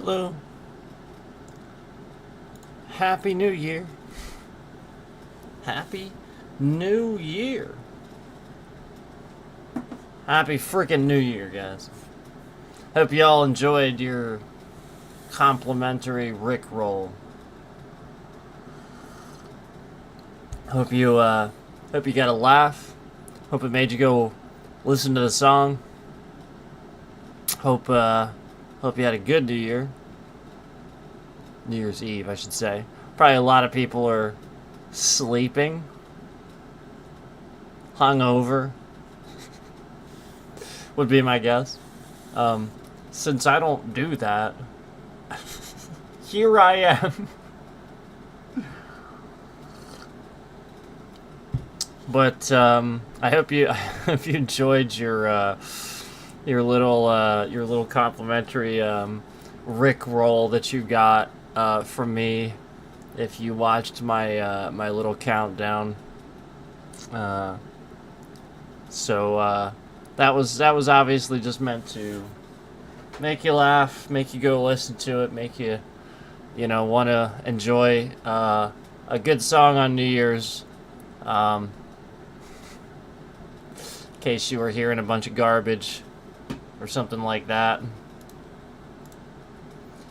Hello. Happy New Year. Happy New Year. Happy freaking New Year, guys. Hope y'all enjoyed your complimentary Rickroll. Hope you got a laugh. Hope it made you go listen to the song. Hope you had a good New Year. New Year's Eve, I should say. Probably a lot of people are sleeping, hungover, would be my guess. Since I don't do that, here I am. But I hope you enjoyed your little complimentary Rickroll that you got from me. If you watched my my little countdown, so that was obviously just meant to make you laugh, make you go listen to it, make you want to enjoy a good song on New Year's. In case you were hearing a bunch of garbage or something like that.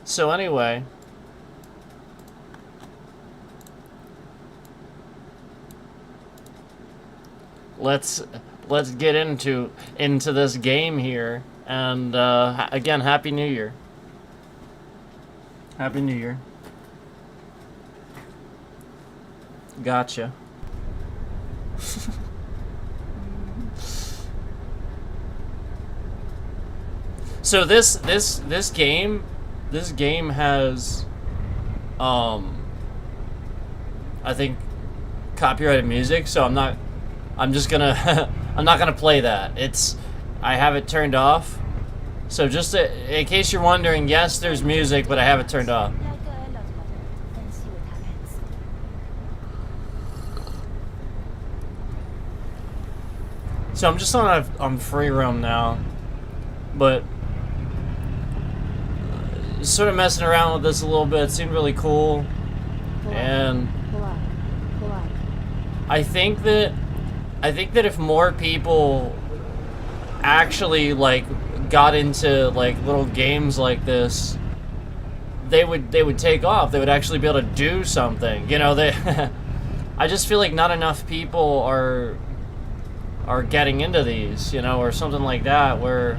So anyway, let's get into this game here, and again, Happy New Year. Happy New Year. Gotcha. So this game has I think copyrighted music, so I'm not gonna play that. I have it turned off. So just in case you're wondering, yes, there's music, but I have it turned off. So I'm just on free roam now, but sort of messing around with this a little bit. It seemed really cool, and I think that if more people actually got into little games like this, they would take off. They would actually be able to do something. I just feel like not enough people are getting into these, or something like that, where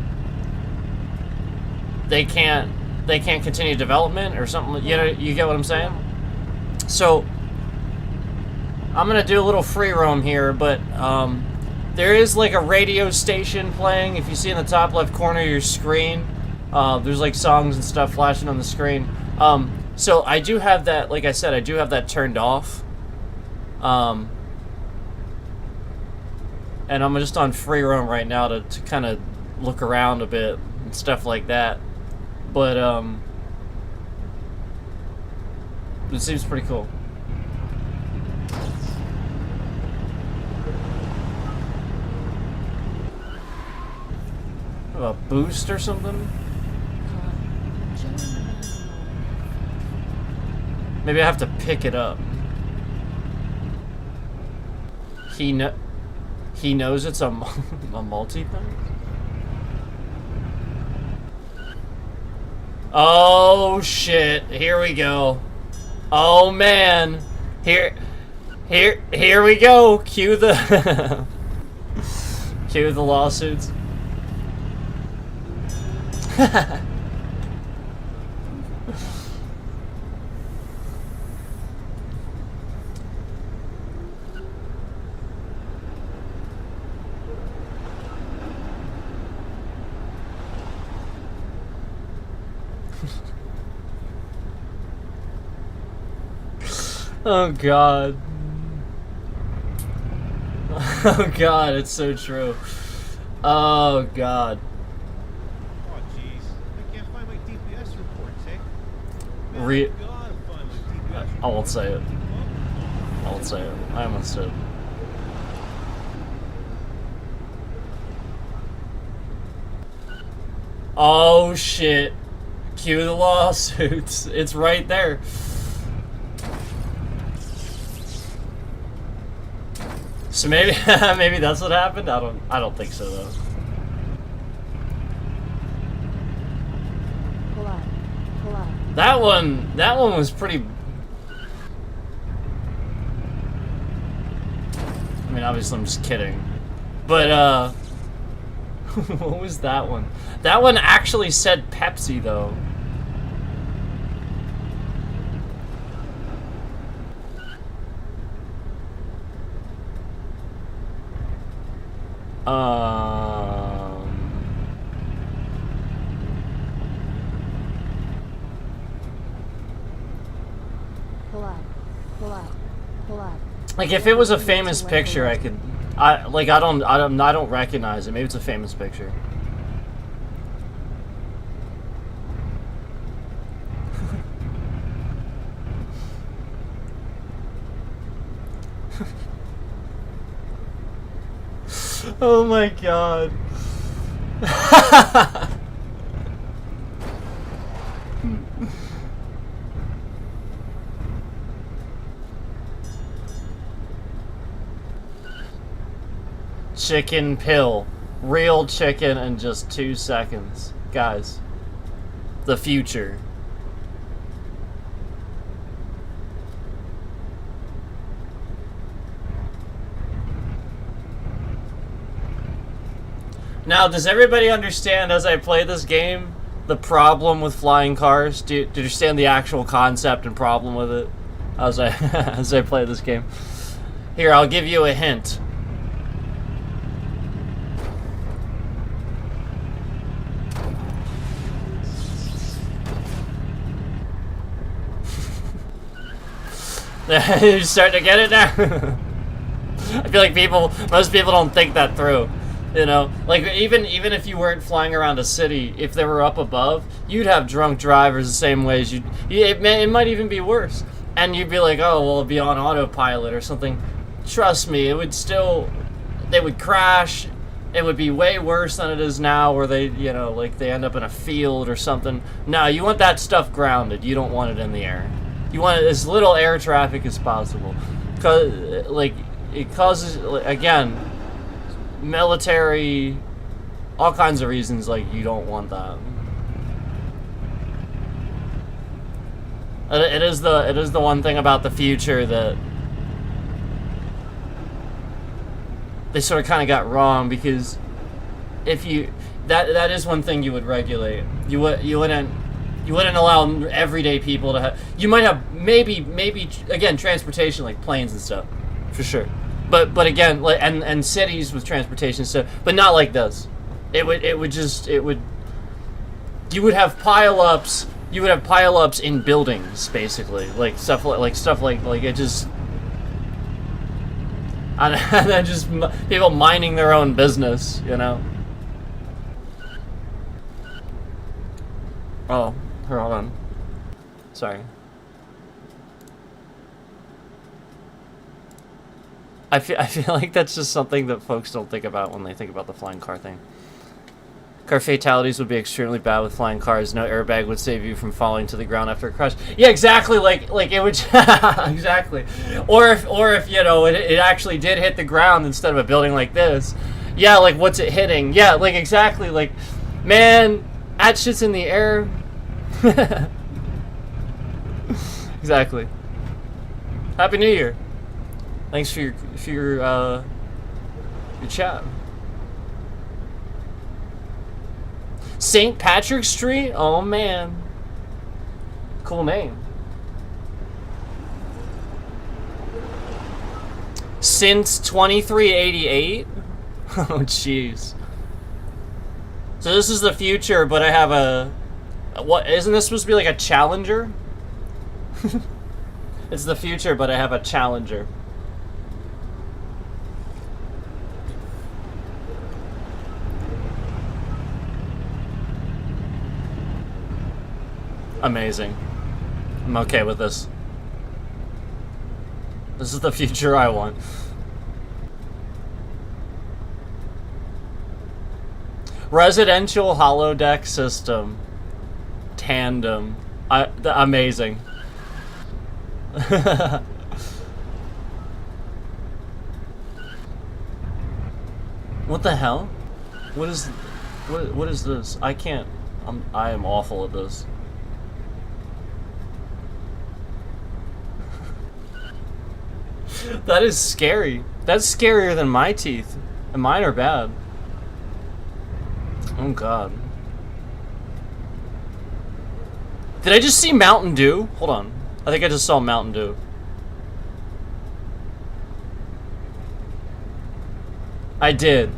they can't continue development or something. You get what I'm saying? So I'm gonna do a little free roam here, but there is a radio station playing. If you see in the top left corner of your screen, there's songs and stuff flashing on the screen. So I do have that, like I said, I do have that turned off. And I'm just on free roam right now to kind of look around a bit and stuff like that. But it seems pretty cool. A boost or something? Maybe I have to pick it up. He knows it's a multi thing? Oh shit, here we go. Oh man. Here we go. Cue the cue the lawsuits. Oh god. Oh god, it's so true. Oh god. Oh jeez, I can't find my DPS reports, eh? Man, Re- I gotta find my DPS I won't say it. reports. I won't say it. I almost did. Oh shit. Cue the lawsuits. It's right there. So maybe maybe that's what happened. I don't think so though. Pull up. Pull up. That one was pretty. I mean, obviously I'm just kidding, but what was that one? That one actually said Pepsi though. Pull up. Pull up. Pull up. Like if it was a famous picture, I could. I don't recognize it. Maybe it's a famous picture. Oh my god. Chicken pill. Real chicken in just 2 seconds. Guys, the future. Now, does everybody understand as I play this game the problem with flying cars? Do you understand the actual concept and problem with it as I as I play this game? Here, I'll give you a hint. You're starting to get it now? I feel like most people don't think that through. You know, like even if you weren't flying around a city, if they were up above, you'd have drunk drivers the same way as it might even be worse. And you'd be like, oh, well, it'd be on autopilot or something. Trust me, they would crash. It would be way worse than it is now, where they, you know, like they end up in a field or something. No, you want that stuff grounded. You don't want it in the air. You want as little air traffic as possible, cause like it causes, again, military, all kinds of reasons. Like you don't want that. It is the one thing about the future that they sort of kind of got wrong, because if you that is one thing you would regulate. You wouldn't allow everyday people to have. You might have maybe again transportation, like planes and stuff, for sure. But again, like and cities with transportation stuff, but not like this. You would have pileups. You would have pileups in buildings, basically, like stuff like it just. And then just people minding their own business, you know. Oh, hold on. Sorry. I feel like that's just something that folks don't think about when they think about the flying car thing. Car fatalities would be extremely bad with flying cars. No airbag would save you from falling to the ground after a crash. Yeah, exactly. Like it would exactly. Or if you know it actually did hit the ground instead of a building like this. Yeah, like what's it hitting? Yeah, like exactly. Like, man, that shit's in the air. Exactly. Happy New Year. Thanks for your chat. St. Patrick's Street? Oh man. Cool name. Since 2388? Oh jeez. So this is the future, but I have what, isn't this supposed to be like a Challenger? It's the future, but I have a Challenger. Amazing. I'm okay with this. This is the future I want. Residential holodeck system. tandem. Amazing. What the hell? What is this? I can't. I am awful at this. That is scary. That's scarier than my teeth. And mine are bad. Oh god. Did I just see Mountain Dew? Hold on. I think I just saw Mountain Dew. I did.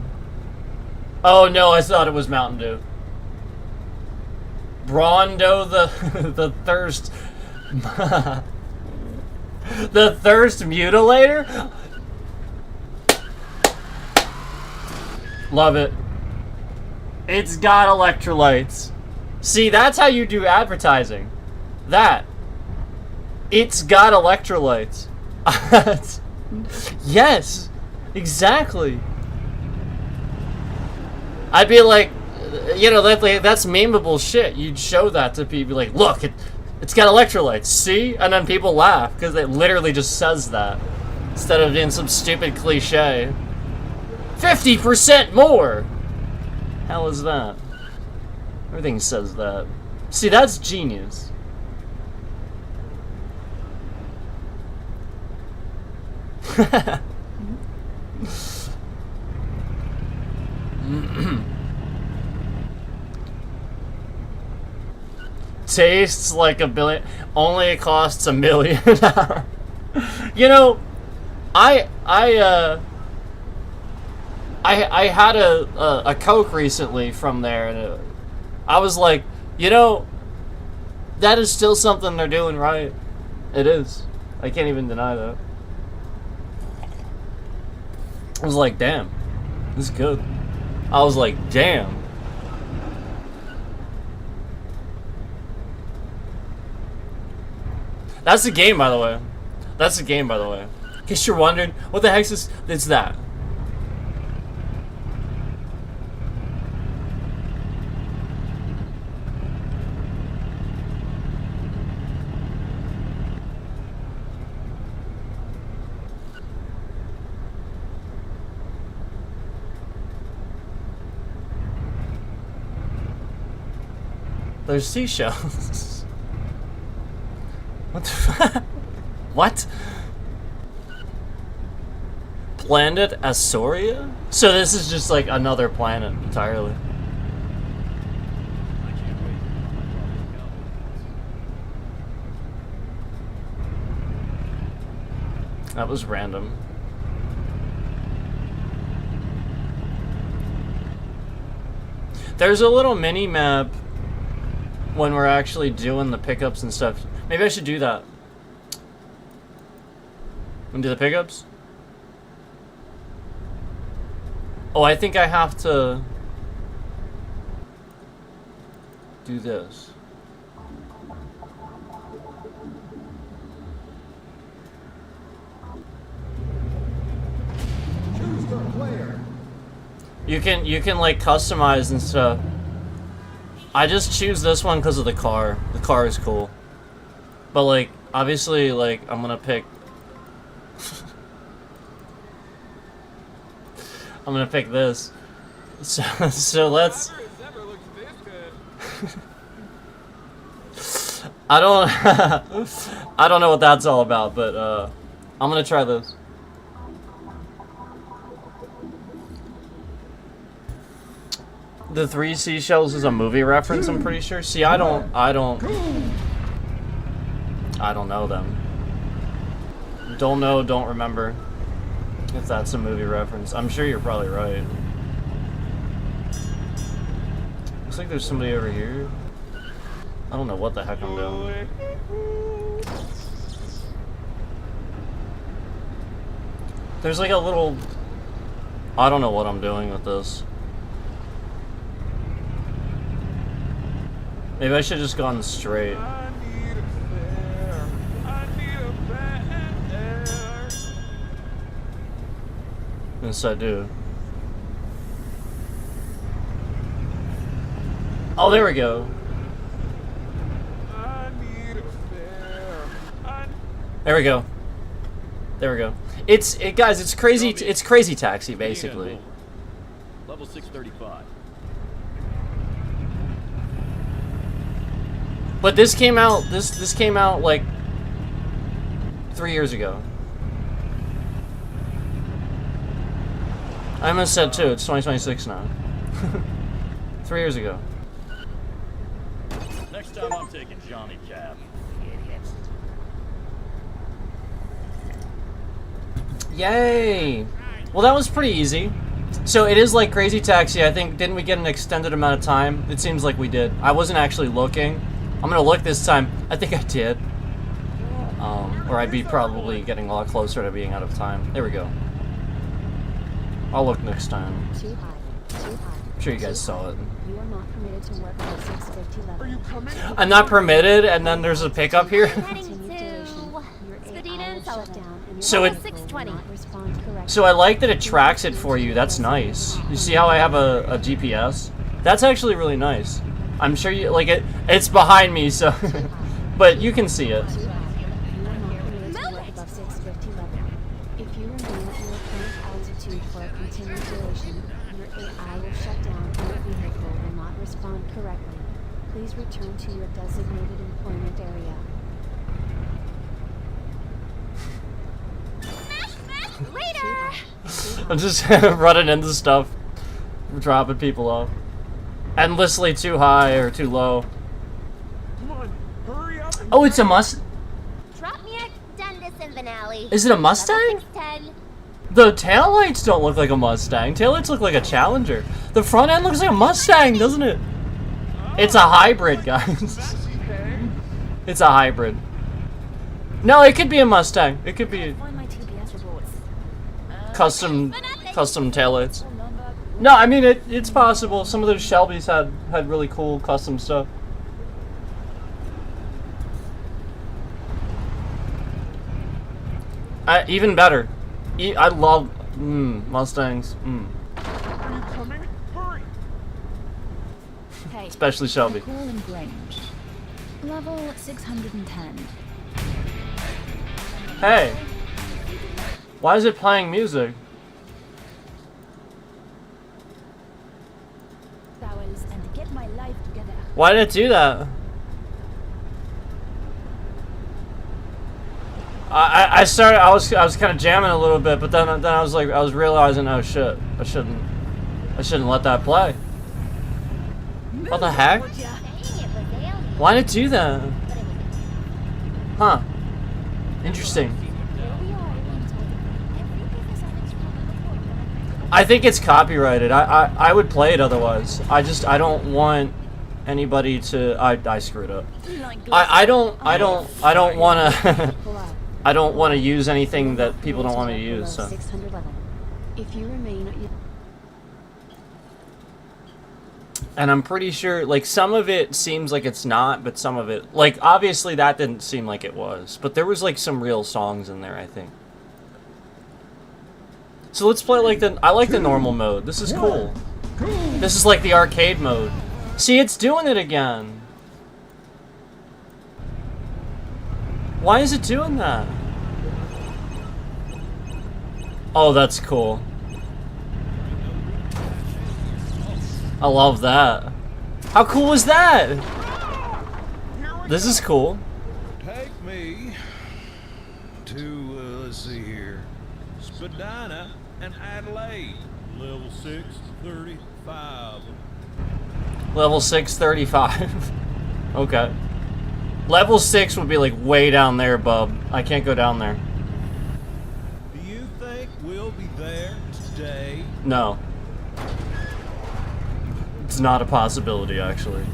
Oh no, I thought it was Mountain Dew. Brondo the thirst. The thirst mutilator? Love it. It's got electrolytes. See, that's how you do advertising. That. It's got electrolytes. Yes. Exactly. I'd be like, you know, that's memeable shit. You'd show that to people, like, look, it's got electrolytes, see? And then people laugh, because it literally just says that. Instead of being some stupid cliche. 50% more! Hell is that? Everything says that. See, that's genius. Tastes like $1 billion. Only it costs $1 million. You know, I had a Coke recently from there, and I was like, you know, that is still something they're doing right. It is. I can't even deny that. I was like, damn, this is good. I was like, damn. That's the game, by the way. That's the game, by the way. In case you're wondering, what the heck is this? It's that. There's seashells. What the fuck? What? Planet Asoria? So this is just like another planet entirely. I can't wait. That was random. There's a little mini map when we're actually doing the pickups and stuff. Maybe I should do that. And do the pickups? Oh, I think I have to do this. Choose the player. You can like customize and stuff. I just choose this one because of the car. The car is cool. But like, obviously, like, I'm gonna pick... I'm gonna pick this. So let's... I don't... I don't know what that's all about, but I'm gonna try this. The Three Seashells is a movie reference, I'm pretty sure. See, I don't know them. Don't know, don't remember if that's a movie reference. I'm sure you're probably right. Looks like there's somebody over here. I don't know what the heck I'm doing. There's like a little... I don't know what I'm doing with this. Maybe I should have just gone straight. Yes, I do. Oh, there we go. There we go. There we go. Guys, it's crazy. It's Crazy Taxi, basically. Level 635. But this came out. This came out like 3 years ago. I almost said 2. It's 2026 now. 3 years ago. Next time I'm taking Johnny Cab. Yay! Well, that was pretty easy. So it is like Crazy Taxi. I think, didn't we get an extended amount of time? It seems like we did. I wasn't actually looking. I'm gonna look this time. I think I did. Or I'd be probably getting a lot closer to being out of time. There we go. I'll look next time. Too high. Too high. I'm sure you guys saw it. You are not permitted to work at 650 level. Are you coming? I'm not permitted, and then there's a pickup here. Heading to Spadina and Sullivan. So it- 620. So I like that it tracks it for you. That's nice. You see how I have a GPS? That's actually really nice. I'm sure you like it. It's behind me, so but you can see it. You are not permitted to work above 650 level. If you remain at your current altitude for a continued duration, your AI will shut down and your vehicle will not respond correctly. Please return to your designated employment area. Later! I'm just running into stuff, dropping people off. Endlessly too high or too low. Come on, hurry up. Oh, it's a Mustang. Drop me at Dundas and Vinali. Is it a Mustang? 10. The taillights don't look like a Mustang. Taillights look like a Challenger. The front end looks like a Mustang, doesn't it? It's a hybrid, guys. It's a hybrid. No, it could be a Mustang. It could be Find my TPS reports. custom taillights. No, I mean it's possible. Some of those Shelbys had really cool custom stuff. Even better. I love Mustangs. Are you coming? Hurry. Hey, Especially Shelby. Call and Grange. Level 610. Hey, why is it playing music? Vowels and get my life together. Why did it do that? I was kind of jamming a little bit, but then I was realizing, oh shit, I shouldn't let that play. What the heck? Dang, it was alien. Why did it do that? Huh? Interesting. I think it's copyrighted. I would play it otherwise. I don't want anybody to. I screwed up. I don't want to. Pull out. I don't want to use anything that people don't want me to use. So. 600 level. If you remain at your And I'm pretty sure, like, some of it seems like it's not, but some of it, like, obviously that didn't seem like it was. But there was, like, some real songs in there, I think. So let's play, like, I like the normal mode. This is cool. This is like the arcade mode. See, it's doing it again. Why is it doing that? Oh, that's cool. I love that. How cool is that? This is cool. Take me to, let's see here, Spadina and Adelaide. Level 635. Level 635. Okay. Level 6 would be like way down there, bub. I can't go down there. Do you think we'll be there today? No. It's not a possibility, actually.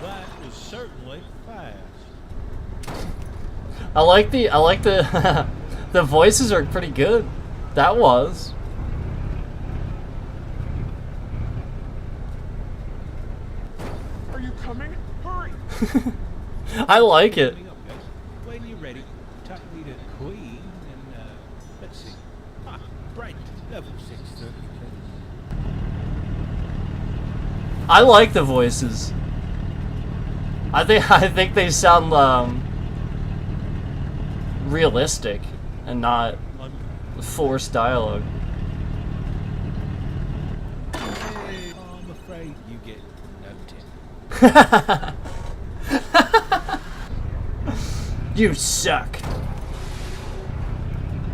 That was certainly fast. I like the the voices are pretty good. That was. Are you coming? Hurry! I like it. Coming up, guys. When you're ready, tuck me to Queen and, let's see. Ah, right, level 630, please. I like the voices. I think they sound realistic and not forced dialogue. I'm afraid you get no tip. You suck.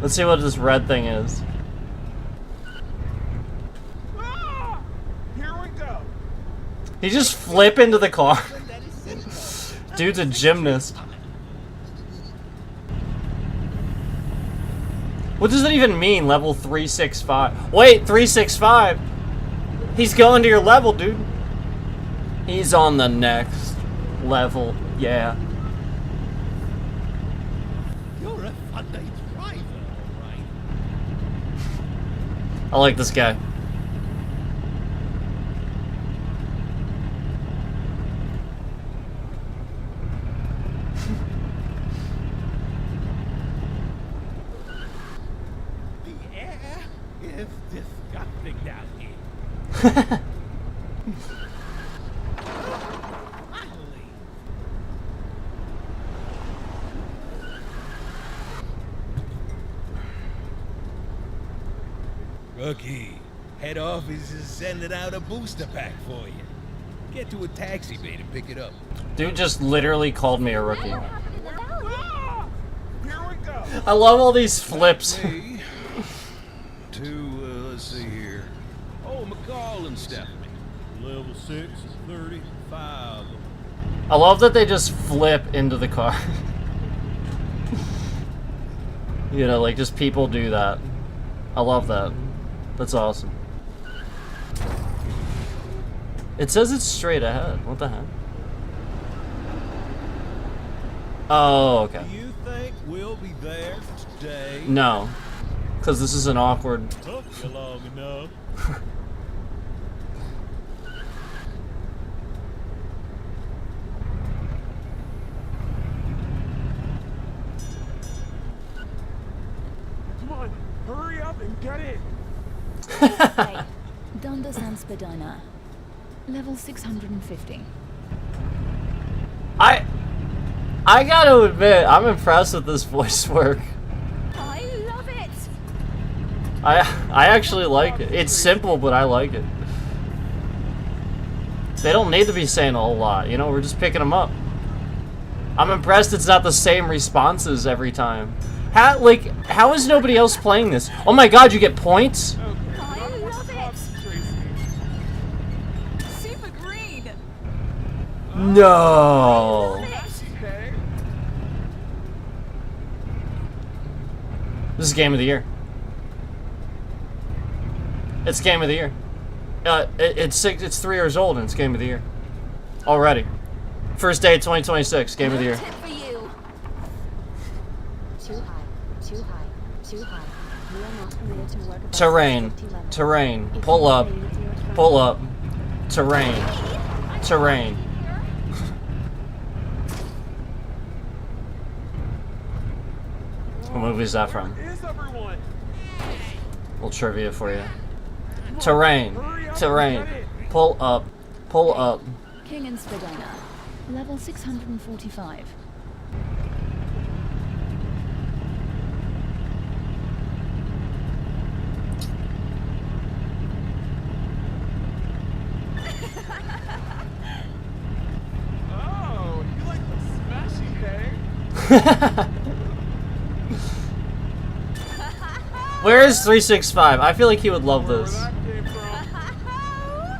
Let's see what this red thing is. Ah! Here we go. He just flip into the car. Dude's a gymnast. What does that even mean, level 365? Wait, 365? He's going to your level, dude. He's on the next level, yeah. You're a Sunday driver, all right. I like this guy. The air is disgusting down here. Finally. Rookie, head office is sending out a booster pack for you. Get to a taxi bay to pick it up. Dude just literally called me a rookie. What happened in the valley? Ah! Here we go. I love all these flips. Me to, let's see here. Oh, McCall and Stephanie. Level 6 is 35. I love that they just flip into the car. You know, like just people do that. I love that. That's awesome. It says it's straight ahead. What the heck? Oh, okay. Do you think we'll be there today? No. Because this is an awkward... Took you long enough. Come on, hurry up and get in. Hey, Donda San Spadina. Level 650. I gotta admit, I'm impressed with this voice work. I love it! I actually like it. It's simple, but I like it. They don't need to be saying a whole lot, you know, we're just picking them up. I'm impressed it's not the same responses every time. How is nobody else playing this? Oh my god, you get points? I love it! Super green! No. This is game of the year. It's game of the year. It's 3 years old and it's game of the year. Already. First day of 2026, game of the year. Tip for you. Too high, too high, too high. You are not permitted to work above Terrain. 650 level. Terrain. If Pull you up. remain with your current Pull up. Terrain. Terrain. What movie is that from? Is everyone? Little trivia for you. Terrain. Terrain. Pull up. Pull up. King and Spadina. Level 645. Oh, you like the smashy thing? Where is 365? I feel like he would love Where this. that came from?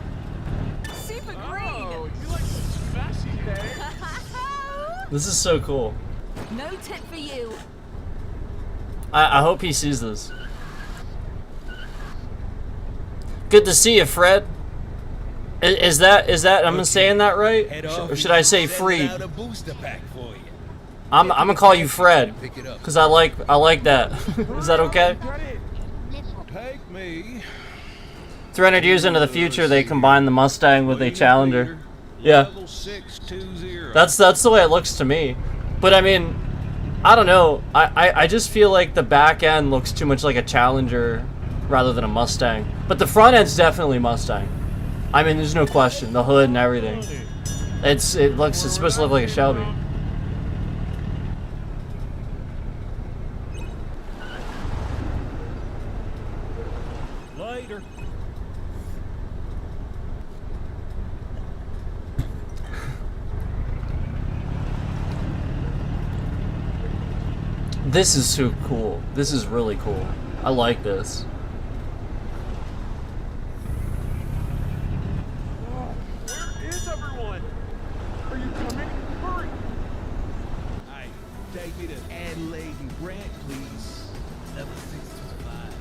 Super Oh, green! you like the smashy thing? This is so cool. No tip for you. I hope he sees this. Good to see you, Fred. Is that am I saying that right? Head Or office should I say is sending Freed? out a booster pack for you. I'm gonna call you Fred, Pick it up. cause I like that. Is that okay? Get it. Take me. 300 years into the future, they combine the Mustang with a Challenger. Yeah, Level 620. that's the way it looks to me. But I mean, I don't know. I just feel like the back end looks too much like a Challenger rather than a Mustang. But the front end's definitely Mustang. I mean, there's no question. The hood and everything. It's supposed to look like a Shelby. Later. This is so cool. This is really cool. I like this. Where is everyone? Are you coming? Hurry! Alright, take me to Adelaide and Grant, please. Level 625.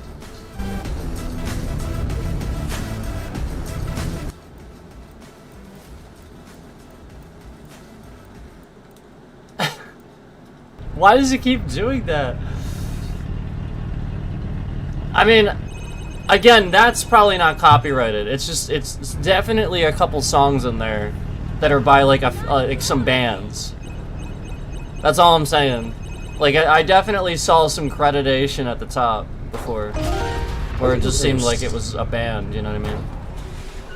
Why does he keep doing that? I mean, again, that's probably not copyrighted. It's definitely a couple songs in there that are by like some bands. That's all I'm saying. Like I definitely saw some creditation at the top before, where it just seemed like it was a band. You know what I mean?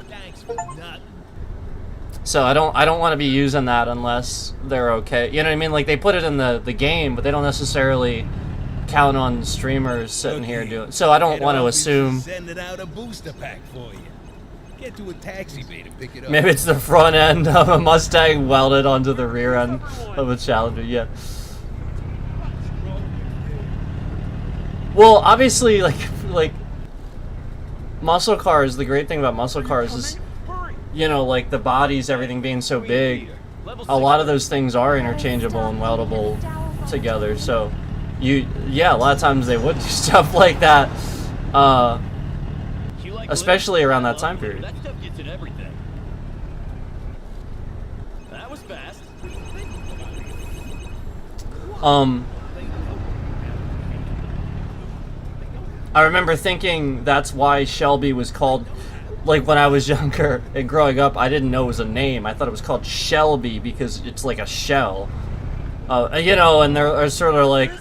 Thanks for nothing. So I don't want to be using that unless they're okay. You know what I mean? Like they put it in the game, but they don't necessarily count on streamers sitting here doing. So I don't Head want to office is assume. sending out a booster pack for you. Get to a taxi bay to pick it up. Maybe it's the front end of a Mustang welded onto the rear end of a Challenger. Yeah. Well, obviously, like muscle cars. The great thing about muscle cars is, you know, like the bodies, everything being so big. A lot of those things are interchangeable and weldable together. So, yeah, a lot of times they would do stuff like that. Especially around that time period. That stuff gets in everything. That was fast. I remember thinking that's why Shelby was called, like when I was younger and growing up, I didn't know it was a name. I thought it was called Shelby because it's like a shell. You know, and they're sort of like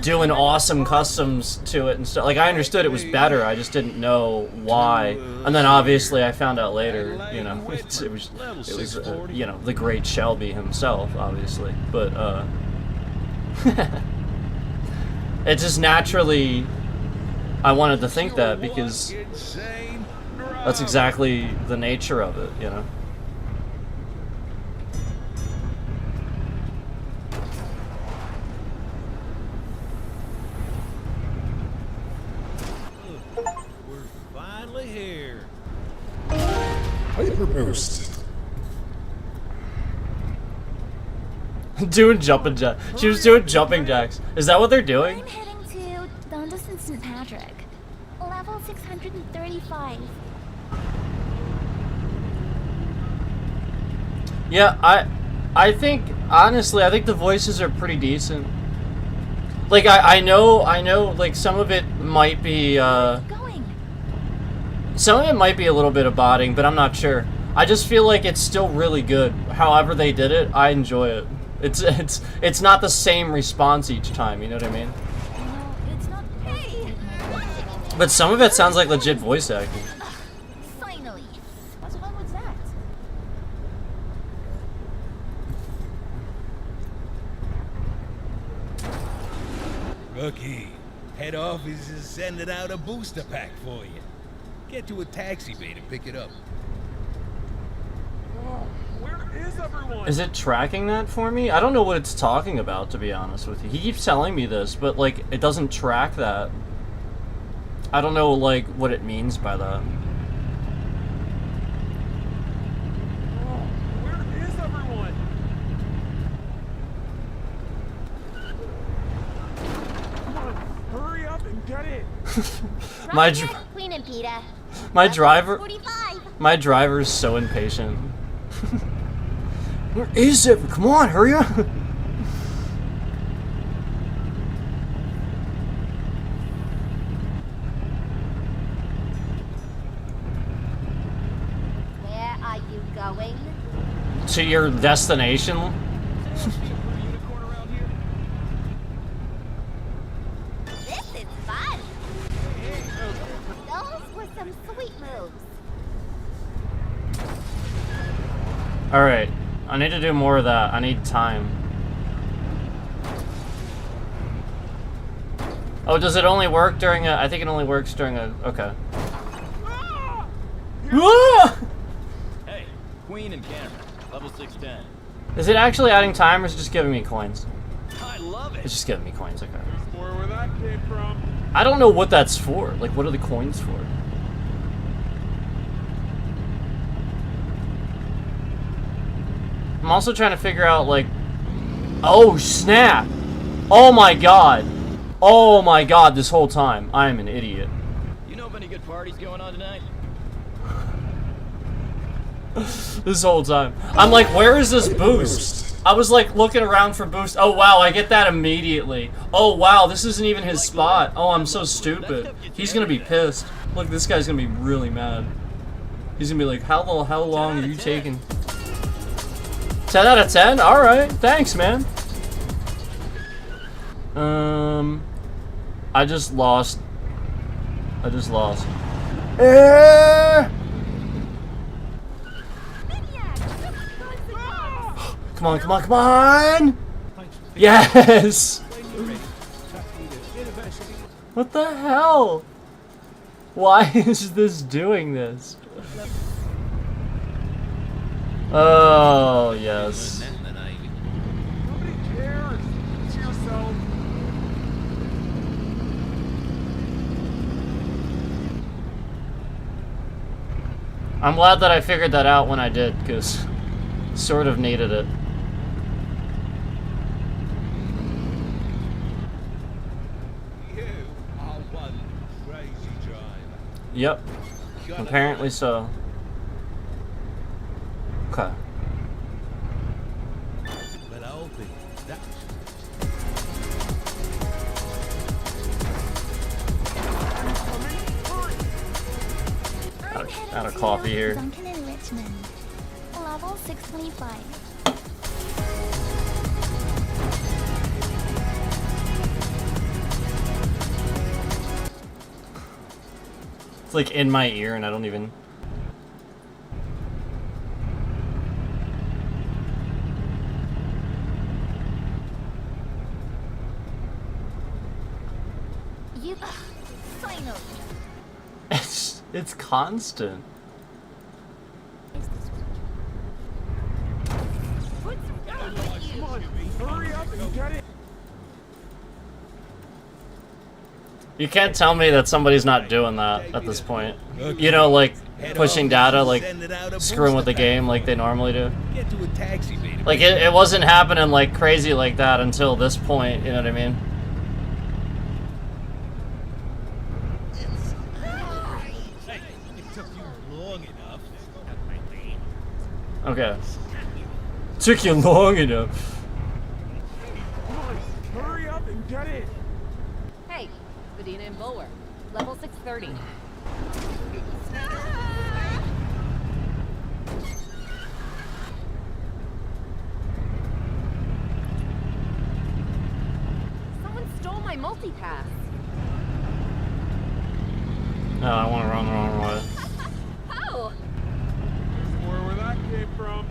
doing awesome customs to it and stuff. Like I understood it was better, I just didn't know why. And then obviously I found out later, you know, it was you know, the great Shelby himself, obviously. But it just naturally, I wanted to think that because that's exactly the nature of it, you know. We're finally here. Hyper boost. Doing jumping jacks. She was doing jumping jacks. Is that what they're doing? I'm heading to Dundas and St. Patrick. Level 635. Yeah, I think honestly, I think the voices are pretty decent. Like I know, like some of it might be Going. some of it might be a little bit of botting, but I'm not sure. I just feel like it's still really good. However they did it, I enjoy it. It's not the same response each time, you know what I mean? No, it's not. Hey! But some of it sounds like legit voice acting. Finally. What's wrong with that? Rookie, head office is sending out a booster pack for you. Get to a taxi bay to pick it up. Where is everyone? Is it tracking that for me? I don't know what it's talking about, to be honest with you. He keeps telling me this, but like it doesn't track that. I don't know like what it means by that. Where is everyone? Come on, hurry up and get it. My Roger, Queen and Peter. my driver 45. my driver's so impatient. Where is it? Come on, hurry up. Where are you going? To your destination? This is fun. Those were some sweet moves. Alright. I need to do more of that. I need time. Oh, does it only work during a... I think it only works during a... Okay. Ah! Hey, Queen and Cameron, level 610. Is it actually adding time or is it just giving me coins? I love it. It's just giving me coins, okay. There's more where that came from. I don't know what that's for. Like, what are the coins for? I'm also trying to figure out, like... Oh, snap! Oh my god! Oh my god, this whole time. I am an idiot. You know of any good parties going on tonight? This whole time. I'm like, where is this boost? I was like looking around for boost. Oh wow, I get that immediately. Oh wow, this isn't even his spot. Oh, I'm so stupid. He's gonna be pissed. Look, this guy's gonna be really mad. He's gonna be like, how long are you taking? 10 out of 10? Alright, thanks, man. I just lost. Come on, come on, come on! Yes! What the hell? Why is this doing this? Oh, yes. Nobody cares. It's yourself. I'm glad that I figured that out when I did, because sort of needed it. You are one crazy driver. Yep, apparently so. Okay. But I'll be that. Out of coffee here. Duncan in Richmond. Level 625. It's like in my ear and I don't even... You final. It's constant. Come on, hurry up and get it. You can't tell me that somebody's not doing that at this point. You know, like pushing data, like screwing with the game like they normally do. Get to a taxi, baby. Like it wasn't happening like crazy like that until this point, you know what I mean? Hey, it took you long enough. Okay. Took you long enough. Come on, hurry up and get it. Hey, Spadina and Bulwer. Level 630. Someone stole my multipass. No, I want to run the wrong way. Oh! There's more where that came from.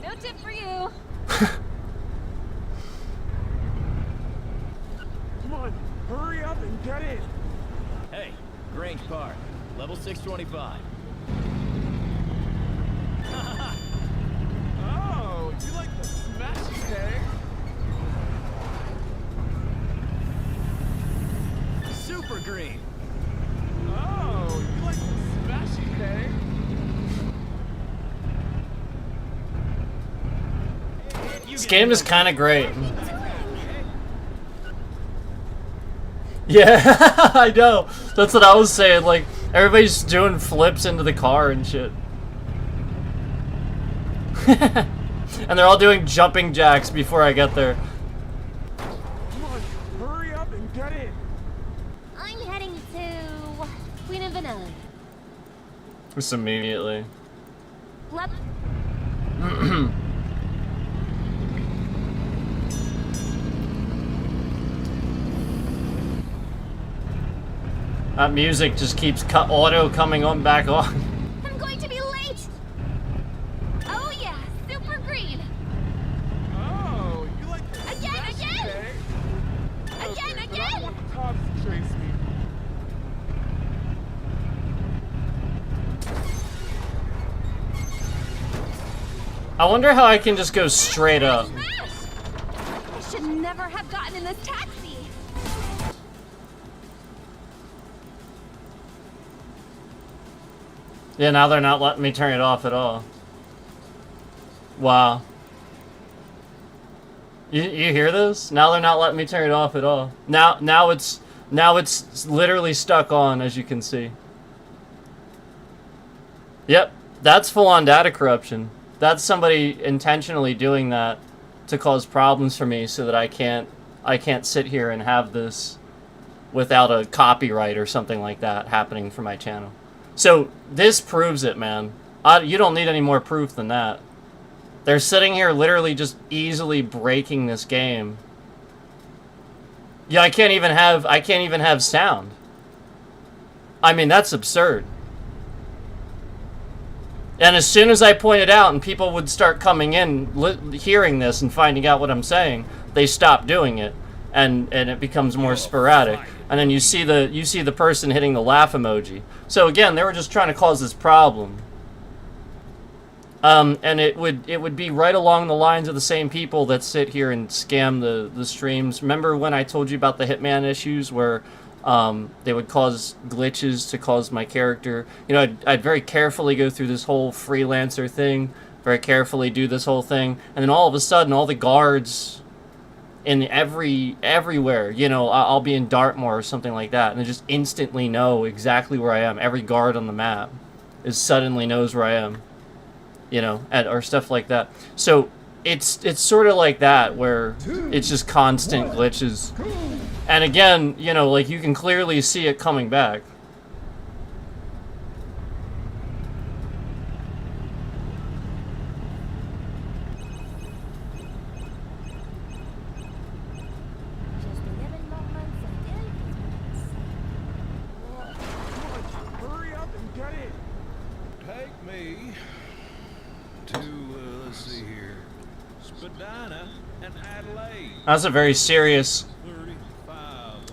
No tip for you. Come on, hurry up and get it. Hey, Grange Park, level 625. Oh, you like the smashy tag? Super green. Oh, you like the smashy tag? This game is kind of great. Yeah, I know. That's what I was saying. Like, everybody's doing flips into the car and shit. And they're all doing jumping jacks before I get there. Come on, hurry up and get it. I'm heading to Queen of Vanilla. Just immediately. Lep That music just keeps auto coming on back on. I'm going to be late! Oh yeah, super green! Oh, you like Again, again! okay? Again, Okay, but I don't again! want the cops to chase me. I wonder how I can just go straight up. Smash! I should never have gotten in this taxi! Yeah, now they're not letting me turn it off at all. Wow. You hear this? Now they're not letting me turn it off at all. Now it's literally stuck on, as you can see. Yep, that's full-on data corruption. That's somebody intentionally doing that to cause problems for me so that I can't sit here and have this without a copyright or something like that happening for my channel. So this proves it, man. You don't need any more proof than that. They're sitting here literally just easily breaking this game. Yeah, I can't even have sound. I mean, that's absurd. And as soon as I point it out and people would start coming in, hearing this and finding out what I'm saying, they stop doing it, and it becomes more sporadic. And then you see the person hitting the laugh emoji. So again, they were just trying to cause this problem. And it would be right along the lines of the same people that sit here and scam the streams. Remember when I told you about the Hitman issues where they would cause glitches to cause my character? You know, I'd very carefully go through this whole freelancer thing, very carefully do this whole thing, and then all of a sudden all the guards in everywhere, you know, I'll be in Dartmoor or something like that, and they just instantly know exactly where I am. Every guard on the map suddenly knows where I am, you know, or stuff like that. So it's sort of like that, where it's just constant glitches. And again, you know, like you can clearly see it coming back. Hurry up and get in. Take me to, let's see here, Spadina and Adelaide. That's a very serious 35.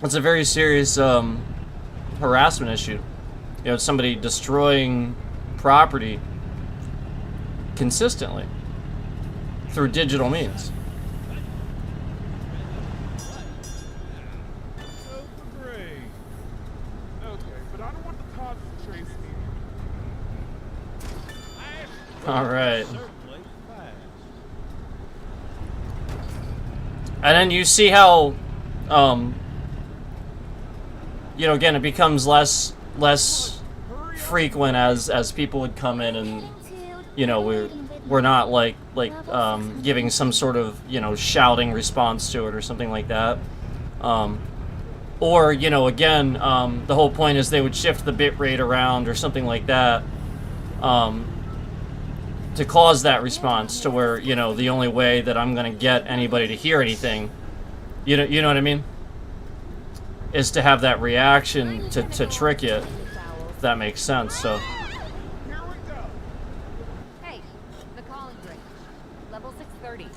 It's a very serious harassment issue. You know, somebody destroying property consistently through digital means. So great. Okay, but I don't want the cops to chase me. All right. Certainly fast. And then you see how, you know, again, it becomes less frequent as people would come in and, you know, we're not like giving some sort of, you know, shouting response to it or something like that. Or, you know, again, the whole point is they would shift the bit rate around or something like that to cause that response to where, you know, the only way that I'm going to get anybody to hear anything, you know what I mean, is to have that reaction to trick it, if that makes sense. So Here we go. Hey, the calling bridge. Level 630. You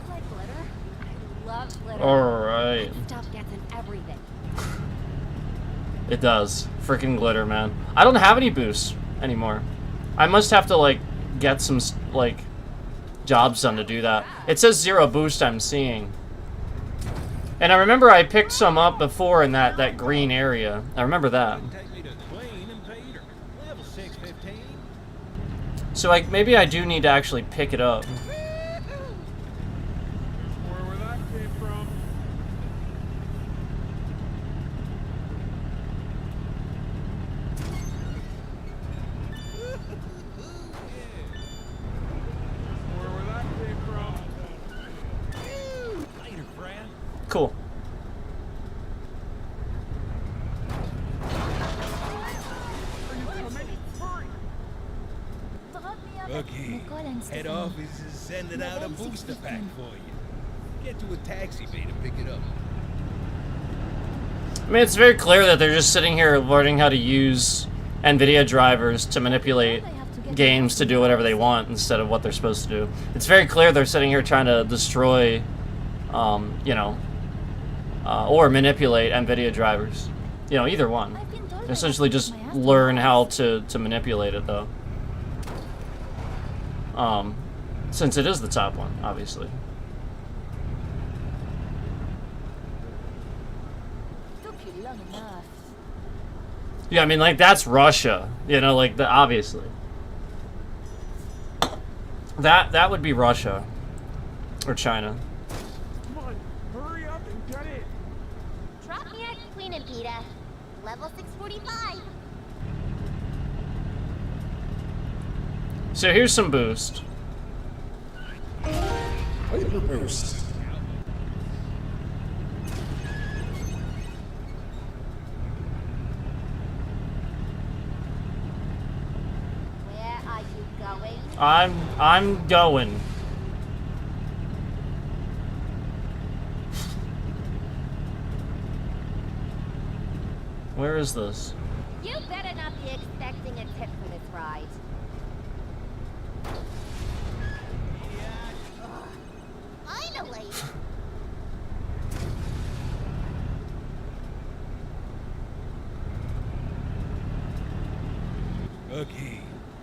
like glitter? I love glitter. alright, That stuff gets in everything. it does. Freaking glitter, man. I don't have any boosts anymore. I must have to like get some like jobs done to do that. It says 0 boost I'm seeing. And I remember I picked some up before in that green area. I remember that. Take me to Queen and Peter. Level 615. So maybe I do need to actually pick it up. There's more where that came from. More where that came from. Later, friend. Cool. Are you coming? Hurry. Drop me Okay. Head office is sending out a booster pack for you. Get to a taxi bay to pick it up. I mean, it's very clear that they're just sitting here learning how to use NVIDIA drivers to manipulate games to do whatever they want instead of what they're supposed to do. It's very clear they're sitting here trying to destroy, you know, or manipulate NVIDIA drivers. You know, either one. Essentially just learn how to manipulate it, though. Since it is the top one, obviously. Yeah, I mean, like, that's Russia. You know, like, obviously. That would be Russia. Or China. Come on, hurry up and get it. Drop me at Queen and Peta. Level 645. So here's some boost. Hyper boost. Where are you going? I'm going. Where is this? You better not be expecting a tip for this ride. Finally! Okay.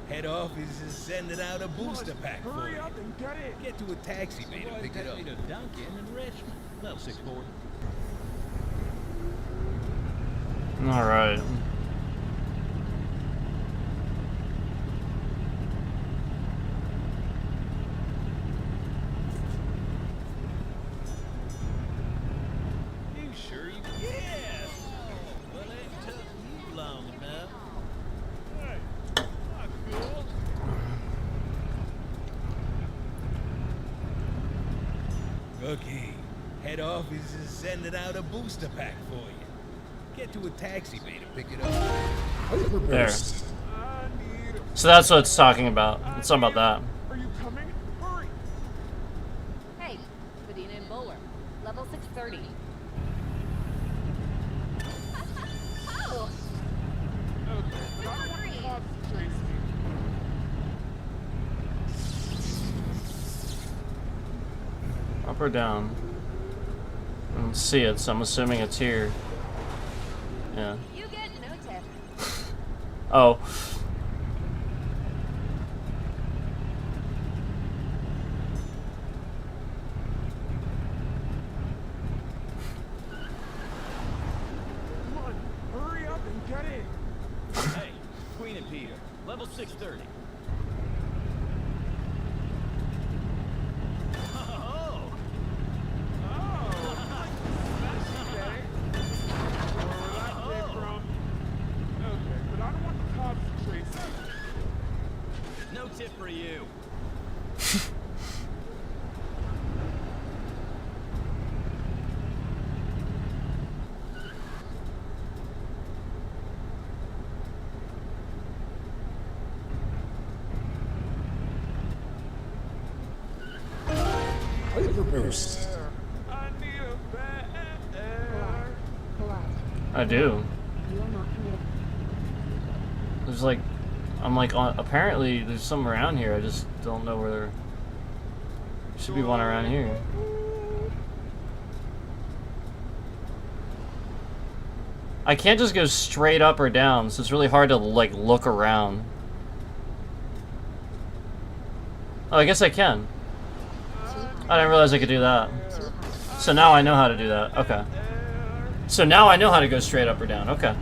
Head office is sending out a booster pack for Hurry you. up and get it. Get to a taxi bay to Somebody pick it take up. me to Duncan in Richmond. Level 640. Alright. You sure you? Yes! Well, it took you long enough. Hey, not cool. Okay. Head office is sending out a booster pack for you. Get to a taxi bay to pick it up. Hyper There. boost. I need. So that's what it's talking about. It's talking about that. Are you coming? Hurry. Hey, Medina and Bowler. Level 630. Oh! Okay, but I don't want the cops to chase me. Up or down? I don't see it, so I'm assuming it's here. Yeah. You get no tip. Oh. Come on, hurry up and get it. Hey, Queen and Peter. Level 630. Oh! Oh, that's okay. Where would that came from? Okay, but I don't want the cops to chase me. No tip for you. Hyper boost. I need a bear. Pull out. I do. You are not committed. There's like, I'm like on, apparently there's some around here. I just don't know where there should be one around here. I can't just go straight up or down, so it's really hard to like look around. Oh, I guess I can. I didn't realize I could do that. So now I know how to do that. Okay. So now I know how to go straight up or down. Okay.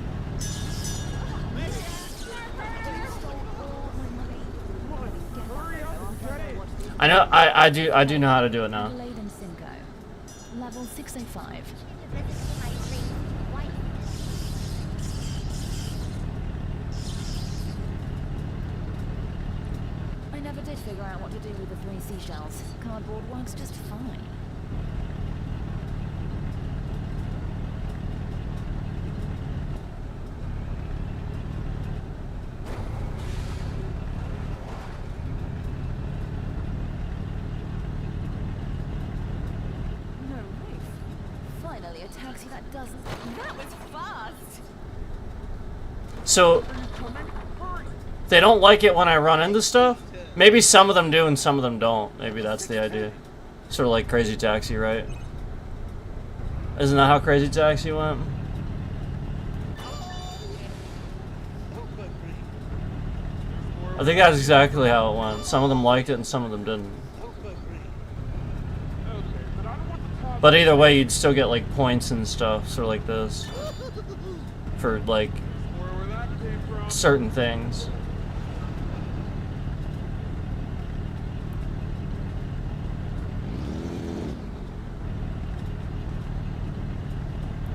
I know. I do know how to do it now. Adelaide and Simcoe. Level 605. I never did figure out what to do with the 3 seashells. Cardboard works just fine. finally a taxi that doesn't. That was fast. So they don't like it when I run into stuff. Maybe some of them do and some of them don't. Maybe that's the idea. Sort of like Crazy Taxi, right? Isn't that how Crazy Taxi went? I think that's exactly how it went. Some of them liked it and some of them didn't. But either way, you'd still get like points and stuff, sort of like this. For like certain things.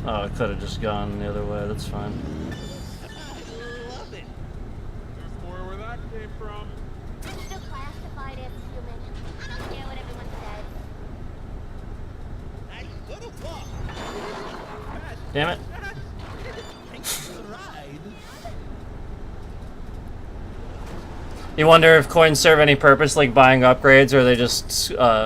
Oh, I could have just gone the other way, that's fine. Love it. There's more where that came from. I'm still classified as human. I don't care what everyone says. Hey, little fuck. Damn it. Thanks for the ride. You wonder if coins serve any purpose, like buying upgrades, or are they just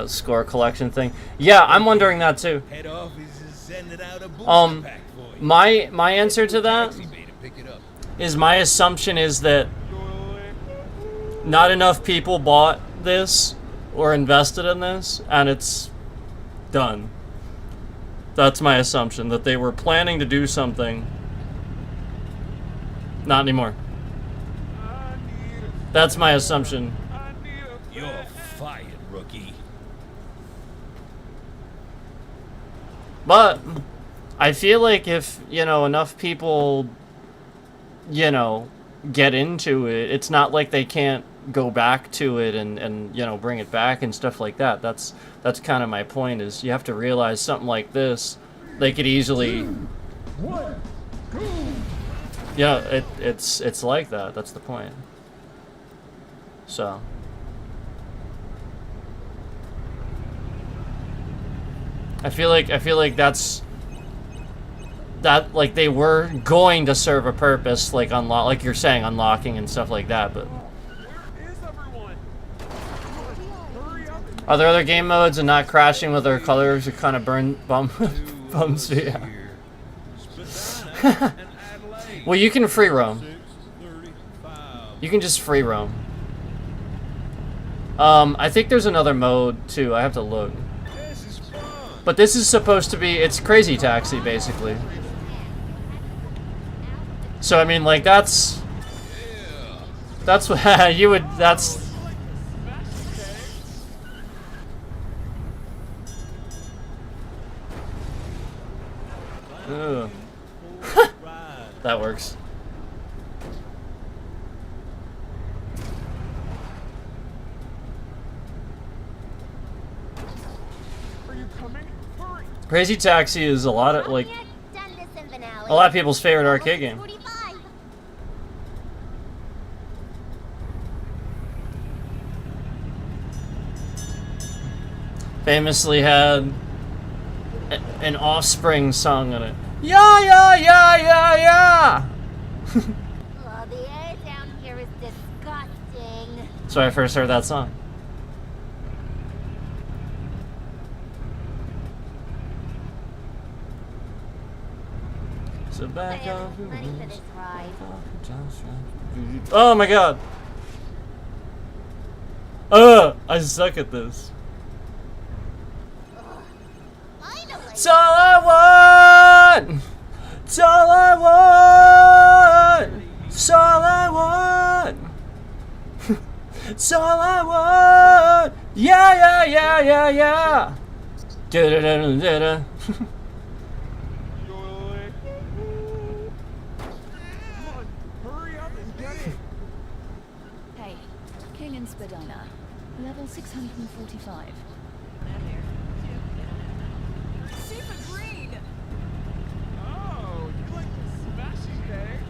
score collection thing? Yeah, I'm wondering that too. Head office is sending out a booster pack for you. My answer to that Taxi beta, pick it up. is my assumption is that not enough people bought this or invested in this, and it's done. That's my assumption, that they were planning to do something. Not anymore. That's my assumption. You're fired, rookie. But I feel like if, you know, enough people, you know, get into it, it's not like they can't go back to it and you know, bring it back and stuff like that. That's kind of my point, is you have to realize something like this, they could easily, yeah, it's like that. That's the point. So I feel like that's like they were going to serve a purpose, like unlock, like you're saying, unlocking and stuff like that. But Where is everyone? Hurry up. are there other game modes and not crashing with their colors? It kind of bums me out. Spadina and Adelaide. Well, you can free roam. 6:35. You can just free roam. I think there's another mode too. I have to look. This is fun. But this is supposed to be, it's Crazy Taxi basically. So I mean, like that's what you would. That's. Ugh. That works. Are you coming? Hurry. Crazy Taxi is a lot of like Done this in Vanilla. a lot of people's favorite arcade game. 45. Famously had an Offspring song on it. Yeah, yeah, yeah, yeah, yeah. Oh, the air down here is disgusting. That's when I first heard that song. So back I off. am ready for this ride. Oh my god. I suck at this. Finally. It's all I want. It's all I want. It's all I want. It's all I want. Yeah, yeah, yeah, yeah, yeah. Da-da-da-da-da. Yoink. Come on, hurry up and get it. Hey, King and Spadina, level 645. Super green. Oh, you like the smashy cake?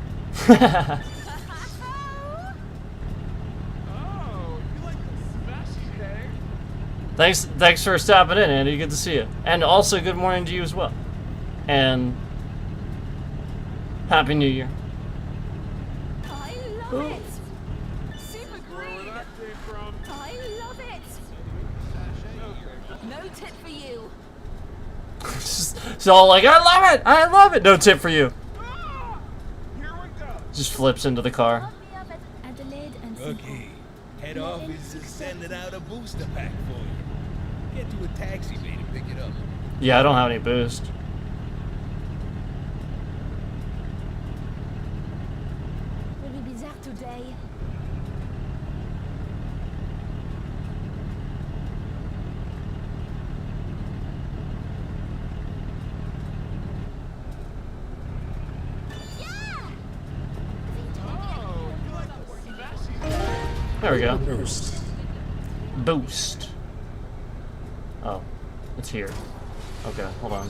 Oh, you like the smashy cake? Thanks for stopping in, Andy. Good to see you. And also, good morning to you as well. And Happy New Year. I love Ooh. it. Super Where green. that came from? I love it. Okay. No tip for you. It's all like, I love it! I love it! No tip for you. Ah! Here we go. Just flips into the car. Drop me off at Adelaide and St. Rookie, head office is sending out a booster pack for you. Get to a taxi bay to pick it up. Yeah, I don't have any boost. Will we be there today? Oh, you like the smashy? There we go. Boost. Boost. Oh, it's here. Okay, hold on.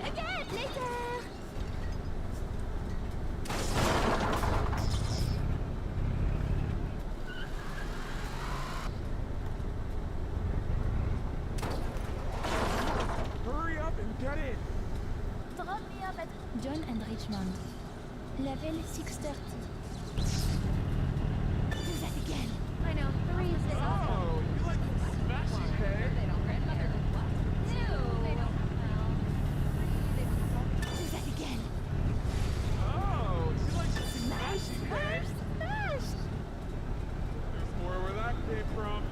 Again, later! Hurry up and get in. Drop me off at John and Richmond. Level 630. Do that again. I know. Hurry is this. Oh, you like the smashy, hey? They don't grandmother. Two. They don't. Well, three. They don't. Do that again. Oh, you like the smashy, hey? Smash! There's more where that came from.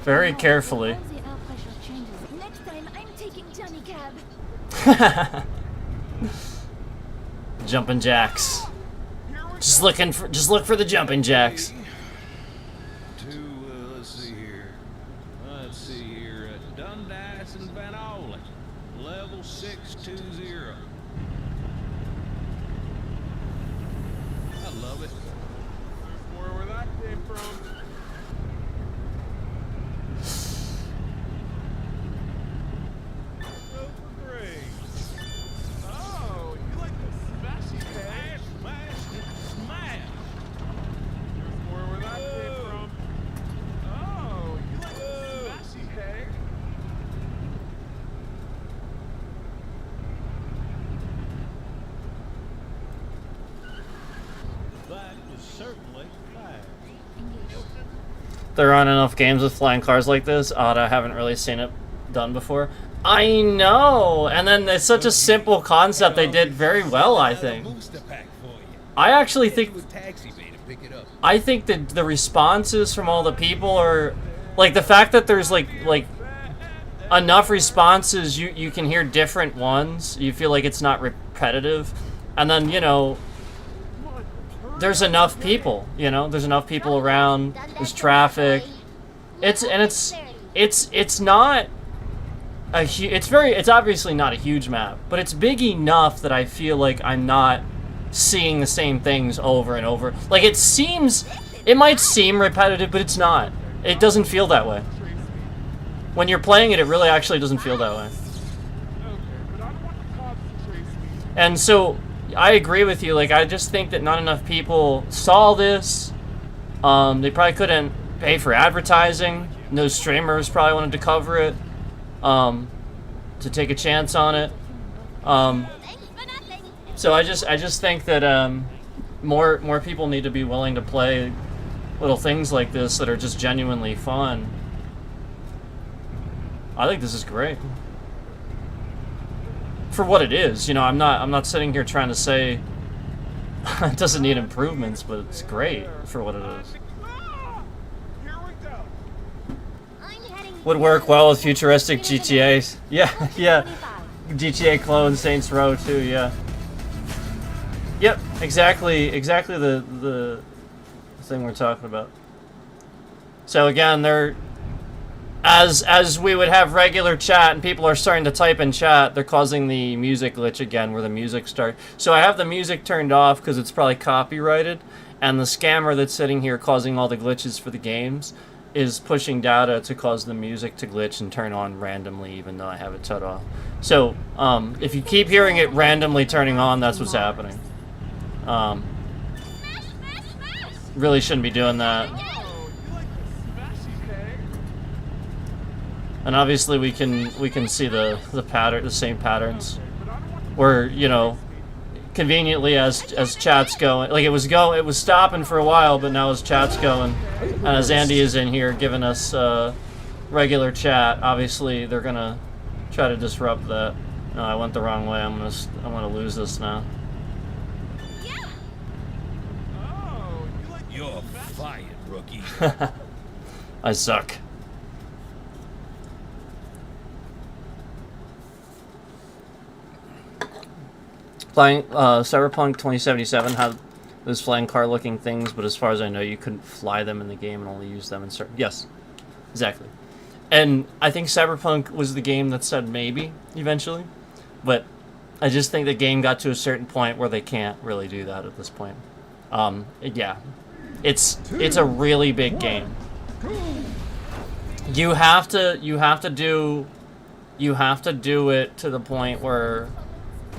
Very carefully. All the air pressure changes. Next time, I'm taking Johnny Cab. Jumping jacks. Here we Just look for the jumping jacks. Let's see here. Dundas and Van Ollie. Level 620. I love it. There's more where that came from. Go for grades. Oh, you like the smashy, hey? Smash! There's more where that came from. Oh, you like the smashy, hey? That was certainly fast. There aren't enough games with flying cars like this. Odd, I haven't really seen it done before. I know! And then it's such a simple concept they did very well, I think. Booster pack for you. I actually Get think to a taxi bay to pick it up. I think that the responses from all the people are like the fact that there's like enough responses you can hear different ones. You feel like it's not repetitive. And then, you know, there's enough people, you know, there's enough people around, there's traffic. It's not a it's obviously not a huge map, but it's big enough that I feel like I'm not seeing the same things over and over. Like it might seem repetitive, but it's not. It doesn't feel that way. When you're playing it, it really actually doesn't feel that way. Okay, but I don't want the cops to trace me. And so I agree with you. Like, I just think that not enough people saw this. They probably couldn't pay for advertising. No streamers probably wanted to cover it, to take a chance on it. So I just think that more people need to be willing to play little things like this that are just genuinely fun. I think this is great. For what it is, you know, I'm not sitting here trying to say it doesn't need improvements, but it's great for what it is. Ah! Here we go. Would work well with futuristic GTAs. Yeah, yeah. GTA clone Saints Row too, yeah. Yep, exactly the thing we're talking about. So again, they're as we would have regular chat and people are starting to type in chat, they're causing the music glitch again where the music starts. So I have the music turned off because it's probably copyrighted, and the scammer that's sitting here causing all the glitches for the games is pushing data to cause the music to glitch and turn on randomly even though I have it shut off. So if you keep hearing it randomly turning on, that's what's happening. Really shouldn't be doing that. Oh, you like the smashy, hey? And obviously we can see the pattern, the same patterns, Okay, but I don't want the where, you know, conveniently as chat's going. Like it was stopping for a while, but now as chat's going, and as Andy is in here giving us regular chat, obviously they're gonna try to disrupt that. No, I went the wrong way. I'm gonna lose this now. Oh, you like You're fired, rookie. I suck. Flying Cyberpunk 2077 had those flying car looking things, but as far as I know, you couldn't fly them in the game and only use them in certain. Yes, exactly. And I think Cyberpunk was the game that said maybe eventually, but I just think the game got to a certain point where they can't really do that at this point. Yeah, it's a really big game. You have to do it to the point where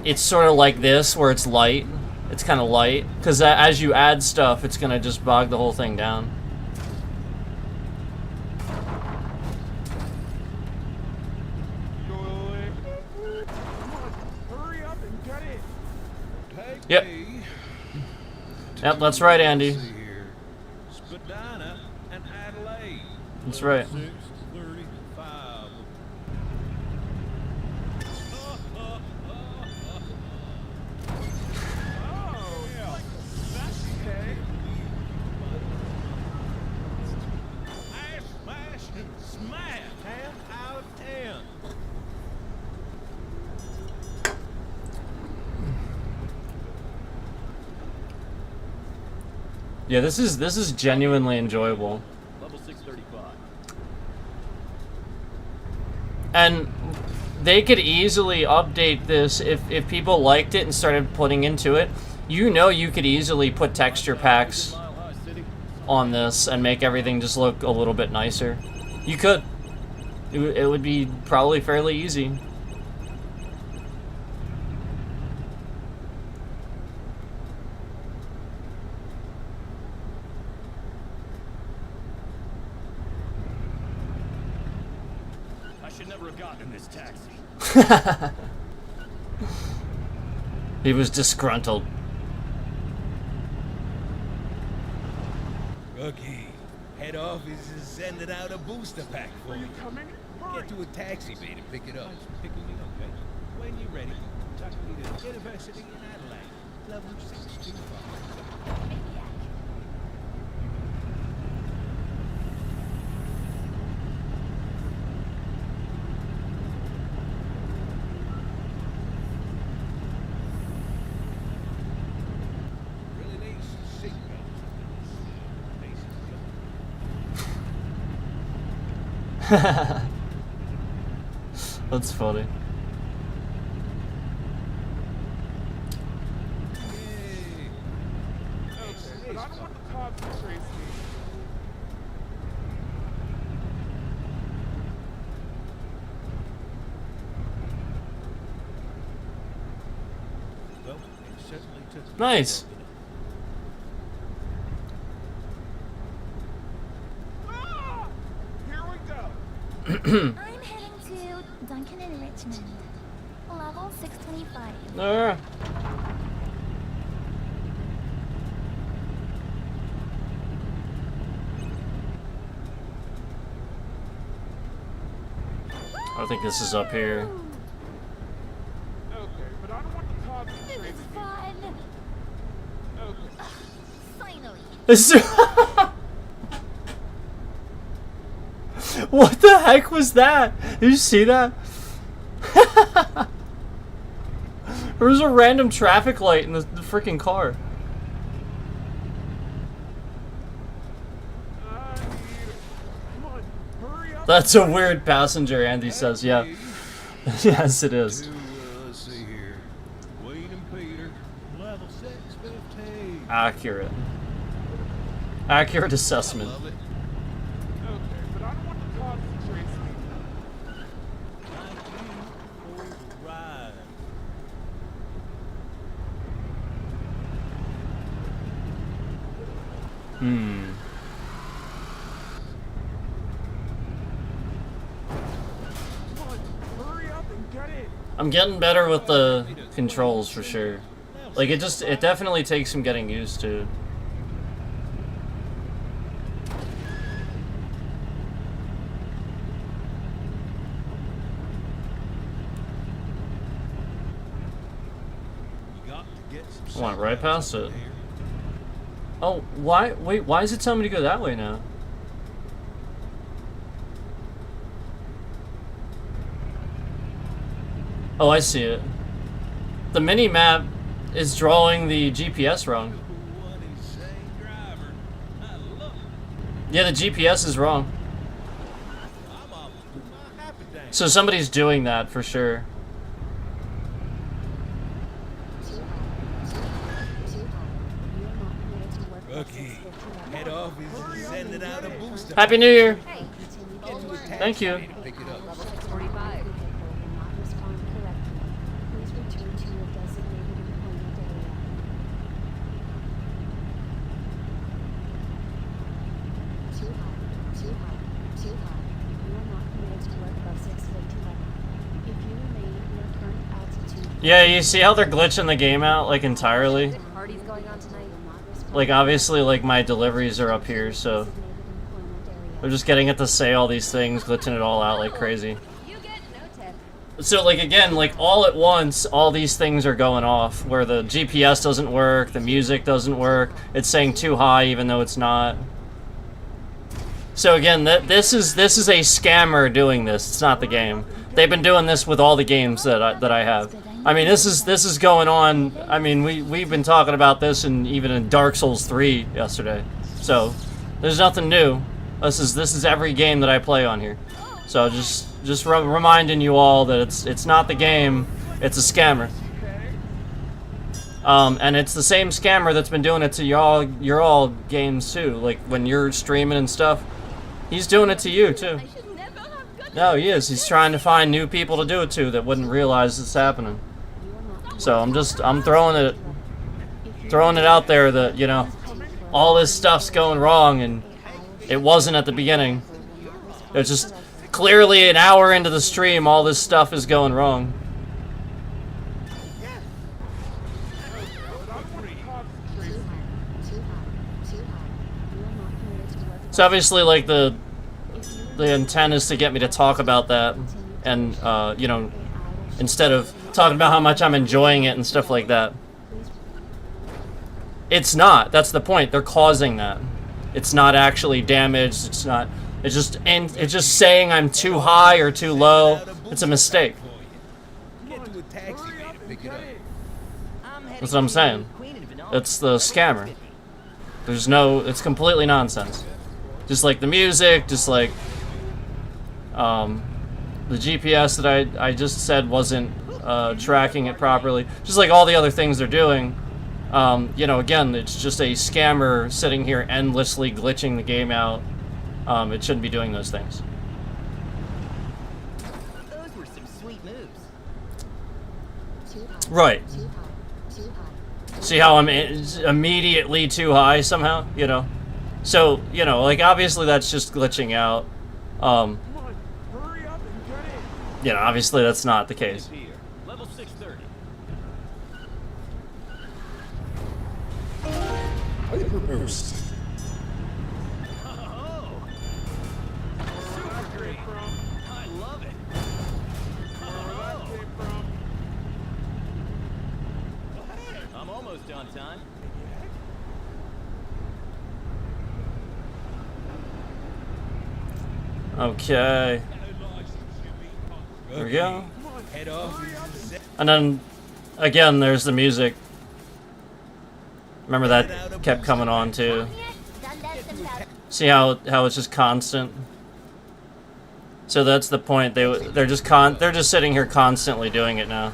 it's sort of like this, where it's light. It's kind of light, because as you add stuff, it's gonna just bog the whole thing down. Come on, hurry up and get it. Yep. Yep, that's right, Andy. Spadina and Adelaide. That's right. 6:35. Oh, yeah. That's okay. Smash and smash. 10 out of 10. Yeah, this is genuinely enjoyable. Level 635. And they could easily update this if people liked it and started putting into it. You know, you could easily put texture packs Mile High City. on this and make everything just look a little bit nicer. You could. It would be probably fairly easy. I should never have gotten in this taxi. He was disgruntled. Rookie, head office is sending out a booster pack for Are you. you coming? Hurry. Get to a taxi bay to pick it up. Pick me up, okay? When you're ready, talk me to University in Adelaide, level 625. Really needs seatbelts. That's funny. Yay. Okay, but I don't want the cops to trace me. Well, it certainly took Nice. Ah! Here we go. I'm heading to Duncan in Richmond. Level 625. Alright. I think this is up here. Okay, but I don't want the cops to This trace is me. fun. Okay. Finally. This is- What the heck was that? Did you see that? There was a random traffic light in the freaking car. Come on, hurry up. That's a weird passenger, Andy says. Yeah. Yes, it is. let's see here. Wayne and Peter, level 615. Accurate. Accurate assessment. Love it. Okay, but I don't want the cops to trace me. Thank you for the ride. Hmm. Come on, hurry up and get it. I'm getting better with the controls for sure. Level Like, it definitely takes some getting used to. You got to get some I went right past it. here. Oh, why? Wait, why is it telling me to go that way now? Oh, I see it. The mini map is drawing the GPS wrong. What insane driver. I love it. Yeah, the GPS is wrong. I'm almost with my happy day. So somebody's doing that for sure. Too high. Too high. You are not permitted to work above Rookie, 650 head level. office is sending out a booster. Happy New Year! Hey, Continue old doing work. Thank you. Pick it up. Level 645. vehicle will not respond correctly. Please return to your designated employment area. Too high. Too high. Too high. You are not permitted to work above 650 level. If you remain at your current altitude, Yeah, you see how they're glitching the game out, like, entirely? Good parties going on tonight. will not respond. Like, obviously, like, my deliveries are up here, so Designated employment area. they're just getting it to say all these things, glitching it all out like crazy. You get no tip. So, like, again, like, all at once, all these things are going off, where the GPS doesn't work, the music doesn't work, it's saying too high even though it's not. So again, this is a scammer doing this. It's not the game. They've been doing this with all the games that I have. I mean, this is going on. I mean, we've been talking about this even in Dark Souls 3 yesterday. So there's nothing new. This is every game that I play on here. So just reminding you all that it's not the game. It's a scammer. And it's the same scammer that's been doing it to your all games too. Like when you're streaming and stuff, he's doing it to you too. I should never have good. No, he is. He's trying to find new people to do it to that wouldn't realize it's happening. So I'm throwing it out there that, you know, all this stuff's going wrong and it wasn't at the beginning. It's just clearly an hour into the stream, all this stuff is going wrong. So obviously, like, the intent is to get me to talk about that, and you know, instead of talking about how much I'm enjoying it and stuff like that. It's not. That's the point. They're causing that. It's not actually damaged. It's not. It's just saying I'm too high or too low. It's a mistake. Get to a taxi man to pick it up. That's what I'm saying. It's the scammer. There's no. It's completely nonsense. Just like the music, just like the GPS that I just said wasn't tracking it properly. Just like all the other things they're doing. You know, again, it's just a scammer sitting here endlessly glitching the game out. It shouldn't be doing those things. Those were some sweet moves. Right. See how I'm immediately too high somehow, you know? So, you know, like, obviously that's just glitching out. Come on, hurry up and get in. You know, obviously that's not the case. Here, level 630. Hyper boost. Oh, super great. I love it. Oh, Came from. I'm almost on time. Okay. There we go. Head office is set. And then, again, there's the music. Remember that kept coming on too. See how it's just constant. So that's the point. They're just sitting here constantly doing it now.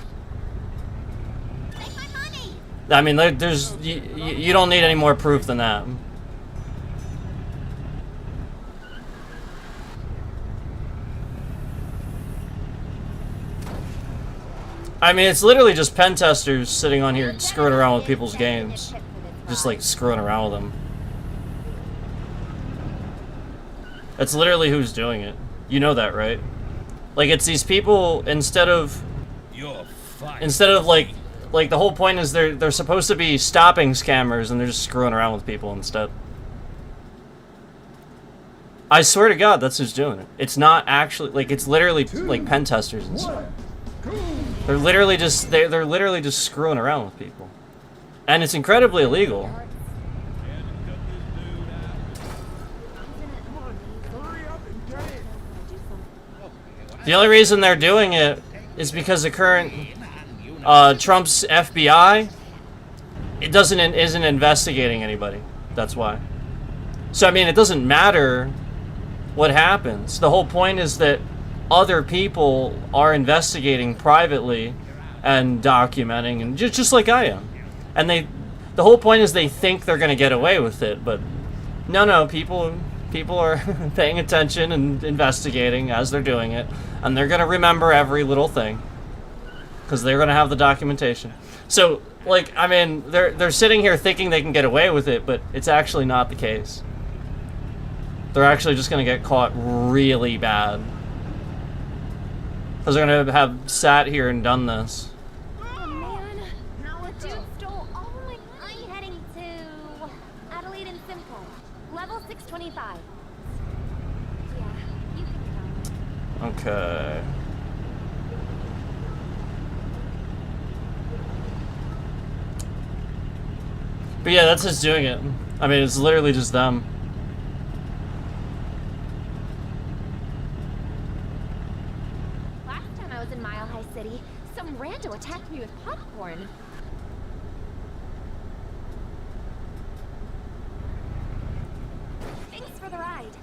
I mean, there's you don't need any more proof than that. I mean, it's literally just pen testers sitting on here screwing around with people's games. Just like screwing around with them. That's literally who's doing it. You know that, right? Like, it's these people, instead of You're fired. like like the whole point is they're supposed to be stopping scammers, and they're just screwing around with people instead. I swear to God, that's who's doing it. It's not actually like it's literally like pen testers and stuff. They're literally just they're literally just screwing around with people, and it's incredibly illegal. Hurry up and get it. The only reason they're doing it is because the current Trump's FBI isn't investigating anybody. That's why. So I mean, it doesn't matter what happens. The whole point is that other people are investigating privately and documenting, and just like I am. And the whole point is they think they're going to get away with it, but no, people are paying attention and investigating as they're doing it, and they're going to remember every little thing because they're going to have the documentation. So, like, I mean, they're sitting here thinking they can get away with it, but it's actually not the case. They're actually just going to get caught really bad. Because they're going to have sat here and done this. Oh man, the dude stole all my money. Heading to Adelaide and Simcoe, level 625. Yeah, you can come. Okay. But yeah, that's just doing it. I mean, it's literally just them. Last time I was in Mile High City, some rando attacked me with popcorn. Thanks for the ride.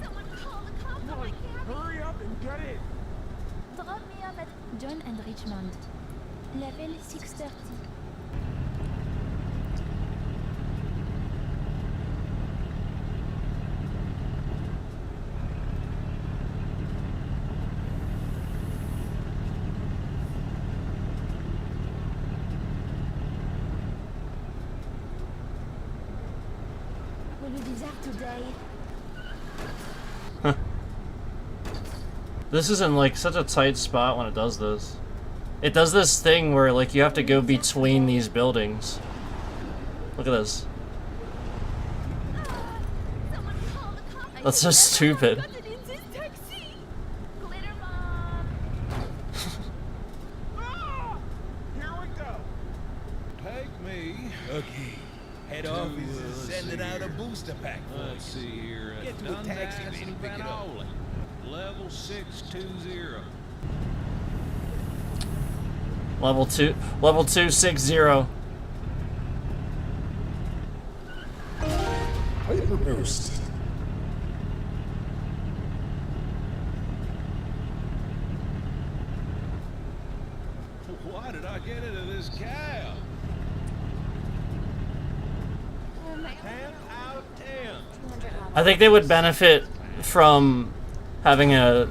Someone call the cops on my cab. Hurry up and get it. Drop me off at John and Richmond. Level 630. Will you be there today? This is in like such a tight spot when it does this. It does this thing where like you have to go between these buildings. Look at this. Someone call the cops. That's so stupid. Got it in this taxi. Glitter bomb. Ah! Here we go. Take me. Okay. Head To, office is let's sending see out a here. booster pack for Let's you. see here. Get to a taxi, man, and pick it up. Level 620. Level 260. Hyperburst. Why did I get into this cab? 10 out of 10. I think they would benefit from having a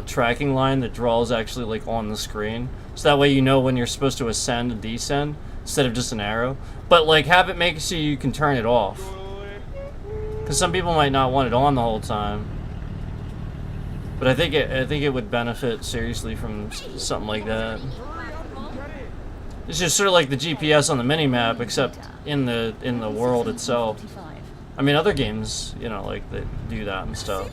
tracking line that draws actually like on the screen, so that way you know when you're supposed to ascend and descend instead of just an arrow. But like have it make so you can turn it off, because some people might not want it on the whole time. But I think it would benefit seriously from something like that. It's just sort of like the GPS on the minimap, except in the world itself. I mean, other games, you know, like they do that and stuff.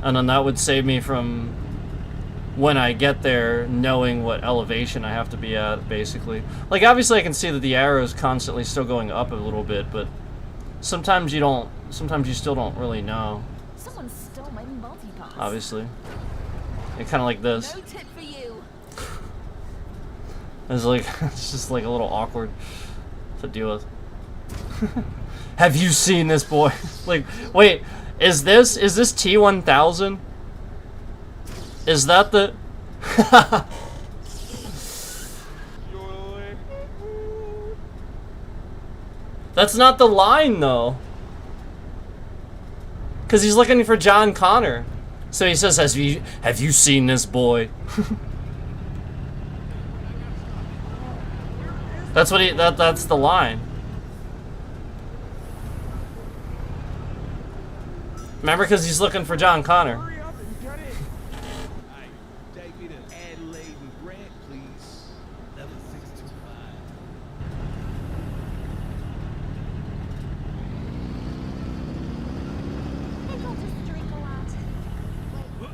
And then that would save me from when I get there knowing what elevation I have to be at, basically. Like, obviously I can see that the arrow is constantly still going up a little bit, but sometimes you still don't really know, Someone stole my multi-pass. obviously. It's kind of like this. No tip for you. It's like, it's just like a little awkward to deal with. Have you seen this boy? Like, wait, is this T-1000? Is that the... That's not the line, though. Because he's looking for John Connor. So he says, have you seen this boy? That's what that's the line. Remember, because he's looking for John Connor. Hurry up and get in. Alright, take me to Adelaide and Grant, please. Level 625. Think I'll just drink a lot. Wait,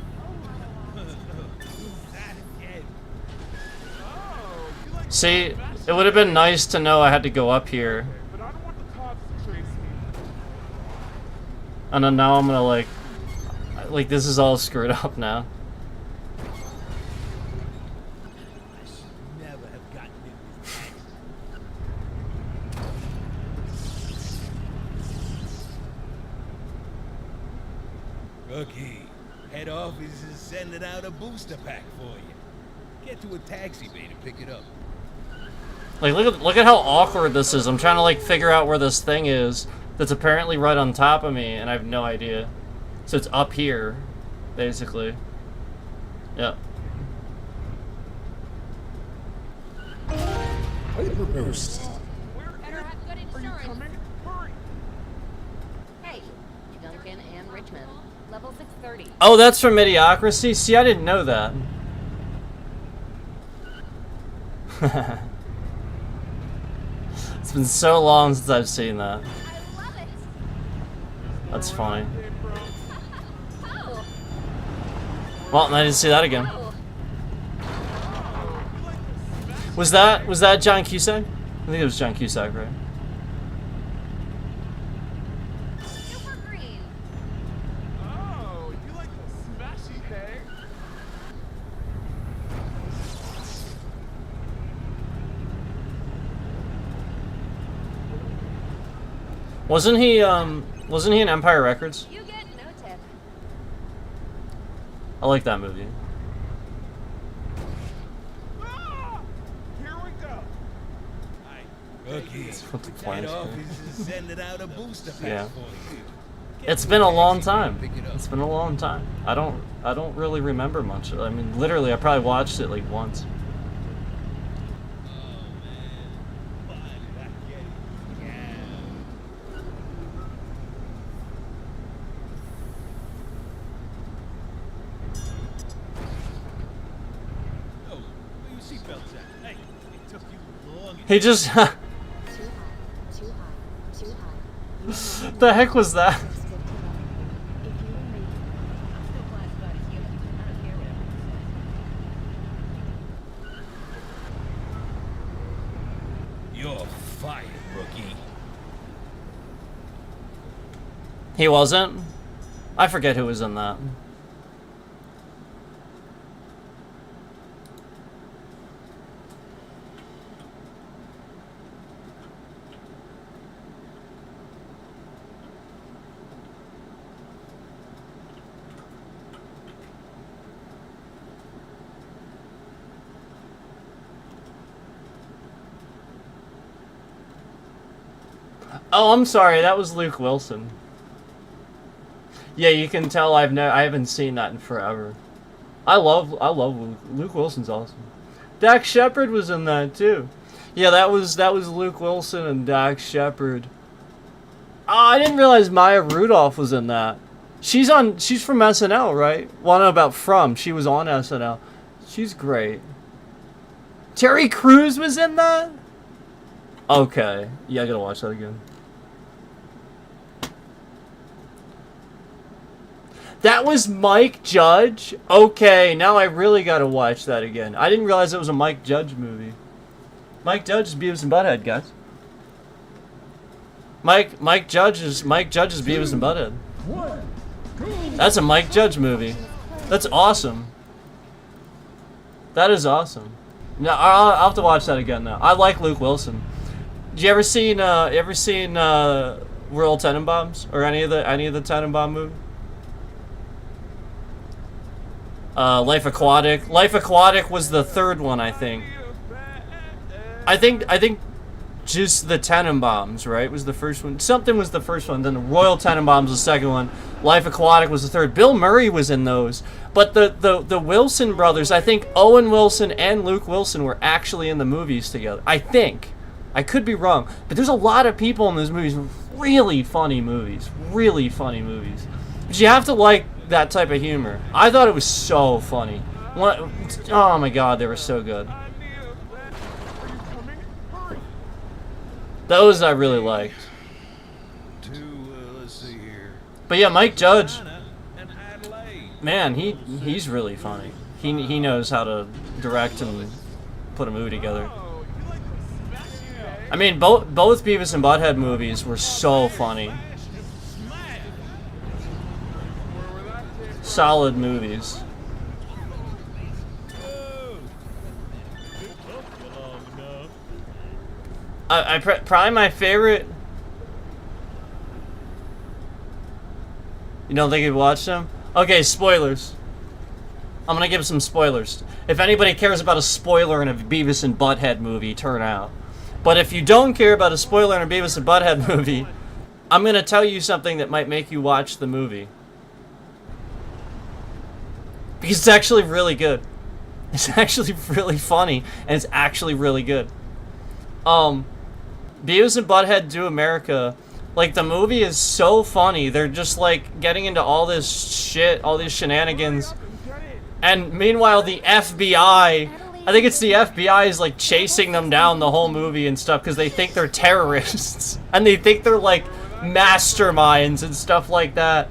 Not again. Oh, you like See, it would have been nice to know I had to go up here. but I don't want the cops to trace me. And then now I'm gonna like this is all screwed up now. I should never have gotten in this accident. Rookie, head office is sending out a booster pack for you. Get to a taxi bay to pick it up. Like look at how awkward this is. I'm trying to like figure out where this thing is that's apparently right on top of me, and I have no idea. So it's up here, basically. Yep. Paper boost. better have good Are you insurance. coming? Hurry. Hey, Duncan and Richmond. Level 630. Oh, that's from Idiocracy? See, I didn't know that. It's been so long since I've seen that. I love it. That's funny. Hey, bro. Oh, Well, I didn't see that again. oh. Was that John Cusack? I think it was John Cusack, right? Super green. Oh, you like the smashy, hey? Wasn't he in Empire Records? You get no tip. I like that movie. Ah! Here we go. Rookie, What the plan head is. office is sending out a booster pack Yeah. for you. It's been a long time. Pick it up. It's been a long time. I don't really remember much. I mean, literally, I probably watched it like once. Oh man, why did I get it? Yeah. Oh, where your seatbelts at? Hey, it took you long. He just Too high, too high, too high. You are now the heck was that? 650 level. If you remain I'm still classified as human. I don't care what everyone says. You're fired, rookie. He wasn't? I forget who was in that. Oh, I'm sorry. That was Luke Wilson. Yeah, you can tell I haven't seen that in forever. I love Luke Wilson's awesome. Dax Shepard was in that too. Yeah, that was Luke Wilson and Dax Shepard. Oh, I didn't realize Maya Rudolph was in that. She's from SNL, right? Well, I don't know about from. She was on SNL. She's great. Terry Crews was in that? Okay. Yeah, I gotta watch that again. That was Mike Judge? Okay, now I really gotta watch that again. I didn't realize it was a Mike Judge movie. Mike Judge is Beavis and Butthead, guys. Mike Judge is Beavis and Butthead. That's a Mike Judge movie. That's awesome. That is awesome. No, I'll have to watch that again now. I like Luke Wilson. Did you ever seen Royal Tenenbaums or any of the Tenenbaum movies? Life Aquatic. Life Aquatic was the third one, I think. I think just the Tenenbaums, right, was the first one. Something was the first one. Then the Royal Tenenbaums was the second one. Life Aquatic was the third. Bill Murray was in those. But the Wilson brothers, I think Owen Wilson and Luke Wilson were actually in the movies together. I think. I could be wrong, but there's a lot of people in those movies. Really funny movies. Really funny movies. But you have to like that type of humor. I thought it was so funny. Oh my god, they were so good. I knew that. Are you coming? Hurry! Those I really liked. Let's see here. But yeah, Mike Judge, China and Adelaide. man, he's really funny. He knows how to direct and put a movie together. Oh, you like to smash it, eh? I mean, both Beavis and Butthead movies were so funny. Where that came from. Solid movies. Probably my favorite. You don't think you've watched them? Okay, spoilers. I'm gonna give some spoilers. If anybody cares about a spoiler in a Beavis and Butthead movie, turn out. But if you don't care about a spoiler in a Beavis and Butthead movie, I'm gonna tell you something that might make you watch the movie. Because it's actually really good. It's actually really funny, and it's actually really good. Beavis and Butthead Do America, like, the movie is so funny. They're just, like, getting into all this shit, all these shenanigans. And meanwhile, the FBI, I think it's the FBI is, like, chasing them down the whole movie and stuff because they think they're terrorists. And they think they're, like, masterminds and stuff like that.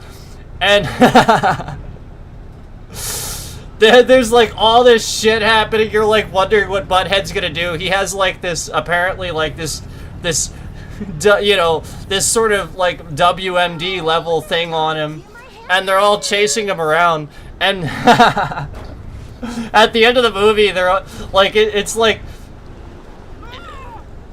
And there's, like, all this shit happening. You're, like, wondering what Butthead's gonna do. He has, like, this, apparently, like, this you know, this sort of, like, WMD level thing on him. And they're all chasing him around. And at the end of the movie, they're, like, it's, like,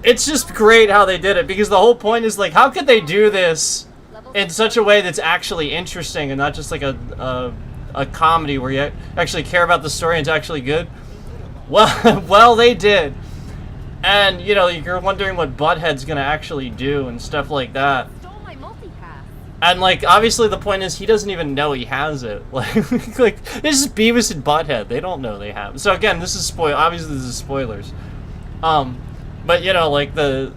it's just great how they did it. Because the whole point is, like, how could they do this in such a way that's actually interesting and not just, like, a comedy where you actually care about the story and it's actually good? Well, they did. And, you know, you're wondering what Butthead's gonna actually do and stuff like that. Stole my multipass. And, like, obviously the point is he doesn't even know he has it. Like, this is Beavis and Butthead. They don't know they have it. So, again, this is obviously this is spoilers. But, you know, like, oh,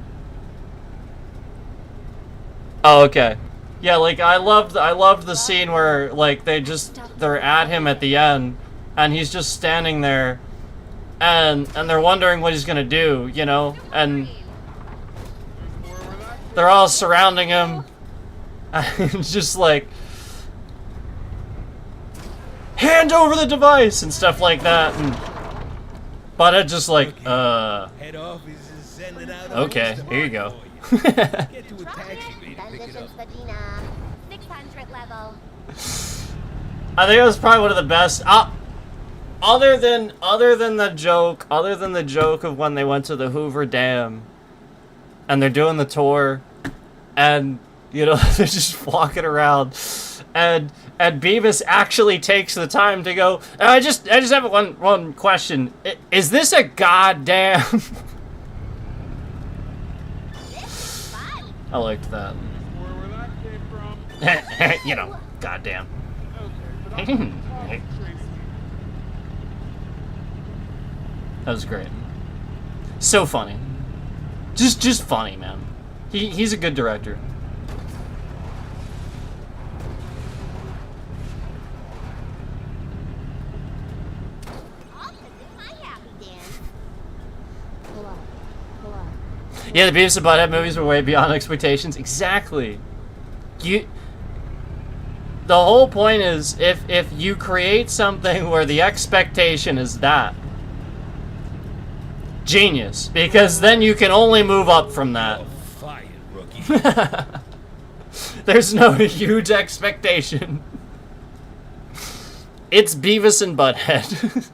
okay. Yeah, like, I loved the scene where, like, they're at him at the end, and he's just standing there, and they're wondering what he's gonna do, you know, and they're all surrounding him, and it's just like, hand over the device, and stuff like that, and Butthead just like, Head office is sending out okay, here you go. Get to a taxi to pick it up. 600 level. I think it was probably one of the best. Other than the joke of when they went to the Hoover Dam, and they're doing the tour, and you know they're just walking around, and Beavis actually takes the time to go. I just have one question. Is this a goddamn? I liked that. Where that came from. You know, goddamn. Okay, but I want to talk to Tracy. That was great. So funny. Just funny, man. He's a good director. Yeah, the Beavis and Butthead movies were way beyond expectations. Exactly. The whole point is if you create something where the expectation is that, genius, because then you can only move up from that. Fired, rookie. There's no huge expectation. It's Beavis and Butthead.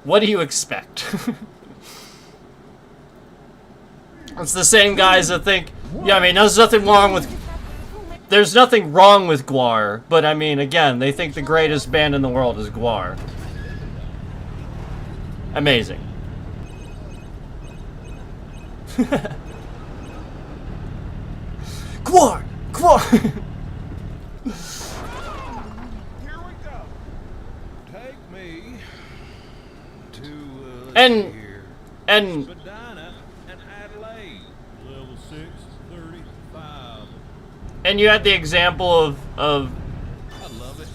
What do you expect? It's the same guys that think, yeah, I mean, there's nothing wrong with GWAR, but I mean, again, they think the greatest band in the world is GWAR. Amazing. GWAR! GWAR! Here we go. Take me to And And Spadina and Adelaide. Level 635. and you had the example of I love it.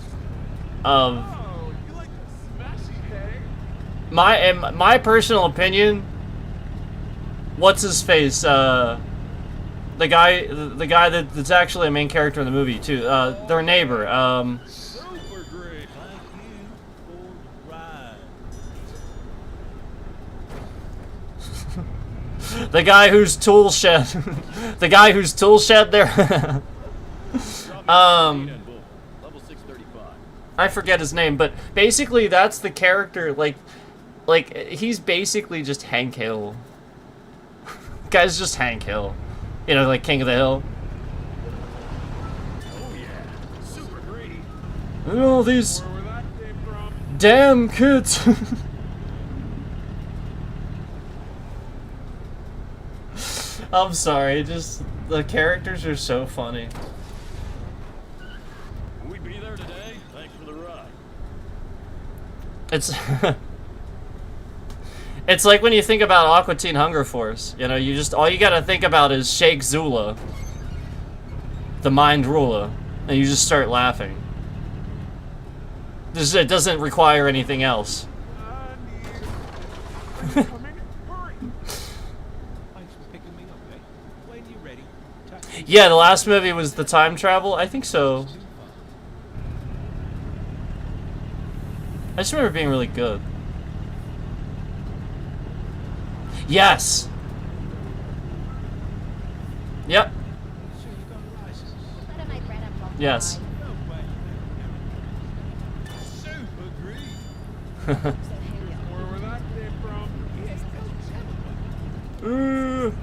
Oh, you like the smashy, hey? my personal opinion. What's his face? The guy that's actually a main character in the movie too. Their neighbor. Super great. Thank you for the ride. The guy whose tool shed. The guy whose tool shed there. Level 635. I forget his name, but basically that's the character. Like he's basically just Hank Hill. Guy's just Hank Hill. You know, like King of the Hill. Oh yeah, super greedy. And all these Where that came from? damn kids. I'm sorry, just the characters are so funny. Will we be there today? Thanks for the ride. It's it's like when you think about Aqua Teen Hunger Force. You know, you just all you gotta think about is Sheikh Zula, the mind ruler, and you just start laughing. It doesn't require anything else. Are you coming? Hurry! Thanks for picking me up, eh? When you're ready, taxi Yeah, the last movie was the time travel. I think so. I just remember it being really good. Yes. Yep. Sure you got a license? But am I bred up all Yes. No way. Super great. Where that came from? Yes, go tell 'em.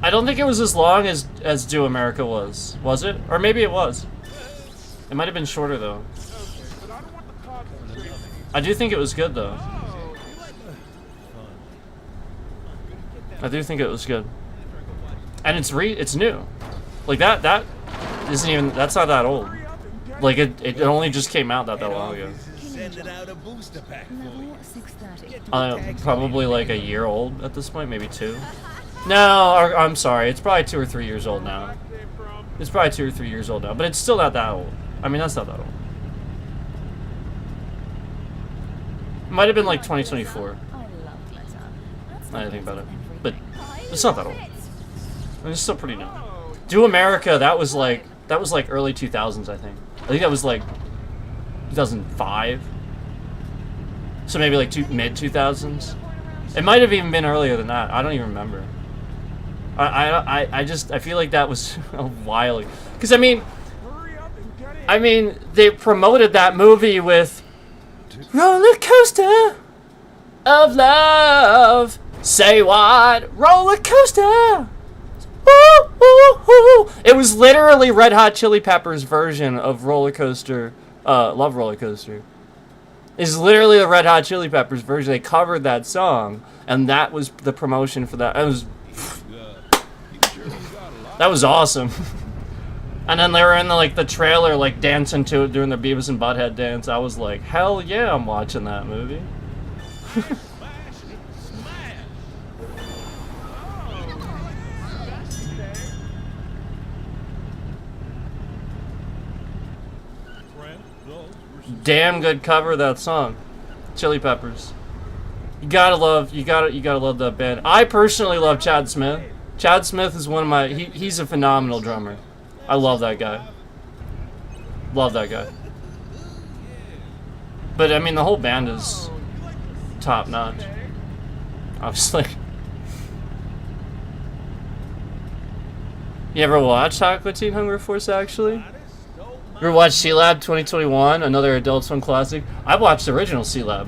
I don't think it was as long as Do America was it? Or maybe it was. It might have been shorter though. Okay, but I don't want the cops to chase me. I do think it was good though. Oh, you like I do think it was good. And it's new. Like that isn't even, that's not that old. hurry up and get Like it only just came out that long ago. Office is sending out a booster pack for you. Level 630. Probably like a year old at this point, maybe 2. No, I'm sorry, it's probably 2 or 3 years old now. that came from? It's probably 2 or 3 years old now, but it's still not that old. I mean, that's not that old. It might have been like 2024. I love glitter. That's Now that I think about it, but everything. it's not that old. I mean, it's still pretty new. Do America, that was like early 2000s, I think. I think that was like 2005. So maybe like mid 2000s. It might have even been earlier than that. I don't even remember. I feel like that was a while ago. Because Hurry up and get in. I mean, they promoted that movie with Roller Coaster of Love. Say what? Roller Coaster. Woo, woo, woo. It was literally Red Hot Chili Peppers' version of Roller Coaster. Love Roller Coaster. It's literally the Red Hot Chili Peppers version. They covered that song, and that was the promotion for that. It was. That was awesome. And then they were in the trailer, like dancing to it, doing their Beavis and Butthead dance. I was like, hell yeah, I'm watching that movie. Smash it, smash. Friend, those were some Damn good cover of that song, Chili Peppers. You gotta love that band. I personally love Chad Smith. Chad Smith is one of my. He's a phenomenal drummer. I love that guy. Love that guy. But I mean, the whole band is top notch. Obviously. You ever watched Aqua Teen Hunger Force? Actually, you ever watched C-Lab 2021, another Adult Swim classic? I've watched the original C-Lab,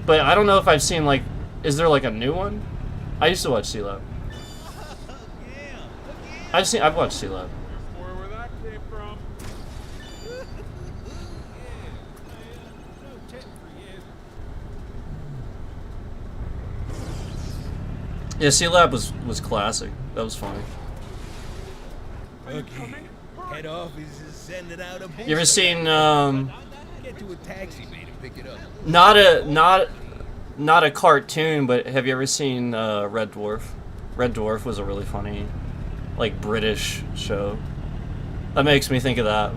but I don't know if I've seen is there a new one? I used to watch C-Lab. I've watched C-Lab. Where that came from? No tip for you. Yeah, C-Lab was classic. That was funny. Okay. Head office is sending out a booster You ever seen Get to a taxi, mate. Pick it up. Not a cartoon, but have you ever seen Red Dwarf? Red Dwarf was a really funny, like, British show. That makes me think of that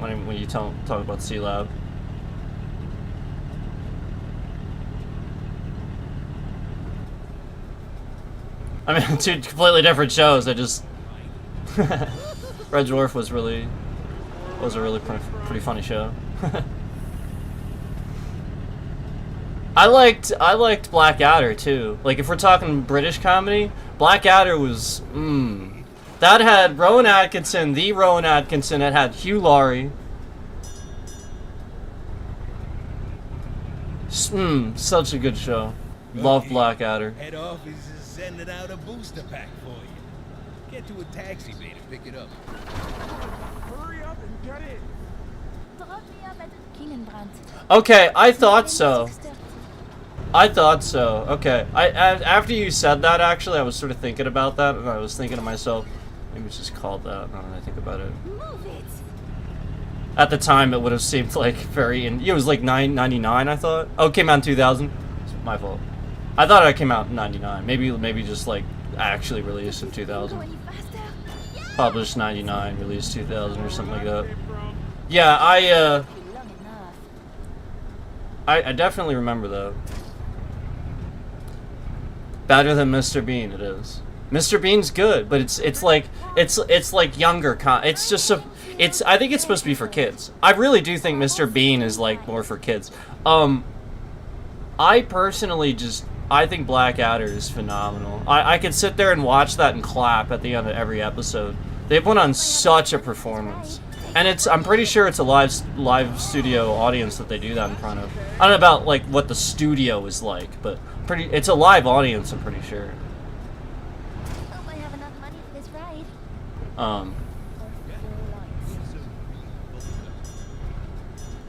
when you talk about C-Lab. I mean, two completely different shows. I just Red Dwarf was a really pretty funny show. I liked Blackadder too. Like, if we're talking British comedy, Blackadder was that had Rowan Atkinson, the Rowan Atkinson. It had Hugh Laurie. Such a good show. Love Blackadder. Head office is sending out a booster pack for you. Get to a taxi bay to pick it up. Hurry up and get it. Drop me up at Kingenbrand. Okay, I thought so. Okay, after you said that, actually, I was sort of thinking about that, and I was thinking to myself, maybe it's just called that. Now that I think about it. Move it. At the time, it would have seemed like it was like 999, I thought. Oh, it came out in 2000. It's my fault. I thought it came out in 99. Maybe just like actually released in 2000. Go any faster? Published 99, released 2000 or something like that. Yeah, Long enough. I definitely remember that. Better than Mr. Bean, it is. Mr. Bean's good, but it's like younger it's just I think it's supposed to be for kids. I really do think Mr. Bean is like more for kids. I personally I think Blackadder is phenomenal. I could sit there and watch that and clap at the end of every episode. They put on such a performance. And I'm pretty sure it's a live studio audience that they do that in front of. I don't know about like what the studio is like, but it's a live audience, I'm pretty sure. Hope I have enough money for this ride.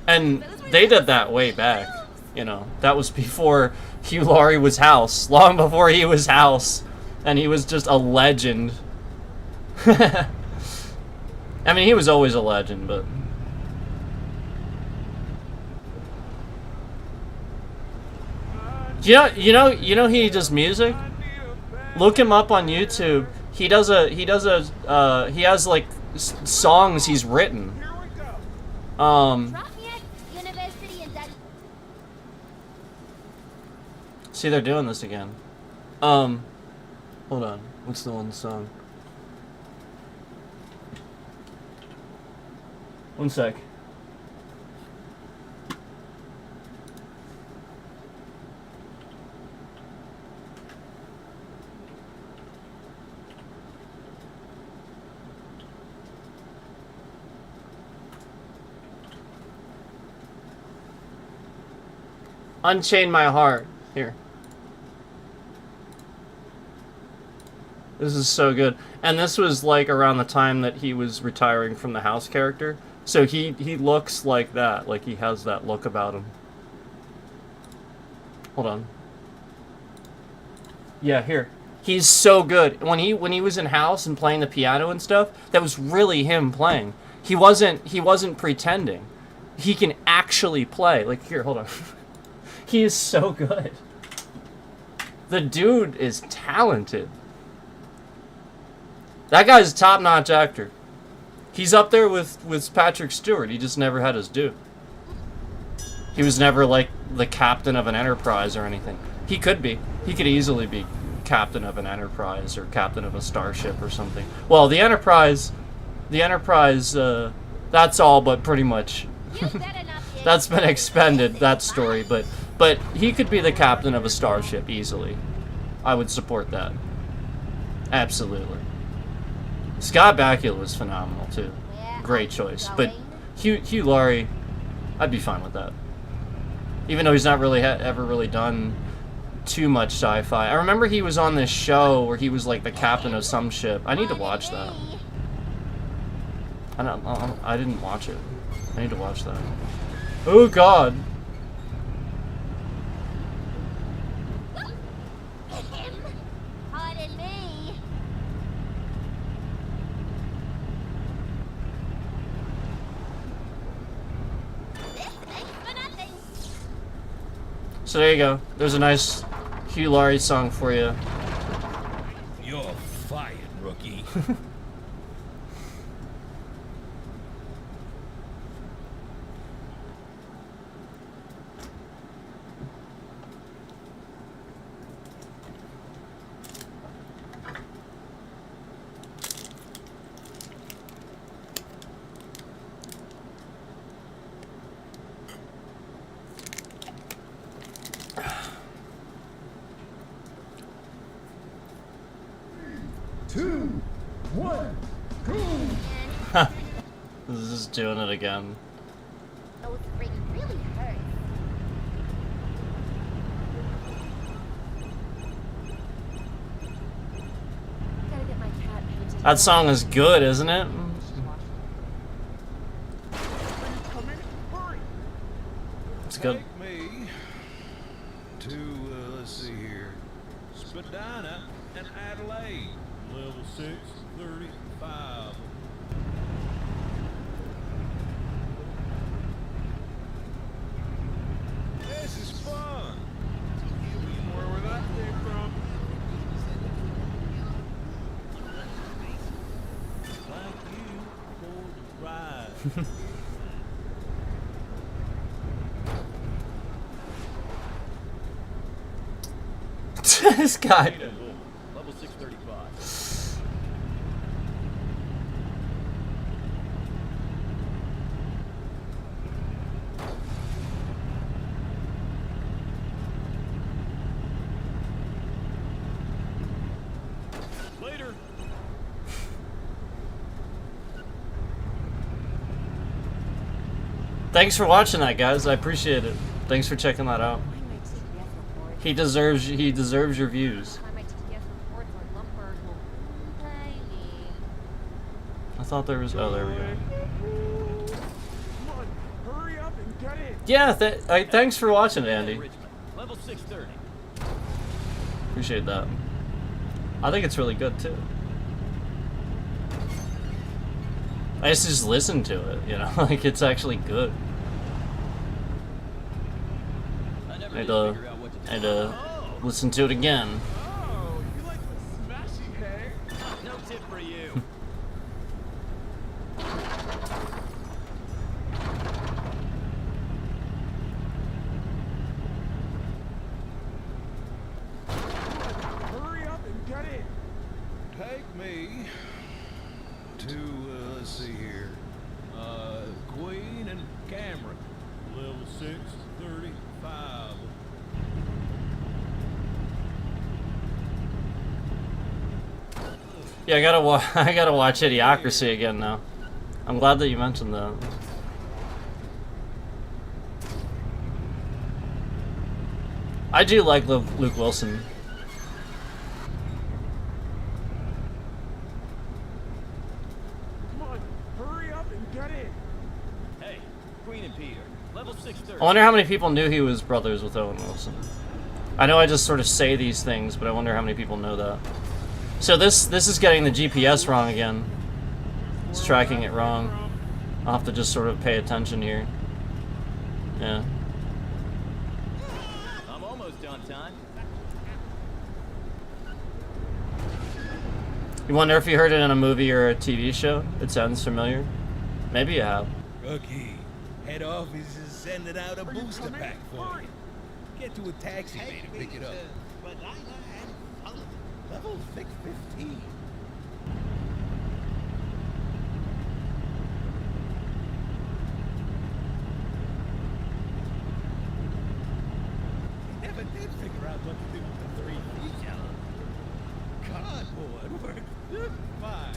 And they did that way back, you know. That was before Hugh Laurie was House, long before he was House, and he was just a legend. I mean, he was always a legend, but you know he does music. Look him up on YouTube. He has like songs he's written. Drop me at University and Dundee. See, they're doing this again. Hold on. What's the one song? One sec. Unchain My Heart. Here. This is so good. And this was like around the time that he was retiring from the House character. So he looks like that. Like he has that look about him. Hold on. Yeah, here. He's so good. When he was in House and playing the piano and stuff, that was really him playing. He wasn't pretending. He can actually play. Like here, hold on. He is so good. The dude is talented. That guy's a top-notch actor. He's up there with Patrick Stewart. He just never had his due. He was never like the captain of an Enterprise or anything. He could be. He could easily be captain of an Enterprise or captain of a starship or something. Well, the Enterprise, that's all but pretty much. That's been expended, that story, but he could be the captain of a starship easily. I would support that. Absolutely. Scott Bakula was phenomenal too. Great choice. But Hugh Laurie, I'd be fine with that. Even though he's not really ever really done too much sci-fi. I remember he was on this show where he was like the captain of some ship. I need to watch that. I didn't watch it. I need to watch that. Oh God. Pardon me. This ain't for nothing. So there you go. There's a nice Hugh Laurie song for you. You're fired, rookie. This is just doing it again. Those rings really hurt. Gotta get my cat painted. That song is good, isn't it? Come in, hurry. It's good. Take me to, let's see here, Spadina and Adelaide. Level 635. This is fun. Where would that came from? Like you for the ride. This guy. Level 635. Later. Thanks for watching that, guys. I appreciate it. Thanks for checking that out. Find my TPS report. He deserves your views. Find my TPS report or Lumberg will play me. I thought there was. Oh, there we go. Come on, hurry up and get in. Yeah. Thanks for watching, Andy. Richmond. Level 630. Appreciate that. I think it's really good too. I just listen to it, you know, like it's actually good. I never I had did to, figure out what to do. I had to listen to it again. Oh, you like the smashy, hey? No tip for you. Hurry up and get in. Take me to, let's see here, Queen and Cameron. Level 635. Yeah, I gotta watch Idiocracy again now. I'm glad that you mentioned that. I do like Luke Wilson. Come on, hurry up and get in. Hey, Queen and Peter. Level 630. I wonder how many people knew he was brothers with Owen Wilson. I know I just sort of say these things, but I wonder how many people know that. So this is getting the GPS wrong again. It's tracking it wrong. I'll have to just sort of pay attention here. Yeah. I'm almost on time. You wonder if you heard it in a movie or a TV show? It sounds familiar. Maybe you have. Rookie, head office is sending out a Are you booster coming? pack for Hurry. you. Get to a taxi bay to pick it up. Level 615. They never did figure out what to do with the 3 feet. Cardboard works just fine.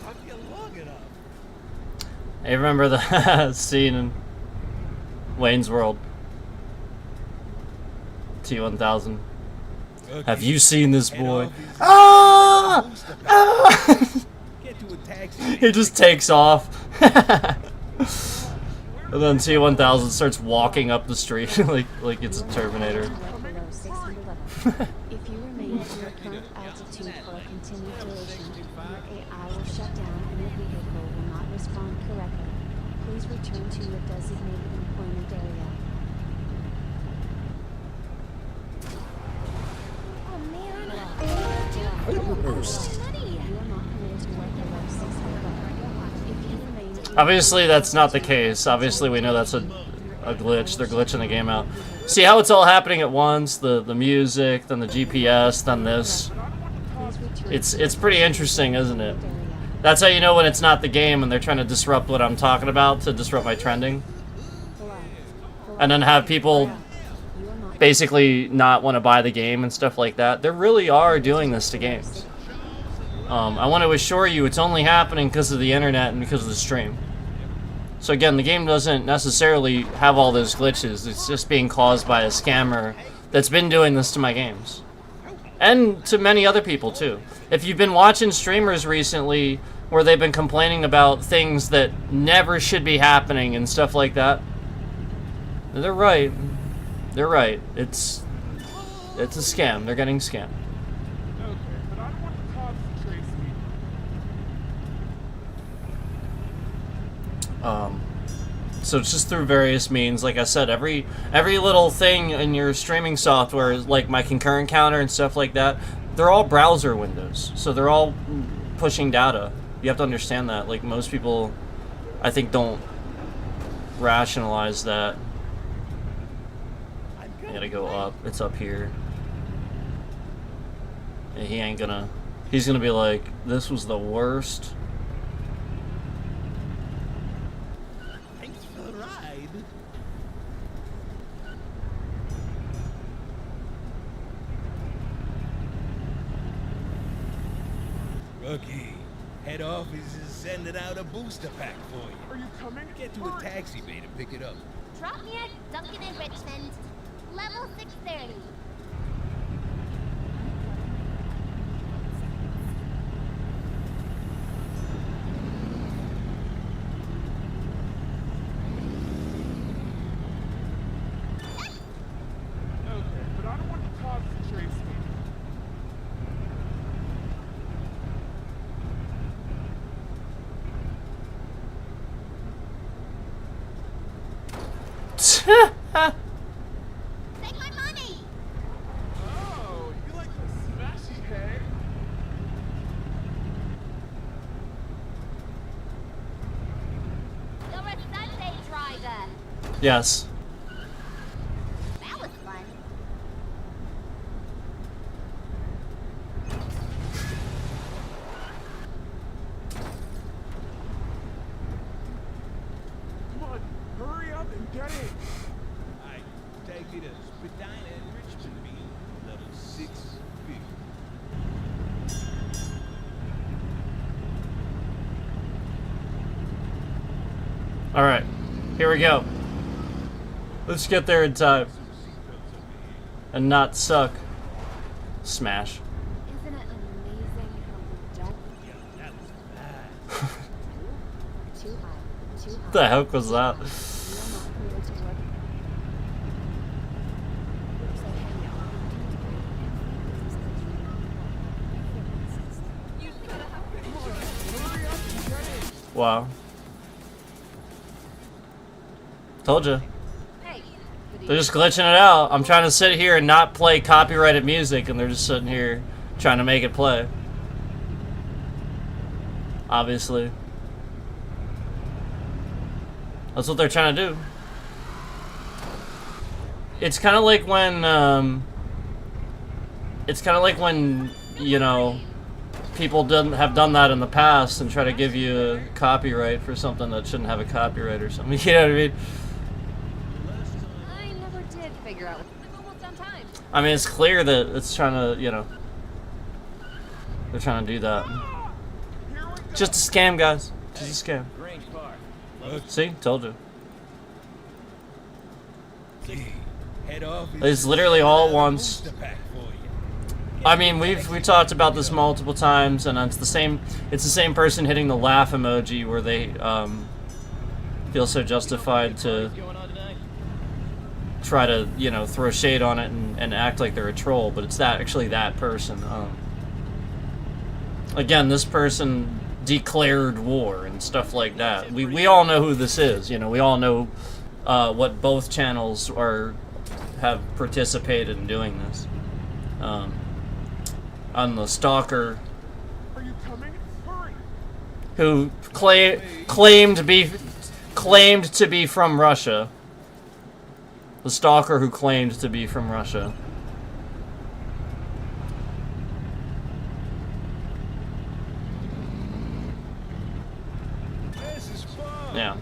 How do you long enough? I remember the scene in Wayne's World. T-1000. Have you seen this boy? Ah! Ah! Get to a taxi. He just takes off. And then T-1000 starts walking up the street like it's a Terminator. Below 6 If you remain at your current altitude for a continued duration, your AI will shut down and your vehicle will not respond correctly. Please return to your designated employment area. Oh man. I reversed. You are not permitted to work below 600 level. If you remain at your Obviously, that's not the case. Obviously, we know that's a glitch. They're glitching the game out. See how it's all happening at once? The music, then the GPS, then this. It's pretty interesting, isn't it? That's how you know when it's not the game and they're trying to disrupt what I'm talking about to disrupt my trending. And then have people basically not want to buy the game and stuff like that. They really are doing this to games. I want to assure you it's only happening because of the internet and because of the stream. So again, the game doesn't necessarily have all those glitches. It's just being caused by a scammer that's been doing this to my games. And to many other people too. If you've been watching streamers recently where they've been complaining about things that never should be happening and stuff like that, they're right. They're right. It's a scam. They're getting scammed. Okay, but I don't want the cops to trace me. So it's just through various means. Like I said, every little thing in your streaming software, like my concurrent counter and stuff like that, they're all browser windows. So they're all pushing data. You have to understand that. Like most people, I think, don't rationalize that. I gotta go up. It's up here. And he's gonna be like, this was the worst. Thanks for the ride. Rookie, head office is sending out a booster pack for you. Are you coming? Get to a taxi bay to pick it up. Drop me at Duncan in Richmond. Level 630. Okay, but I don't want the cops to trace me. Take my money! Oh, you like the smashy, hey? You're a Sunday driver. Yes. That was fun. Come on, hurry up and get it. Alright, take me to Spadina in Richmond, B. Level 650. All right, here we go. Let's get there in time and not suck. Smash. Isn't it amazing how we don't Yeah, that was bad. too high, too high. What the heck was that? You are not permitted to work. Wow. Told you. Hey, They're just glitching it out. I'm trying to sit here and not play copyrighted music, and they're just sitting here trying to make it play. Obviously. That's what they're trying to do. It's kind of like when, you know, people have done that in the past and try to give you a copyright for something that shouldn't have a copyright or something. You know what I mean? I never did figure out. I'm almost on time. I mean, it's clear that it's trying to, you know, they're trying to do that. Just a scam, guys. Just a scam. Grange car. See? Told you. Head office It's literally all at sending out a once. booster pack for you. I mean, we talked about this multiple times, and it's the same person hitting the laugh emoji where they feel so justified to What's going on tonight? try to, you know, throw shade on it and act like they're a troll, but it's actually that person. Again, this person declared war and stuff like that. We all know who this is, you know, we all know what both channels have participated in doing this. On the stalker, Are you coming? Hurry! who claimed to be from Russia. The stalker who claimed to be from Russia. This is fun. Yeah.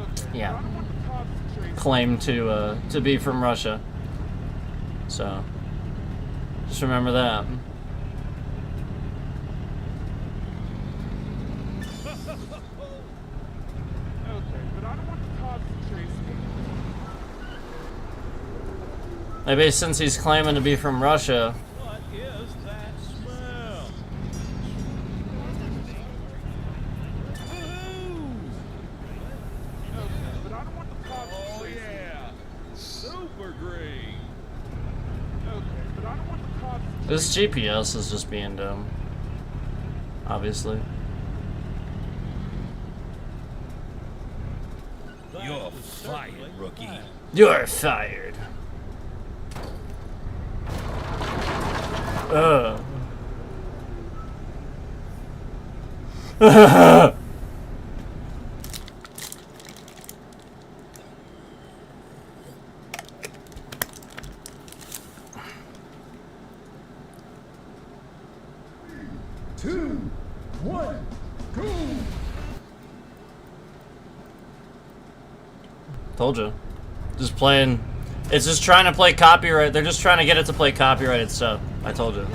Okay. Yeah. I don't want the cops to trace Claimed to be from Russia. So just remember that. Okay, but I don't want the cops to trace me. Maybe since he's claiming to be from Russia, What is that smell? Woohoo! Okay, but I don't want the cops to Oh trace me. yeah, super green. Okay, but I don't want the cops to this GPS is just being dumb. Obviously. You're fired, rookie. You're fired. Two, one, go! Told you. Just playing. It's just trying to play copyright. They're just trying to get it to play copyrighted stuff. I told you.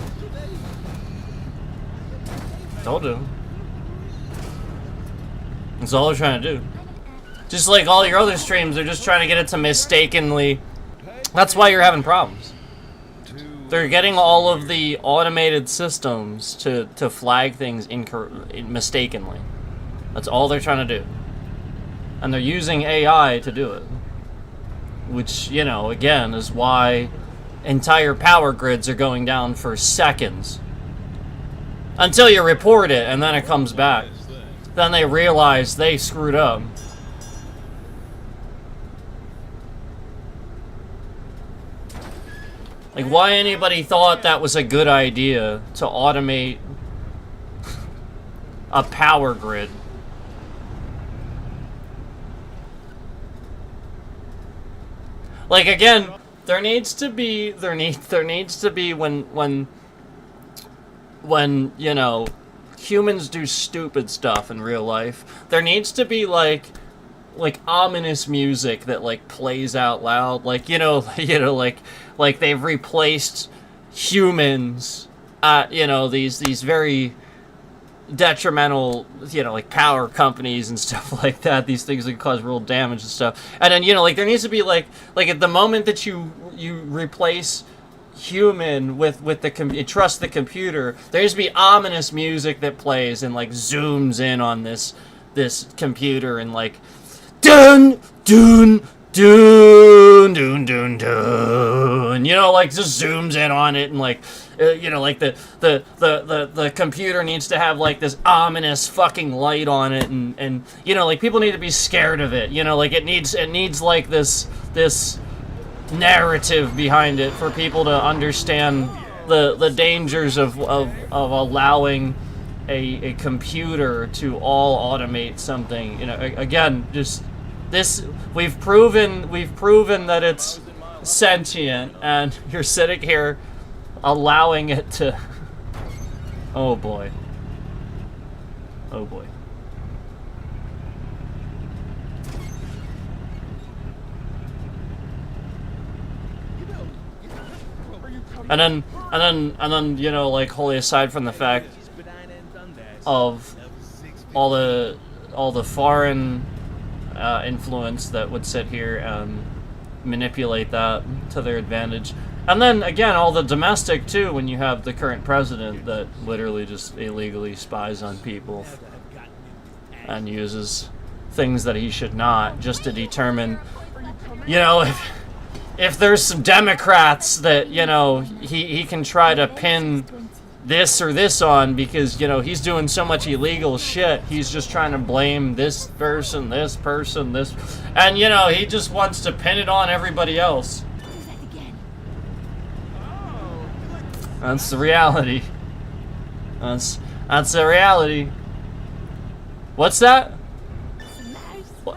Told you. That's all they're trying to do. Just like all your other streams, they're just trying to get it to mistakenly. That's why you're having problems. They're getting all of the automated systems to flag things mistakenly. That's all they're trying to do. And they're using AI to do it. Which, you know, again, is why entire power grids are going down for seconds. Until you report it, and then it comes back. Then they realize they screwed up. Like, why anybody thought that was a good idea to automate a power grid? Like, again, there needs to be when you know, humans do stupid stuff in real life, there needs to be like ominous music that like plays out loud, like you know like they've replaced humans you know, these very detrimental, you know, like power companies and stuff like that, these things that cause real damage and stuff. And then, you know, like there needs to be like at the moment that you replace human with you trust the computer, there needs to be ominous music that plays and like zooms in on this computer and like dun dun dun dun dun dun, you know, like just zooms in on it and like you know, like the computer needs to have like this ominous fucking light on it, and you know, like people need to be scared of it, you know, like it needs like this narrative behind it for people to understand the dangers of allowing a computer to all automate something. You know, again, just this, we've proven that it's sentient, and you're sitting here allowing it to. Oh boy. Oh boy. And then, you know, like, wholly aside from the fact of all the foreign influence that would sit here and manipulate that to their advantage. And then, again, all the domestic, too, when you have the current president that literally just illegally spies on people and uses things that he should not just to determine, you know, if there's some Democrats that, you know, he can try to pin this or this on because, you know, he's doing so much illegal shit. He's just trying to blame this person, this. And, you know, he just wants to pin it on everybody else. That's the reality. That's the reality. What's that?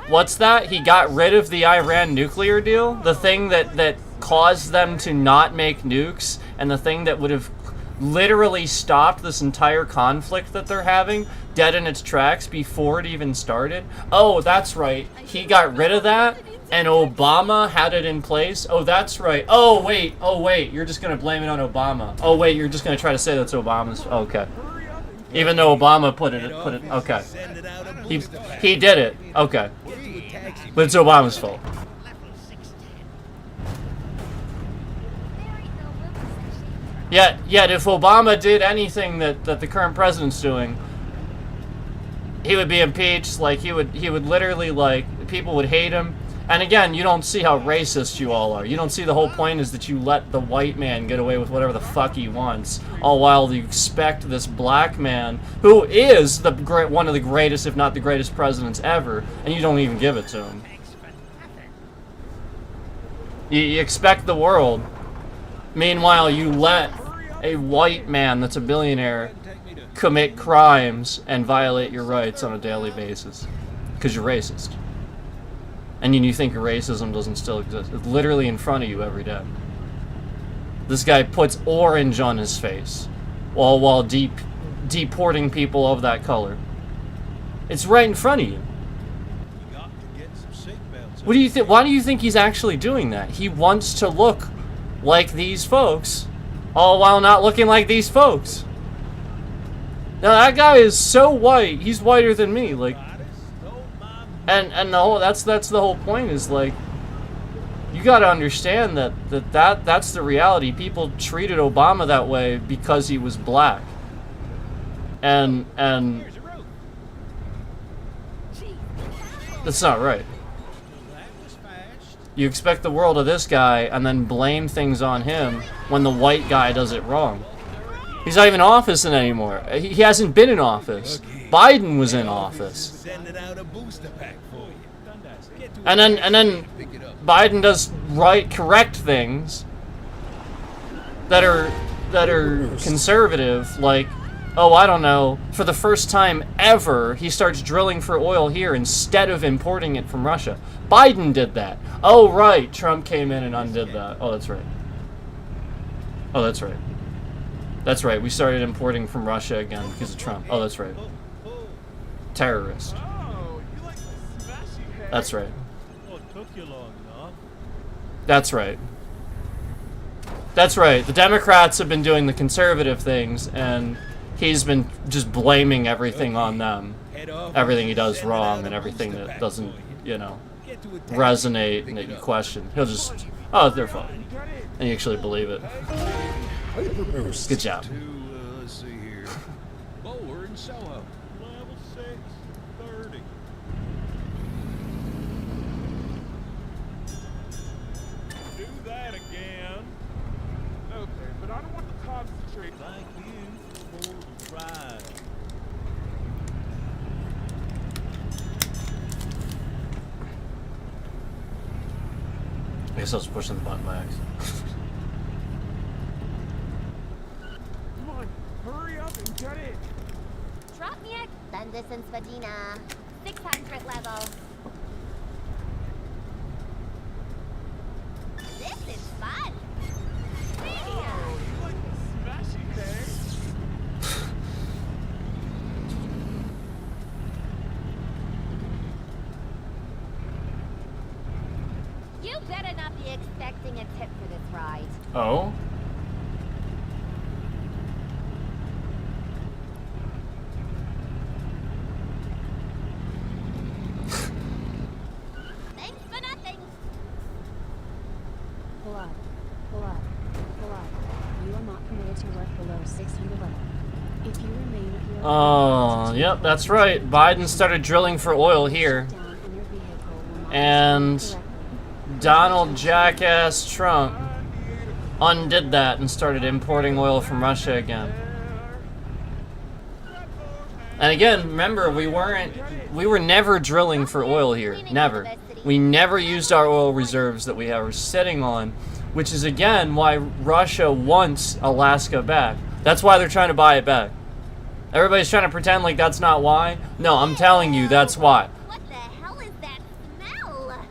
What's that? He got rid of the Iran nuclear deal? The thing that caused them to not make nukes, and the thing that would have literally stopped this entire conflict that they're having dead in its tracks before it even started? Oh, that's right. He got rid of that, and Obama had it in place. Oh, that's right. Oh, wait. You're just going to blame it on Obama. Oh, wait. You're just going to try to say that's Obama's. Okay. Even though Obama put it. Okay. He did it. Okay. But it's Obama's fault. Yet if Obama did anything that the current president's doing, he would be impeached. Like, he would literally, like, people would hate him. And again, you don't see how racist you all are. You don't see the whole point is that you let the white man get away with whatever the fuck he wants, all while you expect this black man, who is one of the greatest, if not the greatest presidents ever, and you don't even give it to him. You expect the world. Meanwhile, you let a white man that's a billionaire commit crimes and violate your rights on a daily basis. Because you're racist. And you think your racism doesn't still exist. It's literally in front of you every day. This guy puts orange on his face while deporting people of that color. It's right in front of you. What do you think? Why do you think he's actually doing that? He wants to look like these folks, all while not looking like these folks. Now that guy is so white. He's whiter than me. Like, and the whole that's the whole point is, like, you got to understand that's the reality. People treated Obama that way because he was black. And that's not right. You expect the world of this guy and then blame things on him when the white guy does it wrong. He's not even in office anymore. He hasn't been in office. Biden was in office. And then Biden does correct things that are conservative, like, oh, I don't know, for the first time ever, he starts drilling for oil here instead of importing it from Russia. Biden did that. Oh, right, Trump came in and undid that. Oh, that's right. Oh, that's right. That's right, we started importing from Russia again because of Trump. Oh, that's right. Terrorist. That's right. That's right. That's right. The Democrats have been doing the conservative things, and he's been just blaming everything on them. Everything he does wrong and everything that doesn't, you know, resonate and that you question. He'll just, oh, they're fine. And you actually believe it. Good job. Let's see here. Bowler in Soho. Level 630. Do that again. Okay, but I don't want to concentrate. Thank you for the ride. I guess I was pushing the button by accident. Come on, hurry up and get it. Drop me a Thundersons Vagina. 600 level. This is fun. Oh, you like the smashy thing? You better not be expecting a tip for this ride. Oh? Thanks for nothing. Blood. You are not permitted to work below 600 level. If you remain at your Oh, yep, that's right. Biden started drilling for oil here. down and your vehicle will not And respond correctly. Donald Jackass Trump undid that and started importing oil from Russia again. And again, remember, we were never drilling for oil here. Never. We never used our oil reserves that we were sitting on, which is again why Russia wants Alaska back. That's why they're trying to buy it back. Everybody's trying to pretend like that's not why. No, I'm telling you, that's why. What the hell is that smell?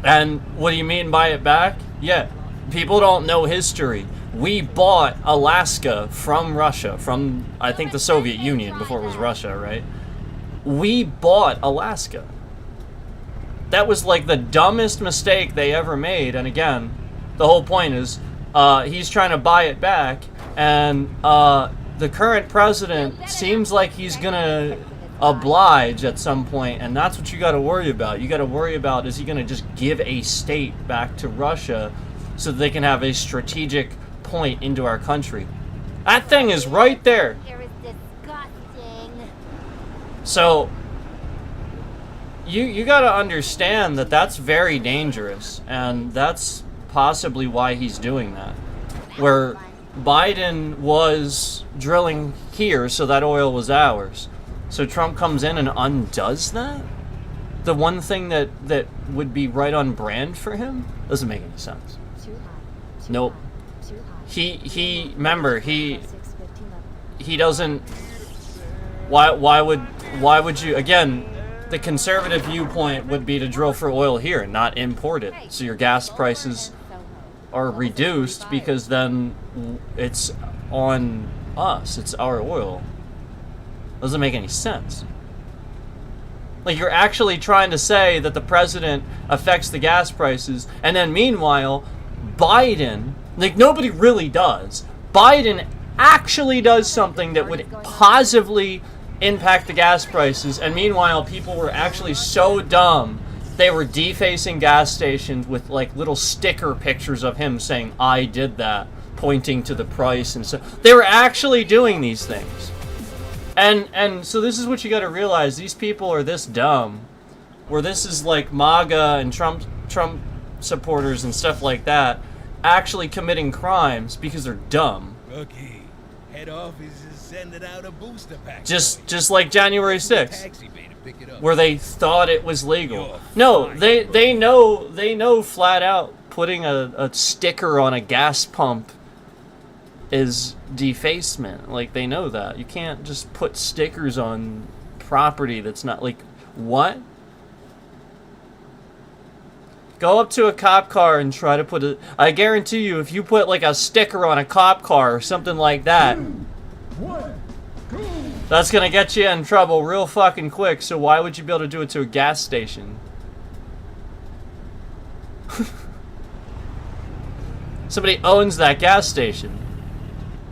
And what do you mean buy it back? Yeah, people don't know history. We bought Alaska from Russia, from, I think, the Soviet Union before it was Russia, right? We bought Alaska. That was like the dumbest mistake they ever made. And again, the whole point is he's trying to buy it back. And the current president seems like he's going to oblige at some point. And that's what you got to worry about. You got to worry about, is he going to just give a state back to Russia so that they can have a strategic point into our country? That thing is right there. It was disgusting. So you got to understand that that's very dangerous, and that's possibly why he's doing that. Where Biden was drilling here, so that oil was ours. So Trump comes in and undoes that? The one thing that would be right on brand for him? Doesn't make any sense. Nope. He remember, he doesn't. Why would you, again, the conservative viewpoint would be to drill for oil here, not import it. So your gas prices are reduced because then it's on us. It's our oil. Doesn't make any sense. Like, you're actually trying to say that the president affects the gas prices, and then meanwhile, Biden, like, nobody really does. Biden actually does something that would positively impact the gas prices, and meanwhile, people were actually so dumb they were defacing gas stations with like little sticker pictures of him saying, "I did that," pointing to the price, and so they were actually doing these things. And so this is what you got to realize: these people are this dumb, where this is like MAGA and Trump supporters and stuff like that actually committing crimes because they're dumb. Rookie, head office is sending out a booster pack. Just like January 6th, Taxi bay to pick it up. where they thought it was legal. No, they know flat out putting a sticker on a gas pump is defacement. Like, they know that. You can't just put stickers on property that's not, like, what? Go up to a cop car and try to put I guarantee you, if you put like a sticker on a cop car or something like that, 2, 1, go! that's gonna get you in trouble real fucking quick. So why would you be able to do it to a gas station? Somebody owns that gas station.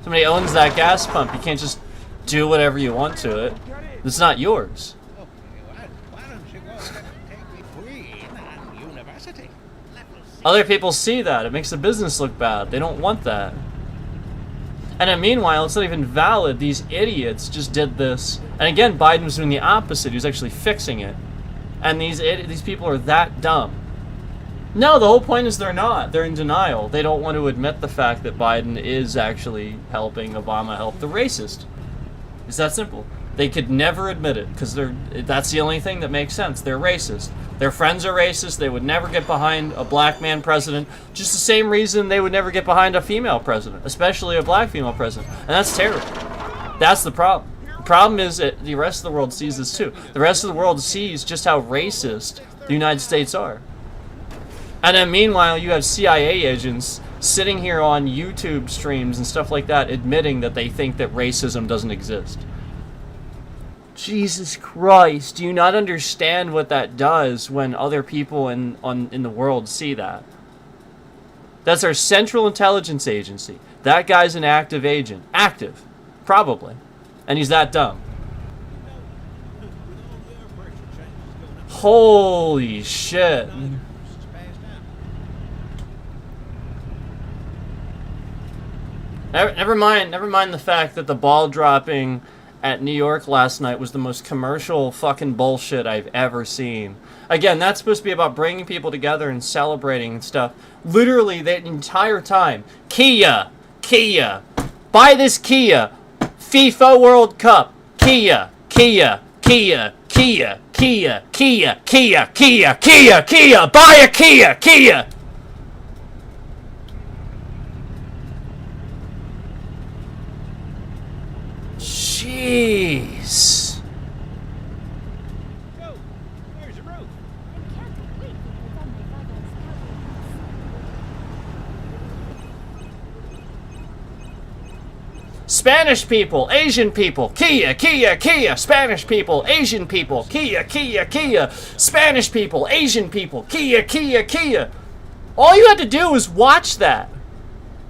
Somebody owns that gas pump. You can't just do whatever you want to it. It's not yours. Okay, why don't you go ahead and take me free on university? Other people see that. It makes the business look bad. They don't want that. And then meanwhile, it's not even valid. These idiots just did this. And again, Biden was doing the opposite. He was actually fixing it. And these people are that dumb. No, the whole point is they're not. They're in denial. They don't want to admit the fact that Biden is actually helping Obama help the racist. It's that simple. They could never admit it because that's the only thing that makes sense. They're racist. Their friends are racist. They would never get behind a black man president. Just the same reason they would never get behind a female president, especially a black female president. And that's terrible. That's the problem. The problem is that the rest of the world sees this too. The rest of the world sees just how racist the United States are. And then meanwhile, you have CIA agents sitting here on YouTube streams and stuff like that admitting that they think that racism doesn't exist. Jesus Christ, do you not understand what that does when other people in the world see that? That's our Central Intelligence Agency. That guy's an active agent. Active. Probably. And he's that dumb. Holy shit. Never mind the fact that the ball dropping at New York last night was the most commercial fucking bullshit I've ever seen. Again, that's supposed to be about bringing people together and celebrating and stuff. Literally, the entire time, Kia, buy this Kia, FIFA World Cup, Kia, buy a Kia. Jeez. Yo, where's the roof? I can't wait to put on my father's cowboy boots. Spanish people, Asian people, Kia, Spanish people, Asian people, Kia, Spanish people, Asian people, Kia. All you had to do was watch that.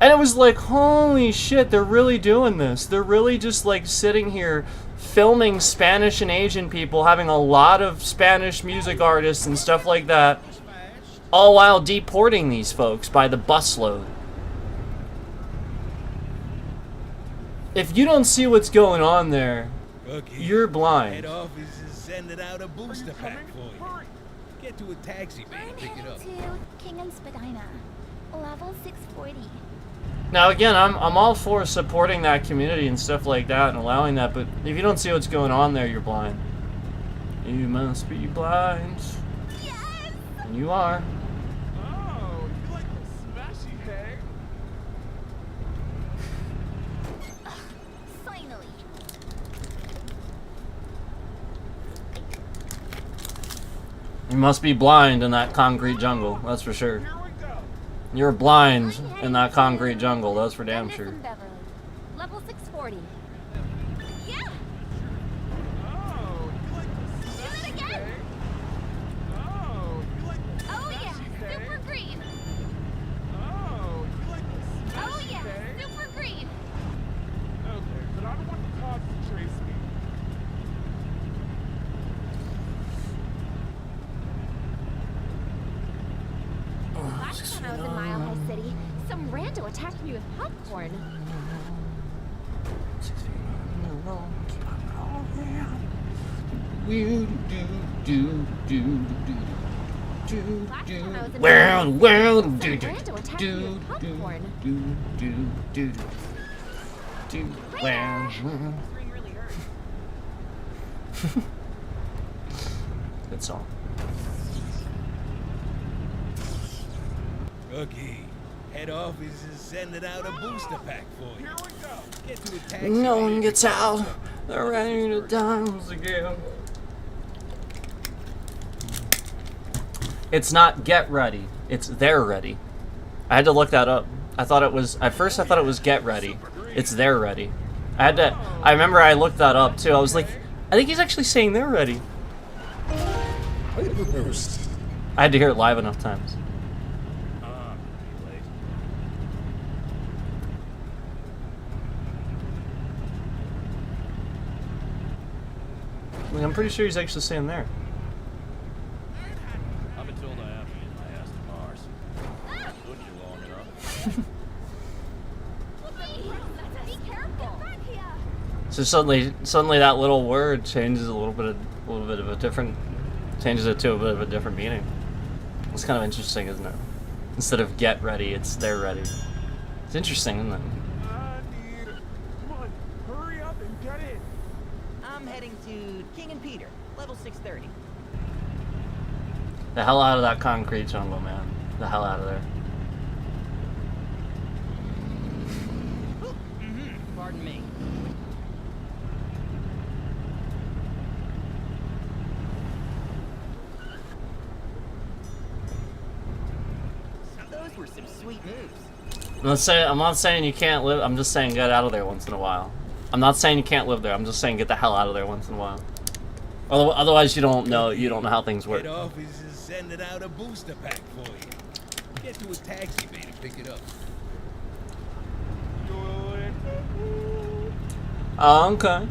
And it was like, holy shit, they're really doing this. They're really just like sitting here filming Spanish and Asian people, having a lot of Spanish music artists and stuff like that, all while deporting these folks by the busload. If you don't see what's going on there, Okay. you're Head blind. office is sending out a booster pack for you. Get to a taxi bay I'm and pick it heading up. to King and Spadina. Level 640. Now again, I'm all for supporting that community and stuff like that and allowing that, but if you don't see what's going on there, you're blind. You must be blind. Yes! And you are. Oh, you like the smashy hair? Finally. You must be blind in that concrete jungle, that's for sure. Here we go. You're blind in that concrete jungle, that's for damn Dennis sure. and Beverly. Level 640. Yeah! Oh, you like the Do it smashy again! hair? Oh, you like the Oh yeah! smashy hair? Super green! Oh, you like the smashy Oh yeah! hair? Super green! Okay, but I don't want the cops to trace me. Last time I was in Mile High City, some rando attacked me with popcorn. Last time I was in Well, Mile High well, City, do some do rando attacked me do with popcorn. do well. Good song. Okay. Head office is sending out a booster pack for you. Here we go. Get to a taxi No bay one and gets pick it up. out. They're ready to dance again. It's not get ready. It's they're ready. I had to look that up. I thought it was at first I thought it was get ready. It's they're ready. I remember I looked that up too. I was like, I think he's actually saying they're ready. I had to hear it live enough times. Like, I'm pretty sure he's actually saying there. I've been told I have to get my ass to Mars. Took you long enough. Be careful! So suddenly that little word changes a little bit of a different, changes it to a bit of a different meaning. It's kind of interesting, isn't it? Instead of get ready, it's they're ready. It's interesting, isn't it? I need. Come on, hurry up and get in. I'm heading to King and Peter, level 630. The hell out of that concrete jungle, man. The hell out of there. Pardon me. Those were some sweet moves. I'm not saying you can't live. I'm just saying get out of there once in a while. I'm not saying you can't live there. I'm just saying get the hell out of there once in a while. Otherwise, you don't know how things work. Head office is sending out a booster pack for you. Get to a taxi bay to pick it up. Okay.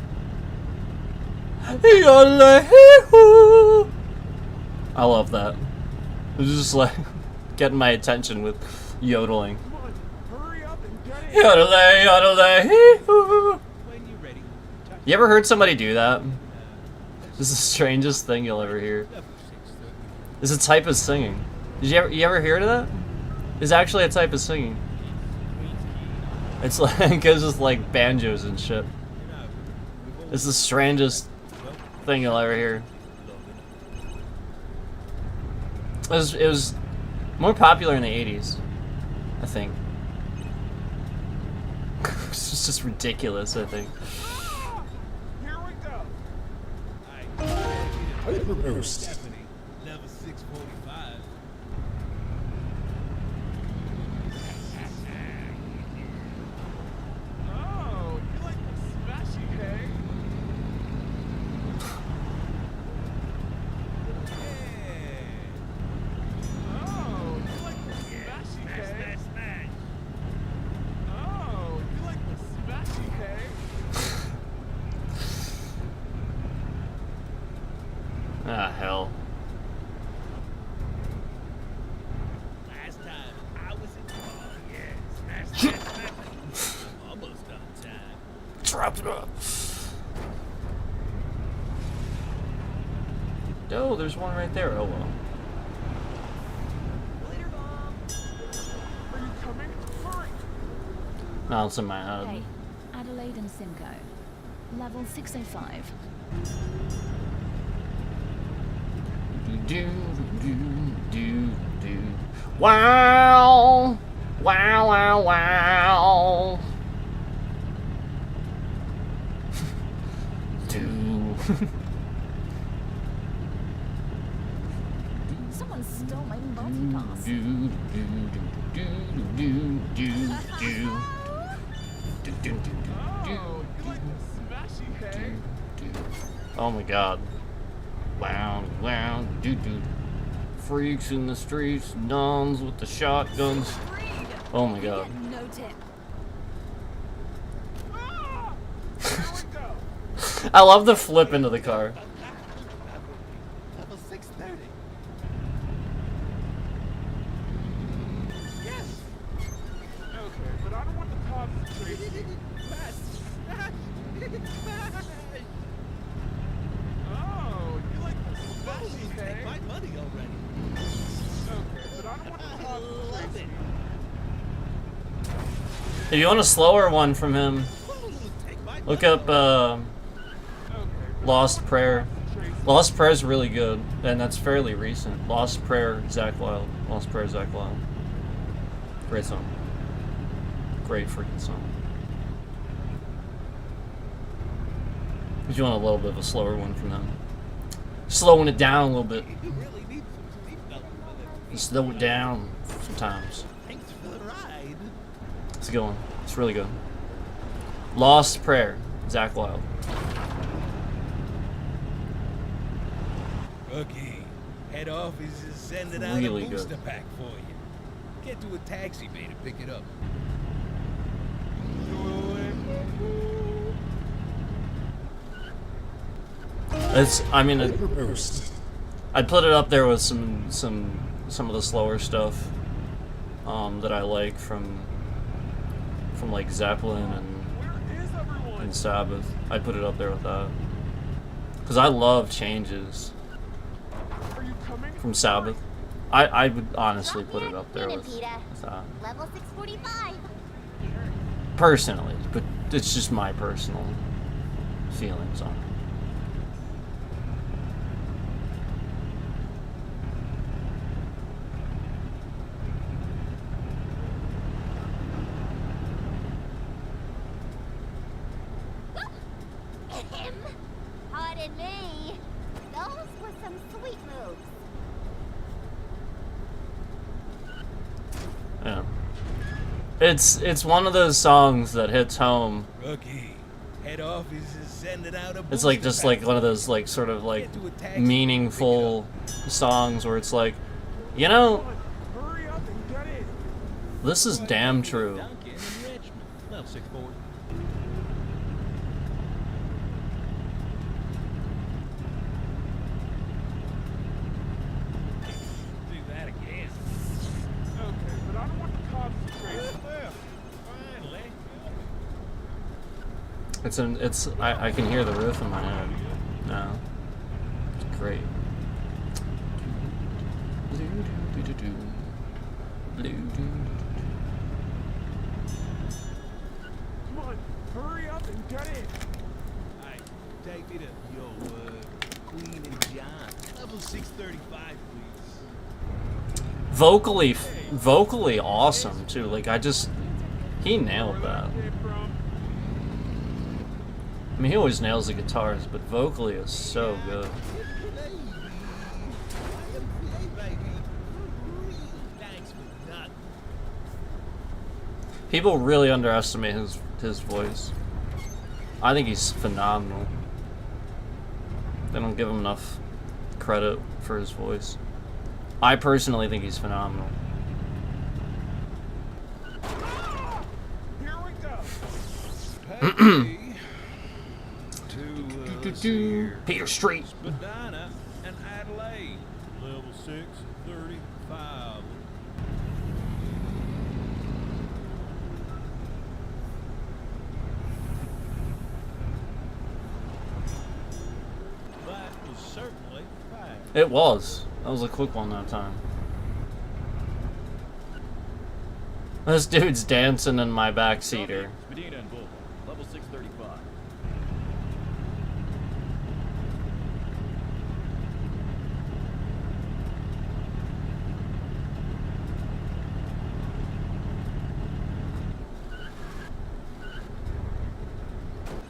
I love that. It's just like getting my attention with yodeling. Come on, hurry up and get in. Yodelay, yodelay, hee-hoo. When you're ready, tuck You ever heard somebody do that? This is the strangest thing you'll ever hear. It's a type of singing. Did you ever hear of that? It's actually a type of singing. It's like it goes with like banjos and shit. It's the strangest thing you'll ever hear. It was more popular in the 80s, I think. It's just ridiculous, I think. Here we go. Hyperboost. Level 645. Oh, you like the smashy, hey? Oh, you like the smashy, hey? Oh, you like the smashy, hey? Ah, hell. Last time I was in smash. Almost on time. Drop it up. Oh, there's one right there. Oh well. Later, Mom. Are you coming? Hurry! Now it's in my head. Okay, Adelaide and Simcoe. Level 605. Do do do do. Wow! Wow! Wow! Wow! Do. Someone stole my multipass. Do do do do do do do do do do Oh, you like the smashy, hey? do. Oh my god. Wow, wow, do do. Freaks in the streets, nuns with the shotguns. Oh my god. No tip. Ah! Here we go. I love the flip into the car. Level 630. Yes! Okay, but I don't want the cops to trace me. Oh, you like the smashy, Take hey? my money already. Okay, but I don't want the cops to trace me. If you want a slower one from him, Take my look money. up Okay, but Lost Prayer. trace me. Lost Prayer is really good, and that's fairly recent. Lost Prayer, Zach Wild. Lost Prayer, Zach Wild. Great song. Great freaking song. If you want a little bit of a slower one from them, slowing it down a little bit. You really need some seatbelt for this. Slow it down sometimes. Thanks for the ride. It's a good one. It's really good. Lost Prayer, Zach Wild. Okay. Head office is sending out Really a good. booster pack for you. Get to a taxi bay to pick it up. It's. I mean, Hyperboost. I'd put it up there with some of the slower stuff that I like from like Zeppelin Where is everyone? and Sabbath. I'd put it up there with that because I love Changes Are you coming? from Sabbath. I would honestly put it up there King with and Peter. that Level 645. personally, but it's just my personal feelings on it. Pardon me. Those were some sweet moves. Yeah. It's one of those songs that hits home. Rookie, head office is sending out a It's like booster just pack like one of for those like sort of like Get to a taxi, meaningful songs where it's like, you know, Hurry up and get in. this is damn true. Duncan in Richmond. Level 640. Do that again. Okay, but I don't want the cops to trace me. Finally. I can hear the roof in my head now. It's great. Come on, hurry up and get in. Hey, take me to your Queen and John. Level 635, please. Vocally awesome too. Like he nailed that. I mean, he always nails the guitars, but vocally is so good. People really underestimate his voice. I think he's phenomenal. They don't give him enough credit for his voice. I personally think he's phenomenal. Here we go. Peggy to let's see here. Peter Street. Spadina and Adelaide. Level 635. That was certainly fast. It was. That was a quick one that time. This dude's dancing in my backseater. Medina and Bull. Level 635.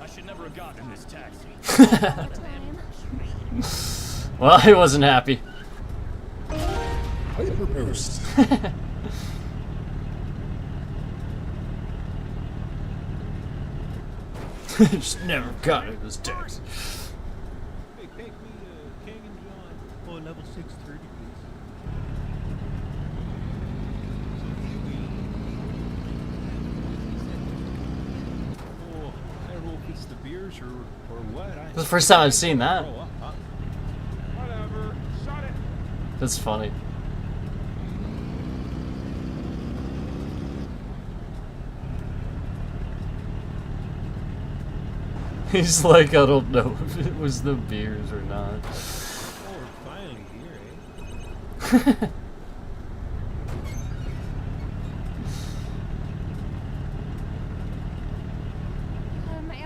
I should never have gotten in this taxi. Well, he wasn't happy. Hyper boost. Just never got it this taxi. Hey, take me to King and John for level 630, please. Oh, I don't know if it's the beers or what. This is the first time I've seen that. Whatever. Shut it. That's funny. He's like, I don't know if it was the beers or not. Oh, we're finally here, eh?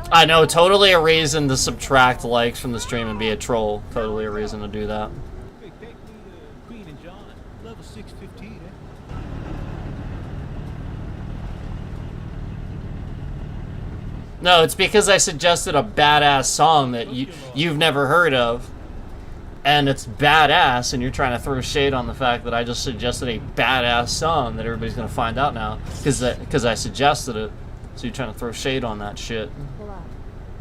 I know, totally a reason to subtract likes from the stream and be a troll. Totally a reason to do that. Hey, take me to Queen and John, level 615, eh? No, it's because I suggested a badass song that you've never heard of. And it's badass, and you're trying to throw shade on the fact that I just suggested a badass song that everybody's going to find out now. Because I suggested it. So you're trying to throw shade on that shit. Pull up.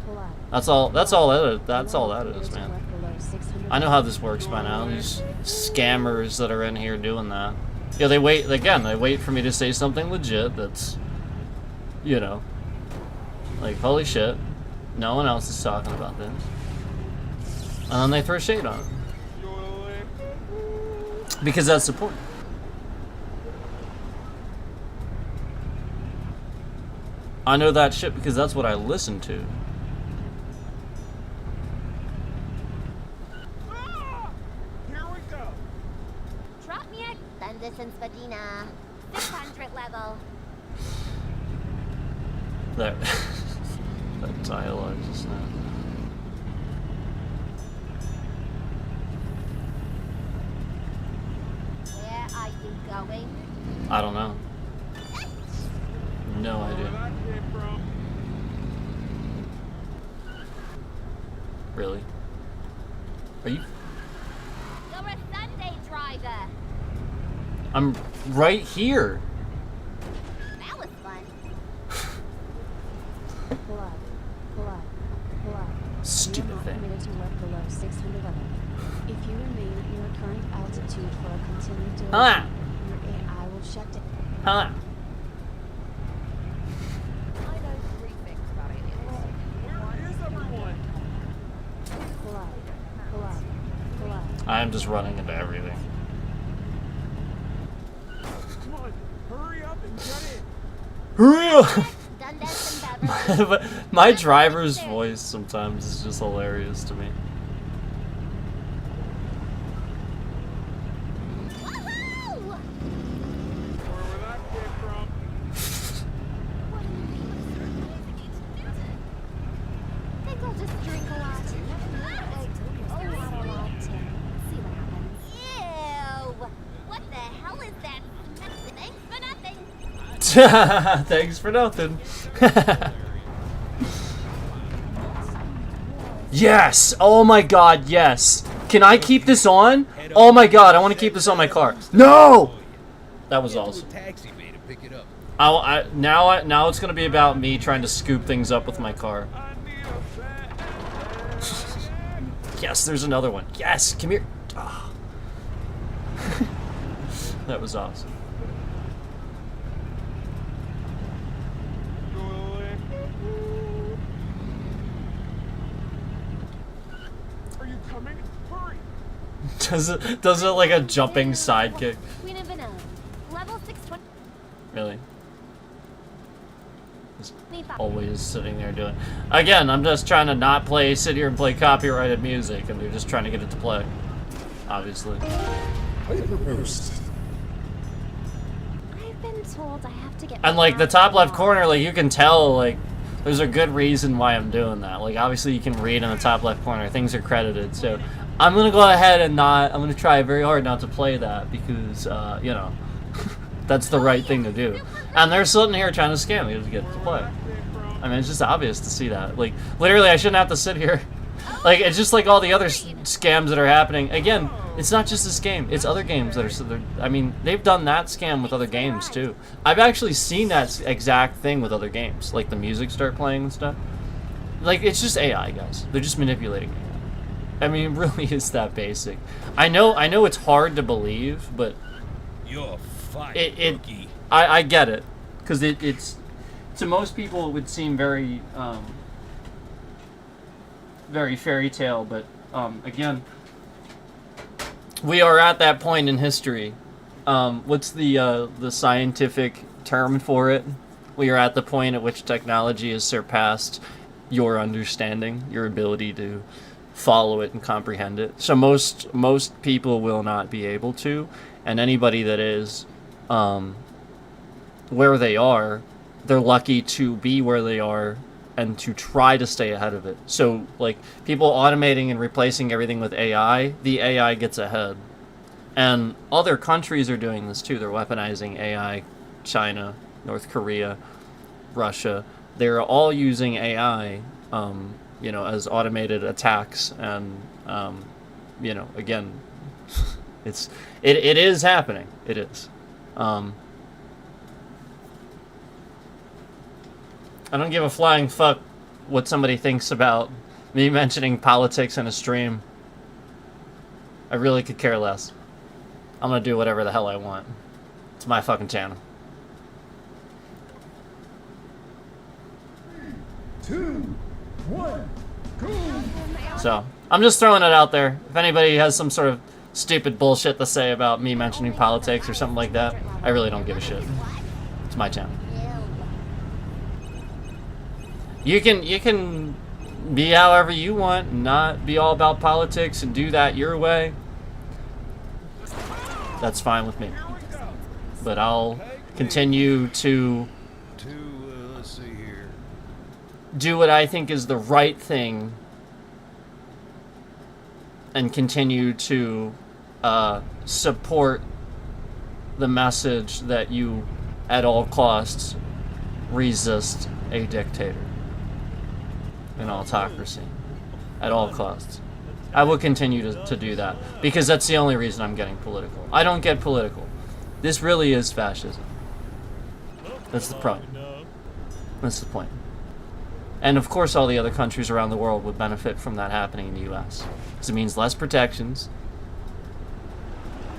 Pull up. That's all that is, man. I know how this works by now. These scammers that are in here doing that. Yeah, they wait for me to say something legit that's, you know, like, holy shit, no one else is talking about this. And then they throw shade on it. Because that's the point. I know that shit because that's what I listen to. Here we go. Drop me at Dundas and Spadina. 600 level. That that dialogue just now. Where are you going? I don't know. No Where idea. that came from. Really? Are you? You're a Sunday driver. I'm right here. That was fun. Pull up. Pull up. Pull up. Stupid You're not thing. permitted to work below 600 level. If you remain at your current altitude for a continued duration, Ah. your AI will shut down. Huh? I know three things about aliens. Where is everyone? Pull up. Pull up. Pull up. I'm just running into everything. Come on, hurry up and get in. Hurry up! Dundas and My driver's voice sometimes is just hilarious to me. Woohoo! Where would that came from? Think I'll just drink a lot. See what happens. Ew! What the hell is that? Thanks for nothing. Thanks for nothing. Yes! Oh my god, yes! Can I keep this on? Oh my god, I want to keep this on my car. No! That was awesome. Taxi bay to pick it up. Now it's gonna be about me trying to scoop things up with my car. I need a fat. Yes, there's another one. Yes, come here. Ah. That was awesome. Are you coming? Hurry! Does it like a jumping sidekick? Queen of Vanilla. Level 620. Really? Just always sitting there doing. Again, I'm just trying to not sit here and play copyrighted music, and they're just trying to get it to play. Obviously. Paper burst. I've been told I have to get. And like the top left corner, like you can tell, like there's a good reason why I'm doing that. Like obviously you can read in the top left corner, things are credited. So I'm gonna go ahead and I'm gonna try very hard not to play that because you know that's the right thing to do. And they're sitting here trying to scam me to get to play. I mean, it's just obvious to see that. Like literally, I shouldn't have to sit here. Like it's just like all the other scams that are happening. Again, it's not just this game; it's other games that are. I mean, they've done that scam with other games too. I've actually seen that exact thing with other games, like the music start playing and stuff. Like it's just AI, guys. They're just manipulating AI. I mean, it really is that basic. I know it's hard to believe, but You're fine, rookie. I get it, because it's to most people it would seem very very fairy tale, but again, we are at that point in history. What's the scientific term for it? We are at the point at which technology has surpassed your understanding, your ability to follow it and comprehend it. So most people will not be able to, and anybody that is where they are, they're lucky to be where they are and to try to stay ahead of it. So like people automating and replacing everything with AI, the AI gets ahead. And other countries are doing this too. They're weaponizing AI. China, North Korea, Russia, they're all using AI, you know, as automated attacks. And, you know, again, it is happening. It is. I don't give a flying fuck what somebody thinks about me mentioning politics in a stream. I really could care less. I'm gonna do whatever the hell I want. It's my fucking channel. 3, 2, 1, go! So, I'm just throwing it out there. If anybody has some sort of stupid bullshit to say about me mentioning politics or something like that, I really don't give a shit. It's my channel. You can be however you want and not be all about politics and do that your way. That's fine with me. But I'll continue to let's see here. do what I think is the right thing and continue to support the message that you, at all costs, resist a dictator. An autocracy. At all costs. I will continue to do that. Because that's the only reason I'm getting political. I don't get political. This really is fascism. That's the problem. That's the point. And of course all the other countries around the world would benefit from that happening in the US. Because it means less protections.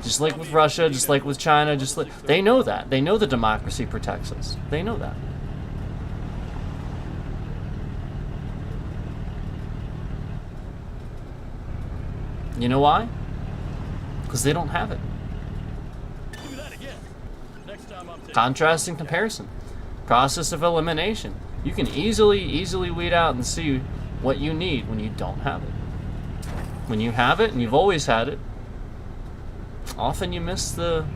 Just like with Russia, just like with China, they know that. They know the democracy protects us. They know that. You know why? Because they don't have it. Contrast and comparison. Process of elimination. You can easily weed out and see what you need when you don't have it. When you have it, and you've always had it, often you miss the,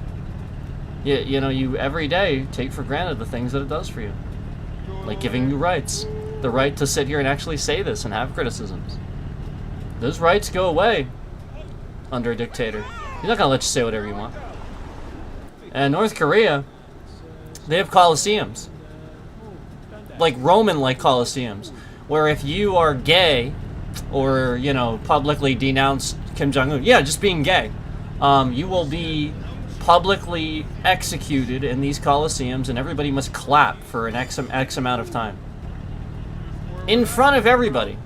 you every day take for granted the things that it does for you. Like giving you rights. The right to sit here and actually say this and have criticisms. Those rights go away under a dictator. He's not gonna let you say whatever you want. And North Korea, they have coliseums. Like Roman-like coliseums. Where if you are gay, or, publicly denounce Kim Jong-un, just being gay, you will be publicly executed in these coliseums, and everybody must clap for an X amount of time. In front of everybody.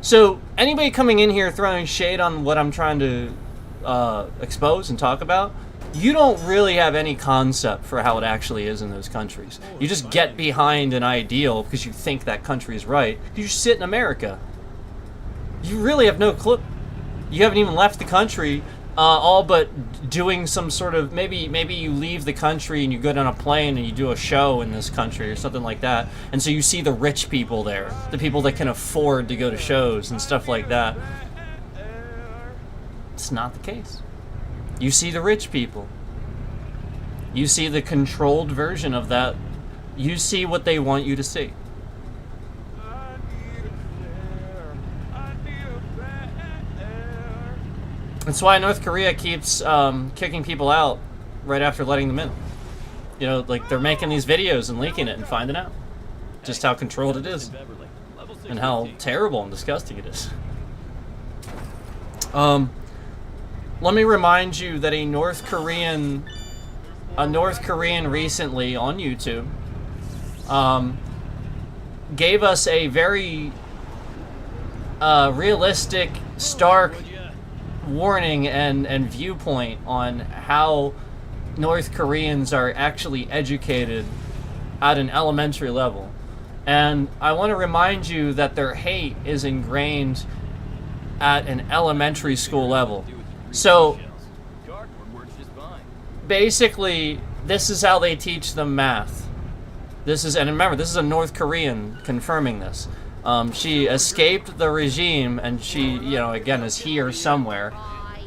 So, anybody coming in here throwing shade on what I'm trying to expose and talk about, you don't really have any concept for how it actually is in those countries. You just get behind an ideal because you think that country is right. You just sit in America. You really have no clue. You haven't even left the country, all but doing some sort of, maybe you leave the country and you go down a plane and you do a show in this country or something like that. And so you see the rich people there, the people that can afford to go to shows and stuff like that. It's not the case. You see the rich people. You see the controlled version of that. You see what they want you to see. That's why North Korea keeps kicking people out right after letting them in. Like they're making these videos and leaking it and finding out just how controlled it is and how terrible and disgusting it is. Let me remind you that a North Korean recently on YouTube gave us a very realistic, stark warning and viewpoint on how North Koreans are actually educated at an elementary level. And I want to remind you that their hate is ingrained at an elementary school level. So basically, this is how they teach them math. And remember, this is a North Korean confirming this. She escaped the regime, and she, again, is here somewhere.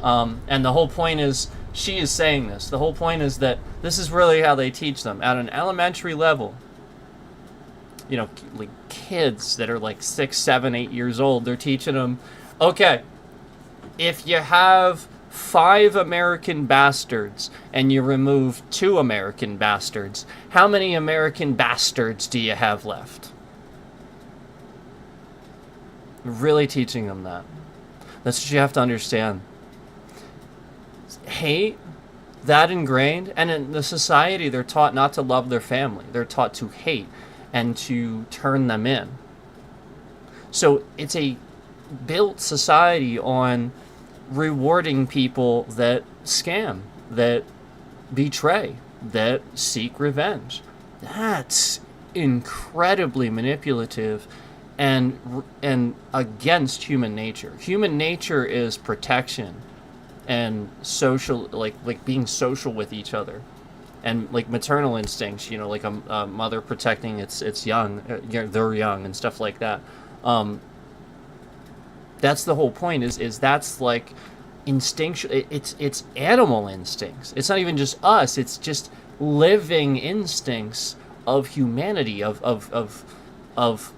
And the whole point is, she is saying this. The whole point is that this is really how they teach them. At an elementary level, like kids that are like 6, 7, 8 years old, they're teaching them, okay, if you have 5 American bastards and you remove 2 American bastards, how many American bastards do you have left? Really teaching them that. That's what you have to understand. Hate, that ingrained, and in the society they're taught not to love their family. They're taught to hate and to turn them in. So it's a built society on rewarding people that scam, that betray, that seek revenge. That's incredibly manipulative and against human nature. Human nature is protection and social, like being social with each other, and like maternal instincts. Like a mother protecting its young, their young, and stuff like that. That's the whole point. Is that's like instinctual. It's animal instincts. It's not even just us. It's just living instincts of humanity, of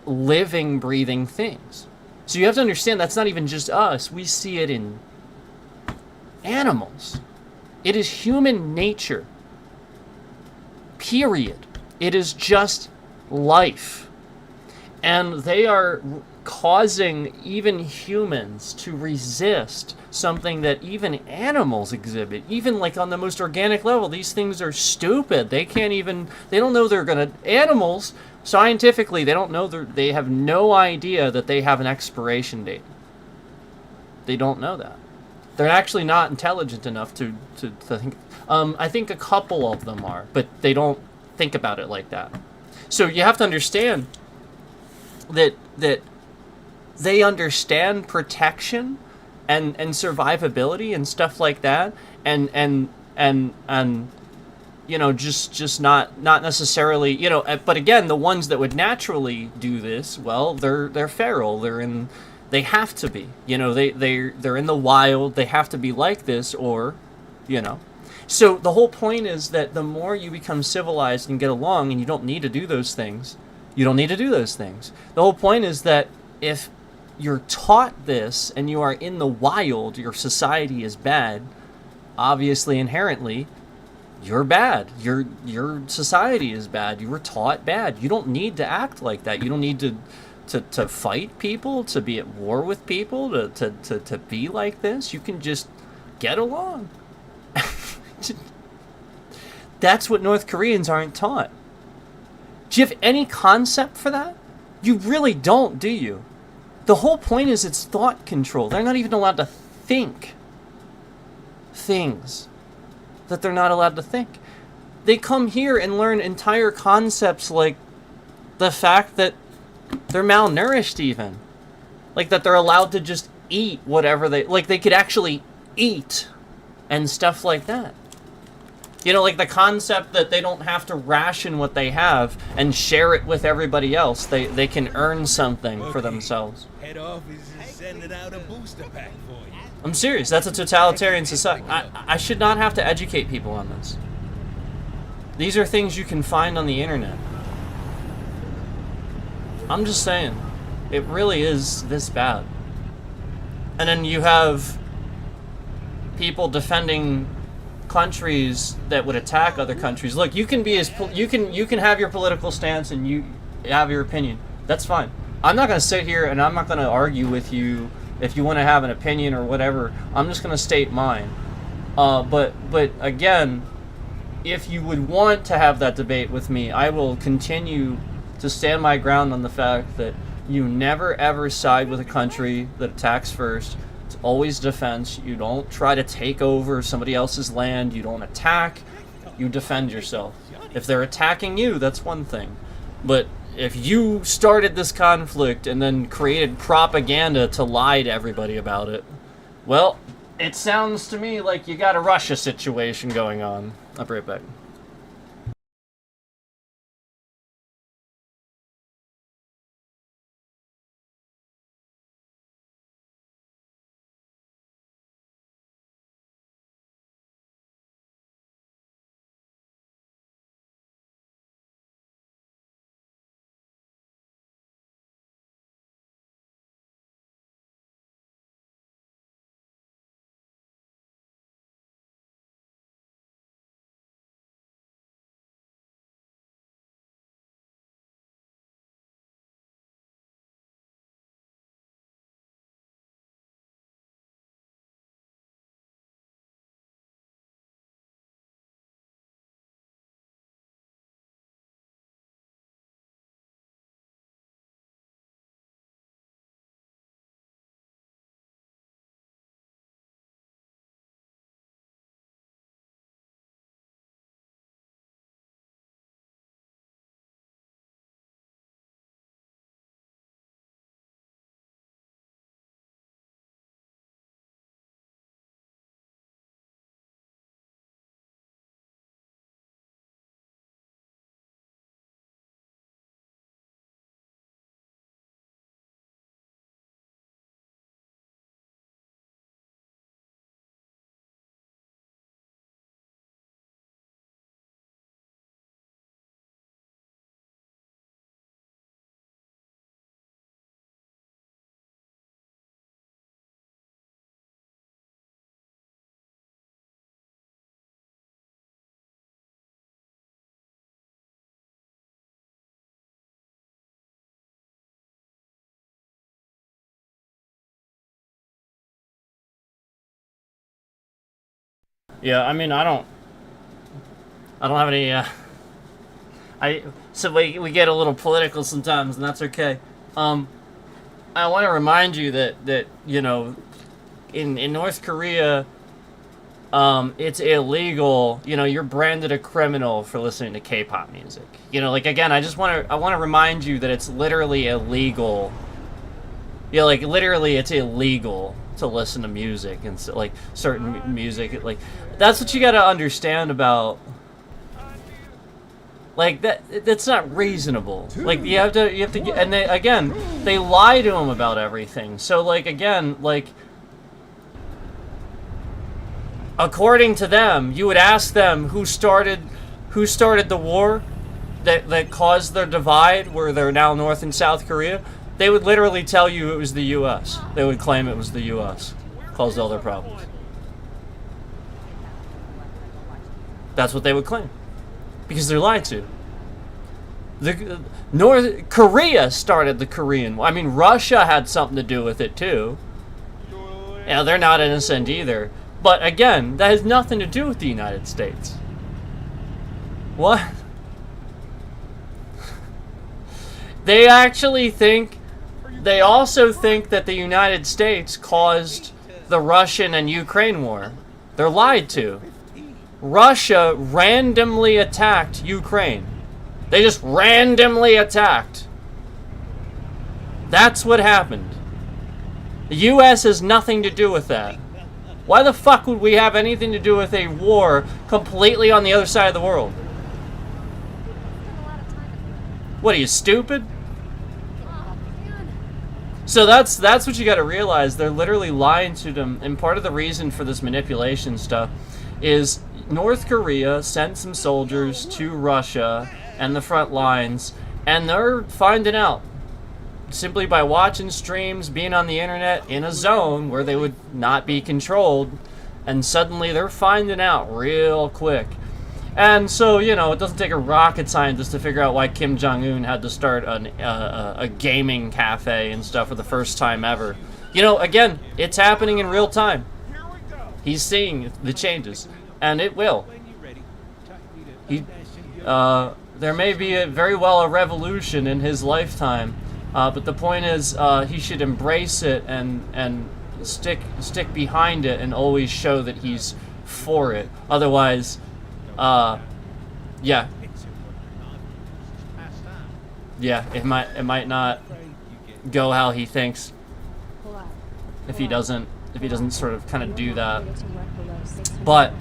living, breathing things. So you have to understand that's not even just us. We see it in animals. It is human nature. Period. It is just life. And they are causing even humans to resist something that even animals exhibit. Even like on the most organic level, these things are stupid. They don't know they're gonna, animals, scientifically, they don't know, they have no idea that they have an expiration date. They don't know that. They're actually not intelligent enough to think. I think a couple of them are, but they don't think about it like that. So you have to understand that they understand protection and survivability and stuff like that, and you know, just not necessarily, you know, but again, the ones that would naturally do this, well, they're feral. They have to be, you know, they're in the wild. They have to be like this, or, you know. So the whole point is that the more you become civilized and get along, and you don't need to do those things, you don't need to do those things. The whole point is that if you're taught this and you are in the wild, your society is bad. Obviously, inherently, you're bad. Your society is bad. You were taught bad. You don't need to act like that. You don't need to fight people, to be at war with people, to be like this. You can just get along. That's what North Koreans aren't taught. Do you have any concept for that? You really don't, do you? The whole point is it's thought control. They're not even allowed to think things that they're not allowed to think. They come here and learn entire concepts like the fact that they're malnourished even. Like that they're allowed to just eat whatever they could actually eat and stuff like that. You know, like the concept that they don't have to ration what they have and share it with everybody else. They can earn something for themselves. Head office is sending out a booster pack for you. I'm serious. That's a totalitarian society. I should not have to educate people on this. These are things you can find on the internet. I'm just saying. It really is this bad. And then you have people defending countries that would attack other countries. Look, you can be you can have your political stance and you have your opinion. That's fine. I'm not going to sit here and I'm not going to argue with you if you want to have an opinion or whatever. I'm just going to state mine. But again, if you would want to have that debate with me, I will continue to stand my ground on the fact that you never ever side with a country that attacks first. It's always defense. You don't try to take over somebody else's land. You don't attack. You defend yourself. If they're attacking you, that's one thing. But if you started this conflict and then created propaganda to lie to everybody about it, well, it sounds to me like you got a Russia situation going on. I'll be right back. Yeah, I mean, I don't have any, so we get a little political sometimes, and that's okay. I want to remind you that, you know, in North Korea, it's illegal, you know, you're branded a criminal for listening to K-pop music. You know, like, again, I want to remind you that it's literally illegal. Yeah, like, literally, it's illegal to listen to music and like certain music. Like, that's what you got to understand about Like that's not reasonable. Like you have to get, and they lie to him about everything. So like again, like according to them, you would ask them who started the war that caused their divide, where they're now North and South Korea. They would literally tell you it was the U.S. They would claim it was the U.S. caused all their problems. That's what they would claim. Because they're lied to. North Korea started the Korean War. I mean, Russia had something to do with it too. Yeah, they're not innocent either. But again, that has nothing to do with the United States. What? They actually think, they also think that the United States caused the Russian and Ukraine war. They're lied to. Russia randomly attacked Ukraine. They just randomly attacked. That's what happened. The U.S. has nothing to do with that. Why the fuck would we have anything to do with a war completely on the other side of the world? What, are you stupid? So that's what you got to realize. They're literally lying to them, and part of the reason for this manipulation stuff is North Korea sent some soldiers to Russia and the front lines, and they're finding out simply by watching streams, being on the internet in a zone where they would not be controlled, and suddenly they're finding out real quick. And so, you know, it doesn't take a rocket scientist to figure out why Kim Jong-un had to start a gaming cafe and stuff for the first time ever. You know, again, it's happening in real time. He's seeing the changes, and it will. There may be very well a revolution in his lifetime, but the point is he should embrace it and stick behind it and always show that he's for it. Otherwise, yeah, it might not go how he thinks if he doesn't sort of kind of do that. But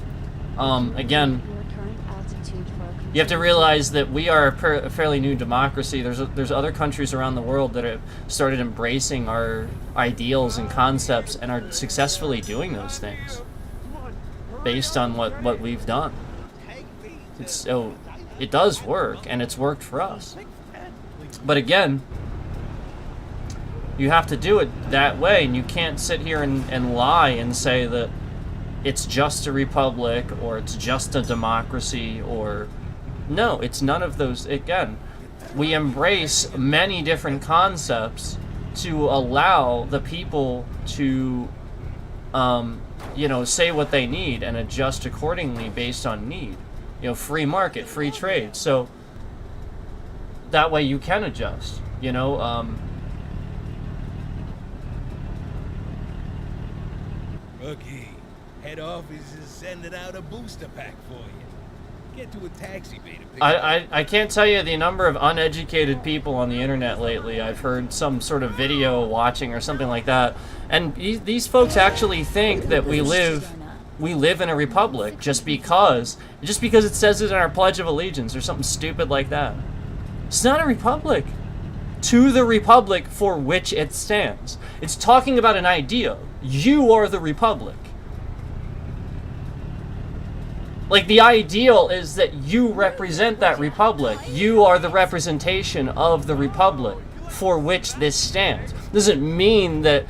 again, you have to realize that we are a fairly new democracy. There's other countries around the world that have started embracing our ideals and concepts and are successfully doing those things based on what we've done. It does work, and it's worked for us. But again, you have to do it that way, and you can't sit here and lie and say that it's just a republic or it's just a democracy or... No, it's none of those. Again, we embrace many different concepts to allow the people to, you know, say what they need and adjust accordingly based on need. You know, free market, free trade. So that way you can adjust, you know. Rookie, head office is sending out a booster pack for you. Get to a taxi bay to pick I can't tell you the number of uneducated people on the internet lately. I've heard some sort of video watching or something like that, and these folks actually think that we live in a republic just because it says it in our Pledge of Allegiance or something stupid like that. It's not a republic. To the republic for which it stands. It's talking about an idea. You are the republic. Like, the ideal is that you represent that republic. You are the representation of the republic for which this stands. Doesn't mean that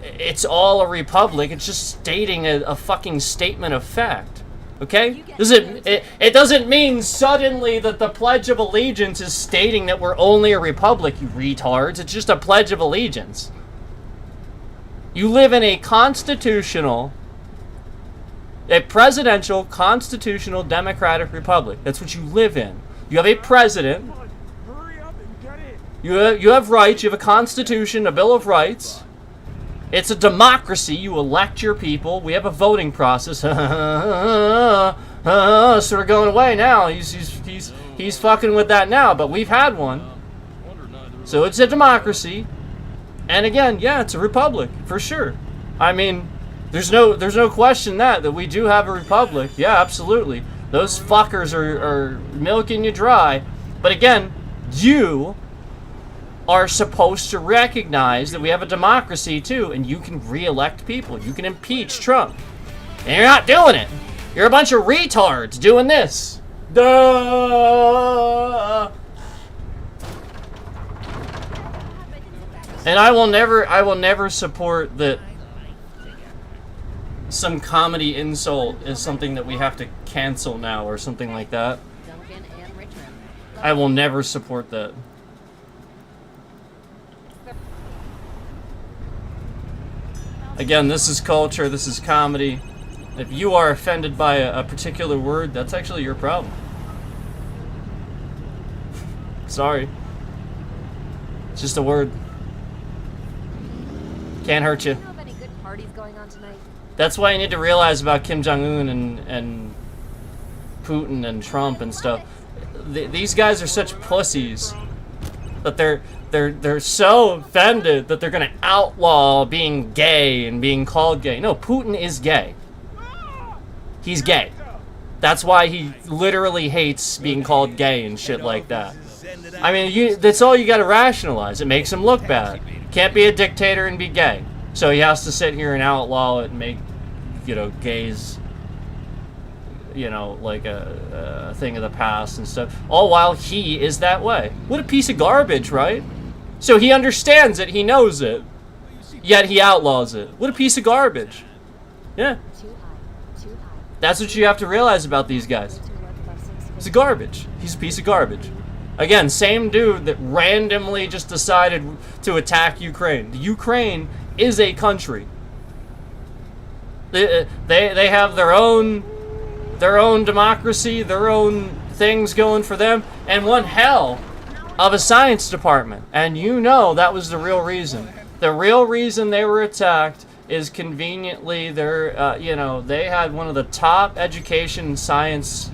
it's all a republic. It's just stating a fucking statement of fact. Okay? It doesn't mean suddenly that the Pledge of Allegiance is stating that we're only a republic, you retards. It's just a Pledge of Allegiance. You live in a presidential, constitutional, democratic republic. That's what you live in. You have a president. You have rights. You have a constitution, a Bill of Rights. It's a democracy. You elect your people. We have a voting process. Sort of going away now. He's fucking with that now, but we've had one. So it's a democracy. And again, yeah, it's a republic for sure. I mean, there's no question that we do have a republic. Yeah, absolutely. Those fuckers are milking you dry. But again, you are supposed to recognize that we have a democracy too, and you can re-elect people. You can impeach Trump. And you're not doing it. You're a bunch of retards doing this. Duh. And I will never support that some comedy insult is something that we have to cancel now or something like that. I will never support that. Again, this is culture, this is comedy. If you are offended by a particular word, that's actually your problem. Sorry. It's just a word. Can't hurt you. Do you know of any good parties going on tonight? That's why you need to realize about Kim Jong-un and Putin and Trump and stuff. These guys are such pussies that they're so offended that they're gonna outlaw being gay and being called gay. No, Putin is gay. He's gay. That's why he literally hates being called gay and shit like that. I mean, that's all you gotta rationalize. It makes him look bad. Can't be a dictator and be gay. So he has to sit here and outlaw it and make, you know, gays, you know, like a thing of the past and stuff. All while he is that way. What a piece of garbage, right? So he understands it, he knows it, yet he outlaws it. What a piece of garbage. Yeah. That's what you have to realize about these guys. He's a garbage. He's a piece of garbage. Again, same dude that randomly just decided to attack Ukraine. Ukraine is a country. They have their own democracy, their own things going for them, and one hell of a science department. And you know that was the real reason. The real reason they were attacked is conveniently they're, you know, they had one of the top education science,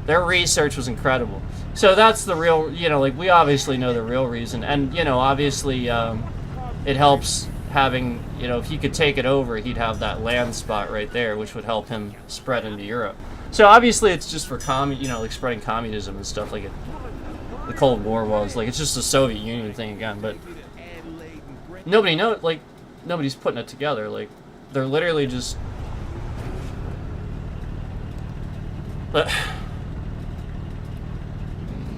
Their research was incredible. So that's the real, you know, like we obviously know the real reason. And, you know, obviously it helps having, you know, if he could take it over, he'd have that land spot right there, which would help him spread into Europe. So obviously it's just for you know, like spreading communism and stuff like the Cold War was. Like, it's just a Soviet Union thing again, but nobody knows, like, nobody's putting it together. Like, they're literally just... But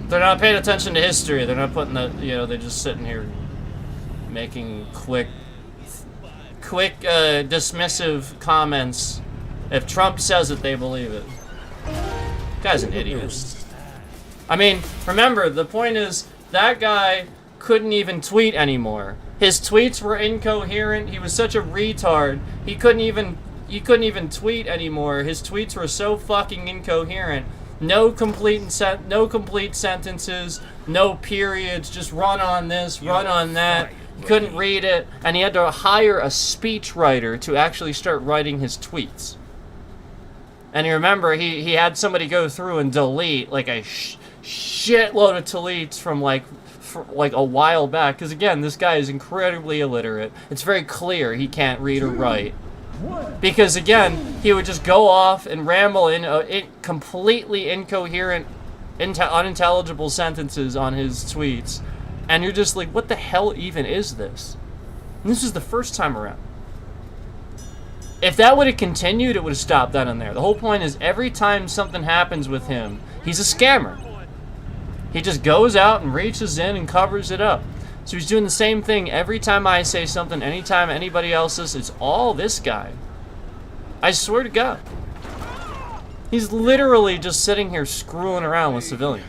they're not paying attention to history. They're not putting the, you know, they're just sitting here making quick dismissive comments. If Trump says it, they believe it. Guy's an idiot. I mean, remember, the point is, that guy couldn't even tweet anymore. His tweets were incoherent. He was such a retard. He couldn't even tweet anymore. His tweets were so fucking incoherent. No complete sentences, no periods, just run on this, run on that. He couldn't read it, and he had to hire a speechwriter to actually start writing his tweets. And you remember, he had somebody go through and delete like a shitload of tweets from like a while back. Because again, this guy is incredibly illiterate. It's very clear he can't read or write. Because again, he would just go off and ramble in completely incoherent, unintelligible sentences on his tweets. And you're just like, what the hell even is this? And this is the first time around. If that would have continued, it would have stopped then and there. The whole point is, every time something happens with him, he's a scammer. He just goes out and reaches in and covers it up. So he's doing the same thing every time I say something, anytime anybody else says, it's all this guy. I swear to God. He's literally just sitting here screwing around with civilians.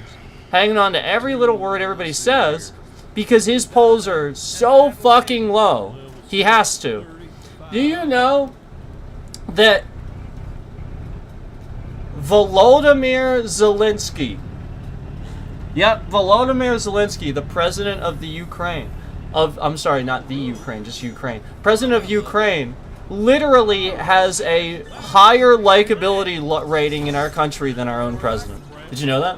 Hanging on to every little word everybody says, because his polls are so fucking low. He has to. Do you know that Volodymyr Zelensky, yep, Volodymyr Zelensky, the president of the Ukraine, I'm sorry, not the Ukraine, just Ukraine, president of Ukraine, literally has a higher likability rating in our country than our own president. Did you know that?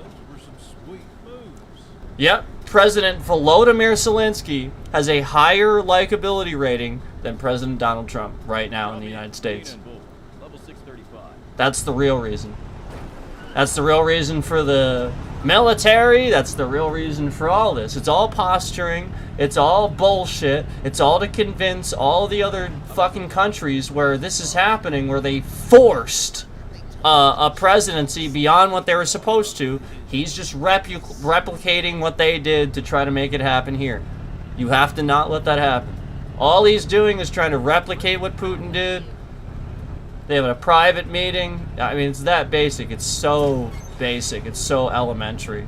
Yep, President Volodymyr Zelensky has a higher likability rating than President Donald Trump right now in the United States. 635. That's the real reason. That's the real reason for the military. That's the real reason for all this. It's all posturing. It's all bullshit. It's all to convince all the other fucking countries where this is happening, where they forced a presidency beyond what they were supposed to. He's just replicating what they did to try to make it happen here. You have to not let that happen. All he's doing is trying to replicate what Putin did. They have a private meeting. I mean, it's that basic. It's so basic. It's so elementary.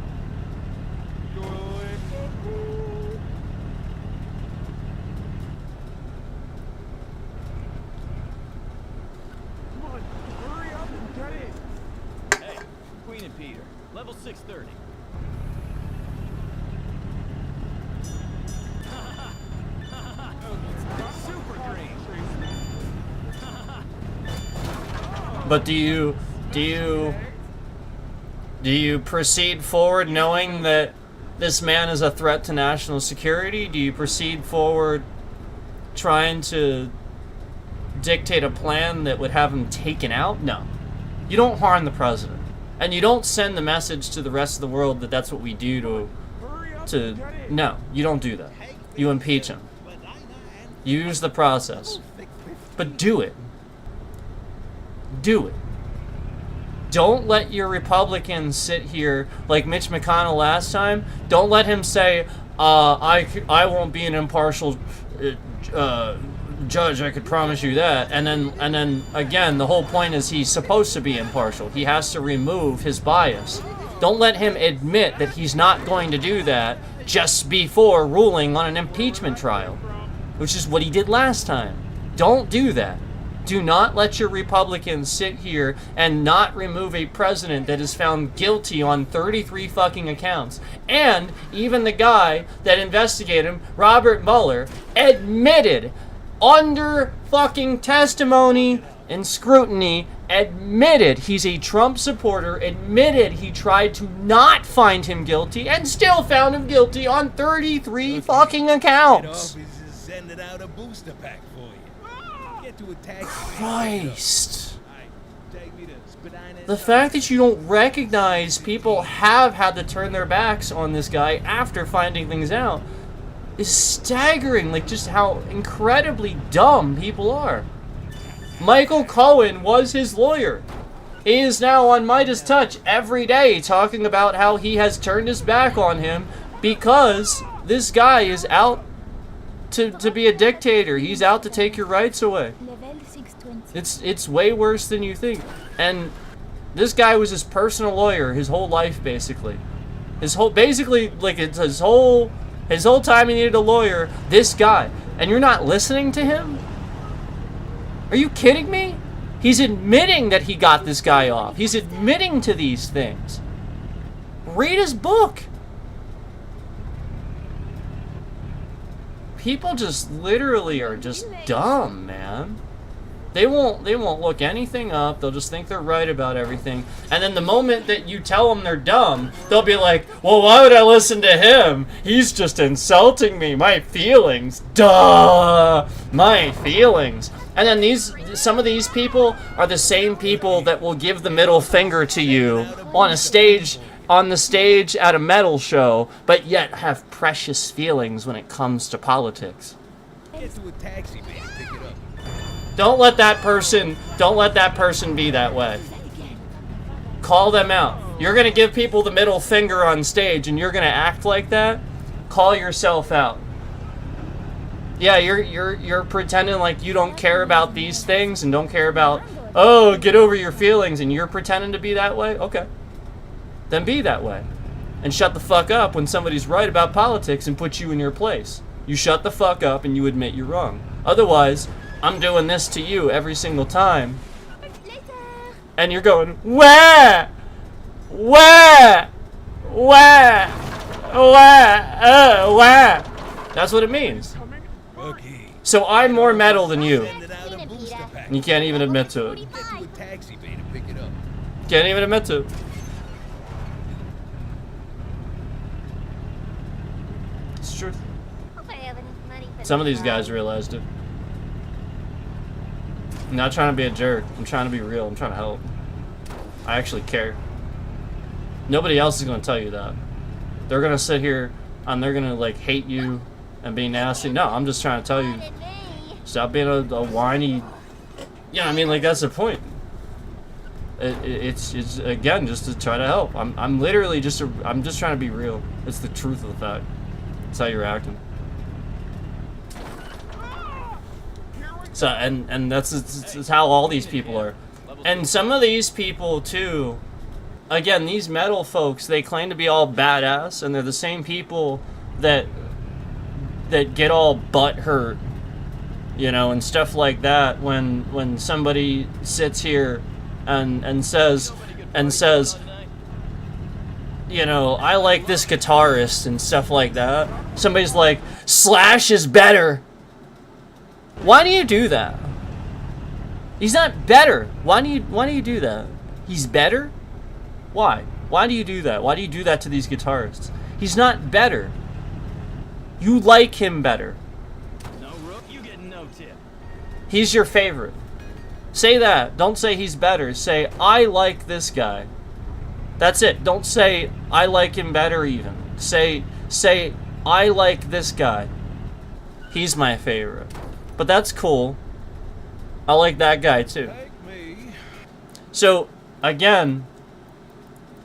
Come on, hurry up and get it. Hey, Queen and Peter, level 630. Super green. But do you proceed forward knowing that this man is a threat to national security? Do you proceed forward trying to dictate a plan that would have him taken out? No. You don't harm the president. And you don't send the message to the rest of the world that that's what we do to no, you don't do that. You impeach him. You use the process. But do it. Do it. Don't let your Republicans sit here like Mitch McConnell last time. Don't let him say, I won't be an impartial judge, I could promise you that. And then again, the whole point is he's supposed to be impartial. He has to remove his bias. Don't let him admit that he's not going to do that just before ruling on an impeachment trial, which is what he did last time. Don't do that. Do not let your Republicans sit here and not remove a president that is found guilty on 33 fucking accounts. And even the guy that investigated him, Robert Mueller, admitted under fucking testimony and scrutiny, admitted he's a Trump supporter, admitted he tried to not find him guilty, and still found him guilty on 33 fucking accounts. Head office is sending out a booster pack for you. Get to a taxi. Christ. Take me to Spadina. The fact that you don't recognize people have had to turn their backs on this guy after finding things out is staggering. Like, just how incredibly dumb people are. Michael Cohen was his lawyer. He is now on Midas Touch every day talking about how he has turned his back on him because this guy is out to be a dictator. He's out to take your rights away. Level 620. It's way worse than you think. And this guy was his personal lawyer his whole life, basically. His whole time he needed a lawyer, this guy. And you're not listening to him? Are you kidding me? He's admitting that he got this guy off. He's admitting to these things. Read his book. People just literally are just dumb, man. They won't look anything up. They'll just think they're right about everything. And then the moment that you tell them they're dumb, they'll be like, well, why would I listen to him? He's just insulting me. My feelings. Duh. My feelings. And then some of these people are the same people that will give the middle finger to you on the stage at a metal show, but yet have precious feelings when it comes to politics. Get to a taxi, man. Pick it up. Don't let that person be that way. Call them out. You're gonna give people the middle finger on stage and you're gonna act like that? Call yourself out. Yeah, you're pretending like you don't care about these things and don't care about, oh, get over your feelings, and you're pretending to be that way? Okay. Then be that way. And shut the fuck up when somebody's right about politics and put you in your place. You shut the fuck up and you admit you're wrong. Otherwise, I'm doing this to you every single time. And you're going, wah! Wah! Wah! Wah! Wah! That's what it means. Okay. So I'm more metal than you. Sending out a booster pack. And you can't even admit to it. Get to a taxi, man, and pick it up. Can't even admit to it. It's true. Hope I have enough money for Some of the these guys ride. realized it. I'm not trying to be a jerk. I'm trying to be real. I'm trying to help. I actually care. Nobody else is going to tell you that. They're going to sit here and they're going to like hate you and be nasty. No, I'm just trying to tell you, stop being a whiny. Yeah, I mean, like, that's the point. It's again just to try to help. I'm literally just I'm just trying to be real. It's the truth of the fact. It's how you're acting. So and that's how all these people are. And some of these people too, again, these metal folks, they claim to be all badass, and they're the same people that get all butthurt, you know, and stuff like that when somebody sits here and says, you know, I like this guitarist and stuff like that. Somebody's like, Slash is better. Why do you do that? He's not better. Why do you do that? He's better? Why? Why do you do that? Why do you do that to these guitarists? He's not better. You like him better. No rook, you get no tip. He's your favorite. Say that. Don't say he's better. Say, I like this guy. That's it. Don't say, I like him better even. Say, I like this guy. He's my favorite. But that's cool. I like that guy too. So, again,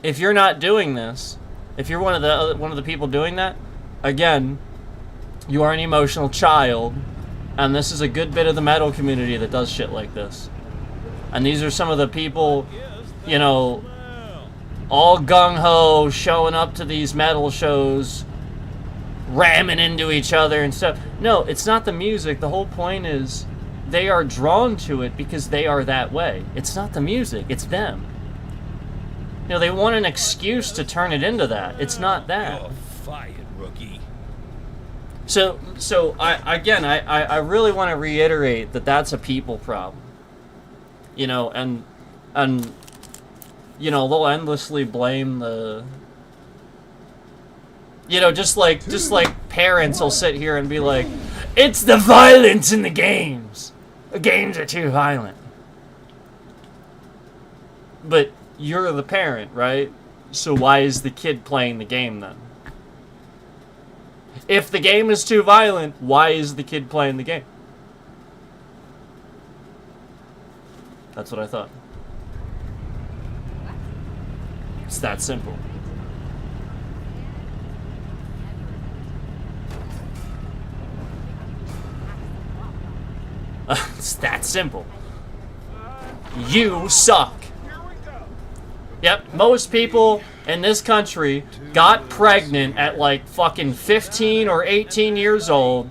if you're not doing this, if you're one of the people doing that, again, you are an emotional child, and this is a good bit of the metal community that does shit like this. And these are some of the people, you know, all gung-ho, showing up to these metal shows, ramming into each other and stuff. No, it's not the music. The whole point is they are drawn to it because they are that way. It's not the music, it's them. You know, they want an excuse to turn it into that. It's not that. You're fired, rookie. So I really want to reiterate that that's a people problem. You know, and you know, they'll endlessly blame the, you know, just like parents will sit here and be like, it's the violence in the games. The games are too violent. But you're the parent, right? So why is the kid playing the game then? If the game is too violent, why is the kid playing the game? That's what I thought. It's that simple. It's that simple. You suck. Yep, most people in this country got pregnant at like fucking 15 or 18 years old.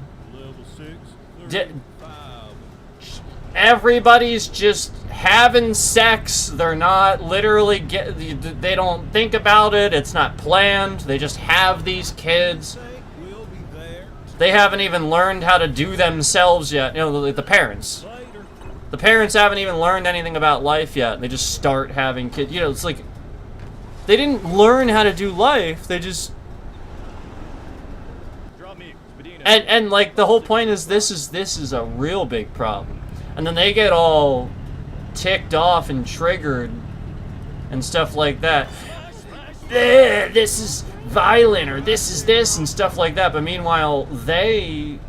Everybody's just having sex. They're not literally they don't think about it. It's not planned. They just have these kids. They haven't even learned how to do themselves yet. You know, the parents. The parents haven't even learned anything about life yet. They just start having kids. You know, it's like they didn't learn how to do life. They just and like the whole point is this is a real big problem. And then they get all ticked off and triggered and stuff like that. This is violent, or this is this and stuff like that. But meanwhile, they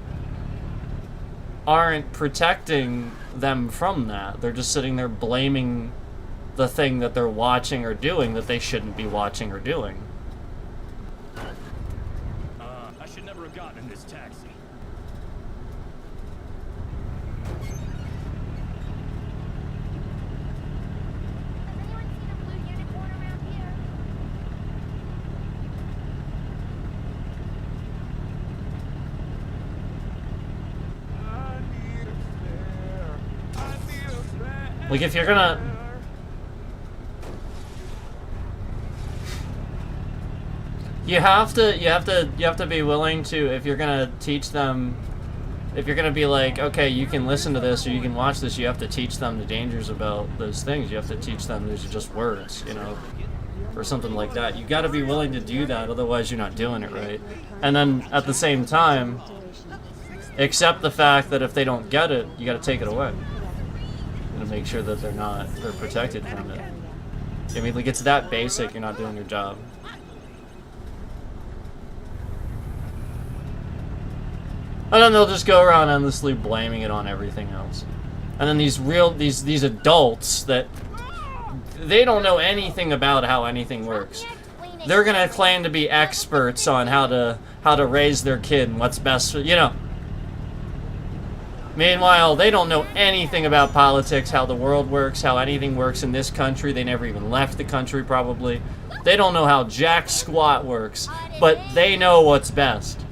aren't protecting them from that. They're just sitting there blaming the thing that they're watching or doing that they shouldn't be watching or doing. I should never have gotten in this taxi. Like, if you're gonna... You have to be willing to, if you're gonna teach them, if you're gonna be like, okay, you can listen to this or you can watch this, you have to teach them the dangers about those things. You have to teach them these are just words, you know, or something like that. You gotta be willing to do that, otherwise you're not doing it right. And then, at the same time, accept the fact that if they don't get it, you gotta take it away. make sure that they're protected from it. I mean, like, it's that basic, you're not doing your job. And then they'll just go around endlessly blaming it on everything else. And then these adults that they don't know anything about how anything works. They're gonna claim to be experts on how to raise their kid and what's best for, you know. Meanwhile, they don't know anything about politics, how the world works, how anything works in this country. They never even left the country, probably. They don't know how jack squat works, but they know what's best.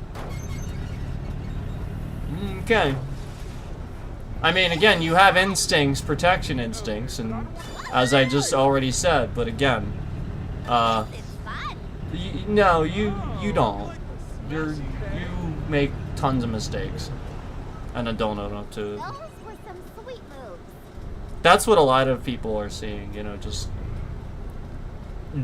Okay. I mean, again, you have instincts, protection instincts, and as I just already said, but again, no, you don't. You make tons of mistakes, and I don't own up to it. Those were some sweet moves. That's what a lot of people are seeing, you know, just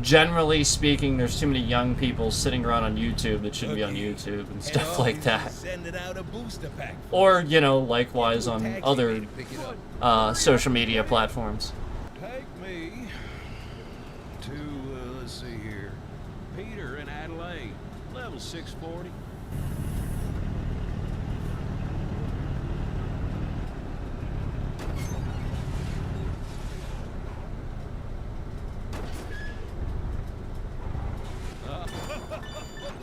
generally speaking, there's too many young people sitting around on YouTube that shouldn't be on YouTube and stuff like that. Sending out a booster pack. Or, you know, likewise on other social media platforms. Take me to, let's see here, Peter and Adelaide, level 640.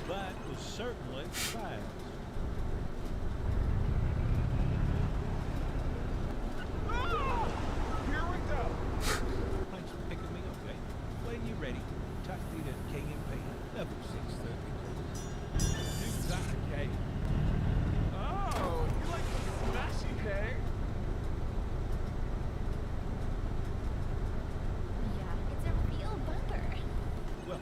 That was certainly fast. Here we go. Thanks for picking me up, eh? When you're ready, tuck me to King and Peter, level 630. Do that, okay? Oh, you like the smashy, hey? Yeah, it's a real bumper. Well,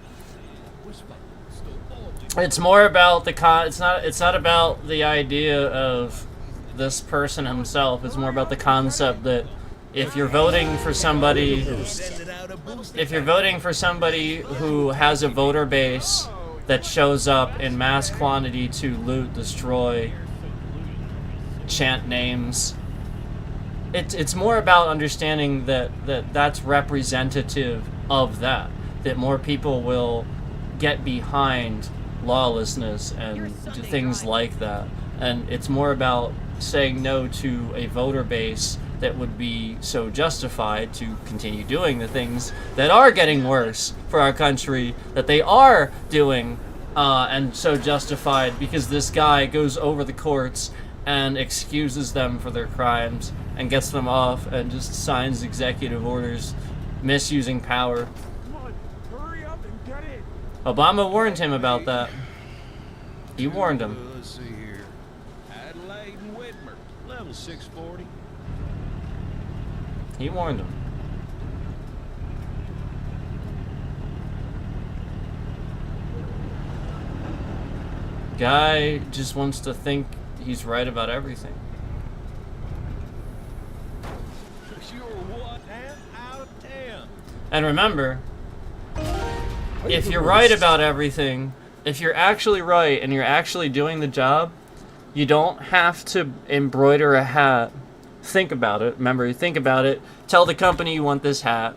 what's fun? Still all It's more about the it's not about the idea of this person himself. It's more about the concept that if you're voting for somebody who has a voter base that shows up in mass quantity to loot, destroy, chant names, it's more about understanding that's representative of that more people will get behind lawlessness and things like that. And it's more about saying no to a voter base that would be so justified to continue doing the things that are getting worse for our country, that they are doing, and so justified because this guy goes over the courts and excuses them for their crimes and gets them off and just signs executive orders misusing power. Come on, hurry up and get in. Obama warned him about that. He warned him. Let's see here. Adelaide and Whitmer, level 640. He warned him. Guy just wants to think he's right about everything. You're what? 10 out of 10. And remember, if you're right about everything, if you're actually right and you're actually doing the job, you don't have to embroider a hat. Think about it. Remember, you think about it. Tell the company you want this hat.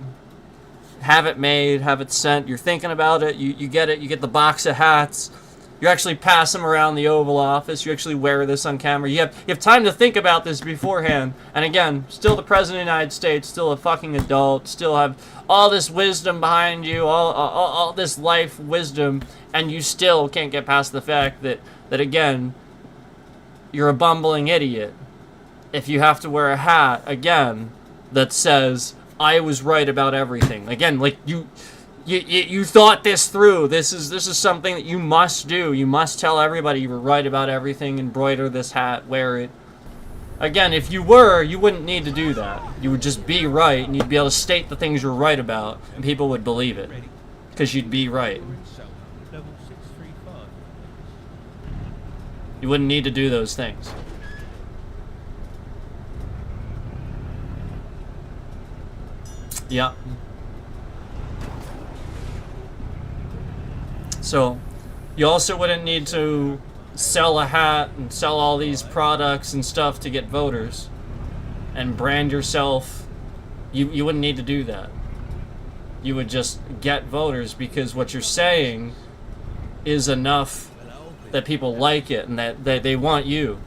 Have it made, have it sent. You're thinking about it. You get it. You get the box of hats. You actually pass them around the Oval Office. You actually wear this on camera. You have time to think about this beforehand. And again, still the President of the United States, still a fucking adult, still have all this wisdom behind you, all this life wisdom, and you still can't get past the fact that again, you're a bumbling idiot if you have to wear a hat, again, that says, I was right about everything. Again, like, you thought this through. This is something that you must do. You must tell everybody you were right about everything, embroider this hat, wear it. Again, if you were, you wouldn't need to do that. You would just be right, and you'd be able to state the things you're right about, and people would believe it. Because you'd be right. Level 635. You wouldn't need to do those things. Yeah. So, you also wouldn't need to sell a hat and sell all these products and stuff to get voters and brand yourself You wouldn't need to do that. You would just get voters because what you're saying is enough that people like it and that they want you.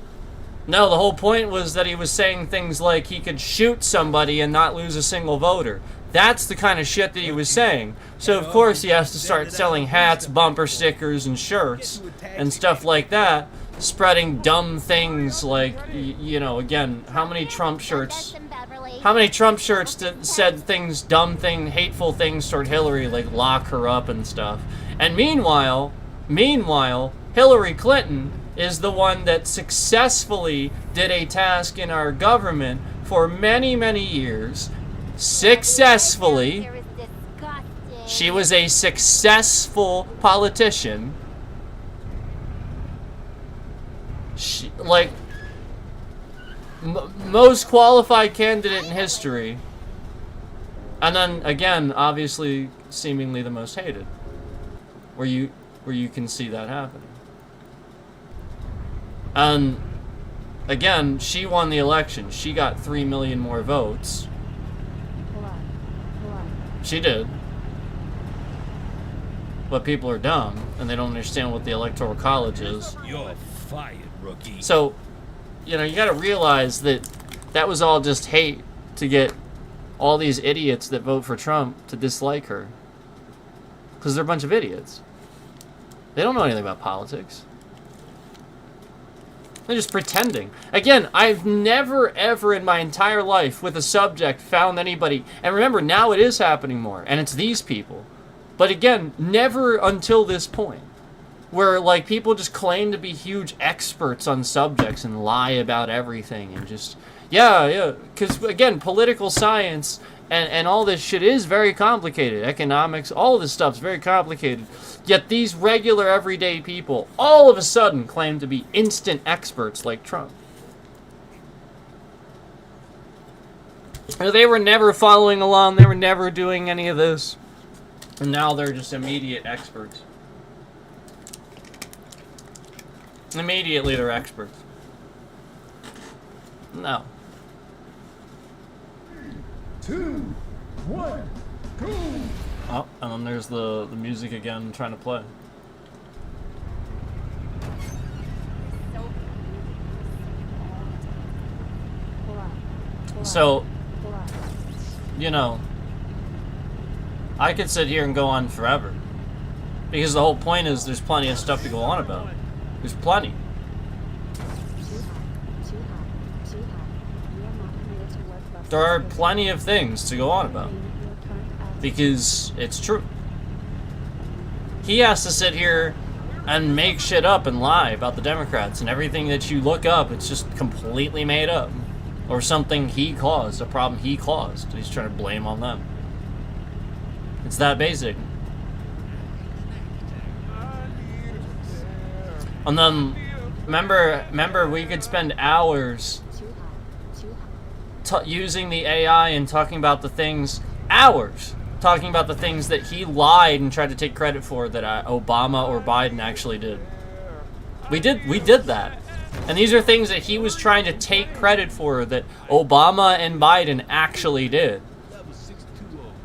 No, the whole point was that he was saying things like he could shoot somebody and not lose a single voter. That's the kind of shit that he was saying. So of course he has to start selling hats, bumper stickers, and shirts and stuff like that, spreading dumb things like, you know, again, how many Trump shirts said things, dumb thing, hateful things toward Hillary, like lock her up and stuff. And meanwhile, Hillary Clinton is the one that successfully did a task in our government for many, many years. Successfully. She was a successful politician. She, like, most qualified candidate in history. And then, again, obviously, seemingly the most hated. Where you can see that happening. And again, she won the election. She got 3 million more votes. She did. But people are dumb, and they don't understand what the Electoral College is. You're fired, rookie. So, you know, you gotta realize that that was all just hate to get all these idiots that vote for Trump to dislike her. Because they're a bunch of idiots. They don't know anything about politics. They're just pretending. Again, I've never, ever in my entire life with a subject found anybody... And remember, now it is happening more, and it's these people. But again, never until this point. Where, like, people just claim to be huge experts on subjects and lie about everything and just... Yeah. Because, again, political science and all this shit is very complicated. Economics, all of this stuff's very complicated. Yet these regular, everyday people all of a sudden claim to be instant experts like Trump. They were never following along. They were never doing any of this. And now they're just immediate experts. Immediately they're experts. No. 2, 1, go! Oh, and then there's the music again trying to play. So, you know, I could sit here and go on forever. Because the whole point is there's plenty of stuff to go on about. There's plenty. There are plenty of things to go on about. Because it's true. He has to sit here and make shit up and lie about the Democrats, and everything that you look up, it's just completely made up. Or something he caused, a problem he caused. He's trying to blame on them. It's that basic. And then, remember we could spend hours using the AI and talking about the things, talking about the things that he lied and tried to take credit for that Obama or Biden actually did. We did that. And these are things that he was trying to take credit for that Obama and Biden actually did.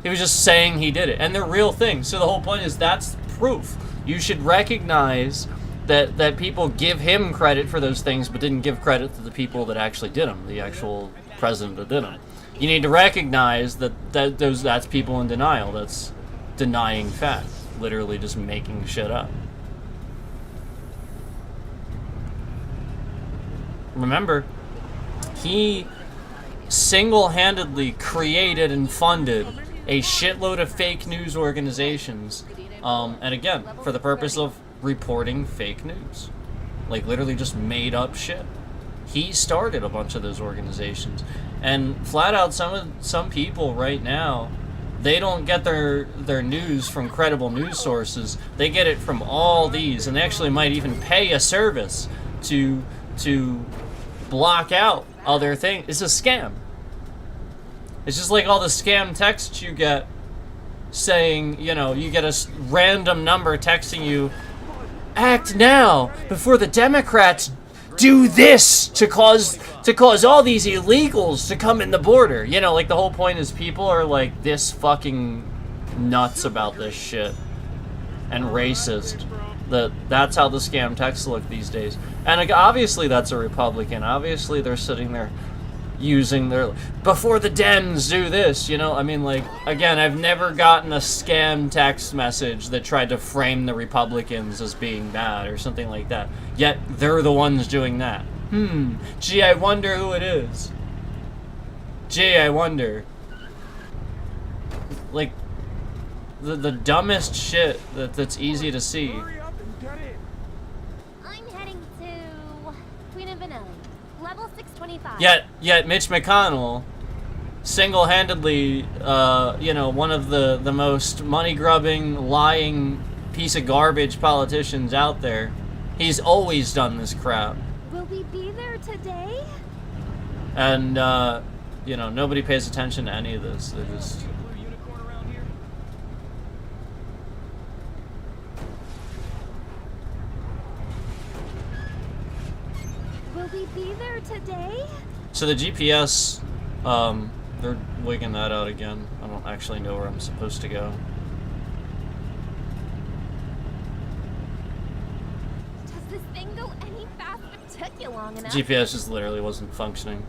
He was just saying he did it. And they're real things. So the whole point is that's proof. You should recognize that people give him credit for those things but didn't give credit to the people that actually did them, the actual president that did them. You need to recognize that's people in denial. That's denying fact. Literally just making shit up. Remember, he single-handedly created and funded a shitload of fake news organizations, and again, for the purpose of reporting fake news. Like, literally just made up shit. He started a bunch of those organizations. And flat out, some people right now, they don't get their news from credible news sources. They get it from all these, and they actually might even pay a service to block out other things. It's a scam. It's just like all the scam texts you get saying, you know, you get a random number texting you, act now before the Democrats do this to cause all these illegals to come in the border. You know, like the whole point is people are like this fucking nuts about this shit and racist. That's how the scam texts look these days. And like, obviously that's a Republican. Obviously they're sitting there using their before the Dems do this, you know? I mean, like, again, I've never gotten a scam text message that tried to frame the Republicans as being bad or something like that. Yet they're the ones doing that. Gee, I wonder who it is. Gee, I wonder. Like, the dumbest shit that's easy to see. Hurry up and get it. I'm heading to Queen of Vanilla, level 625. Yet Mitch McConnell, single-handedly, you know, one of the most money-grubbing, lying piece of garbage politicians out there, he's always done this crap. Will we be there today? And, you know, nobody pays attention to any of this. They're just... Will we be there today? So the GPS, they're wigging that out again. I don't actually know where I'm supposed to go. Does this thing go any faster? Took you long enough. GPS just literally wasn't functioning.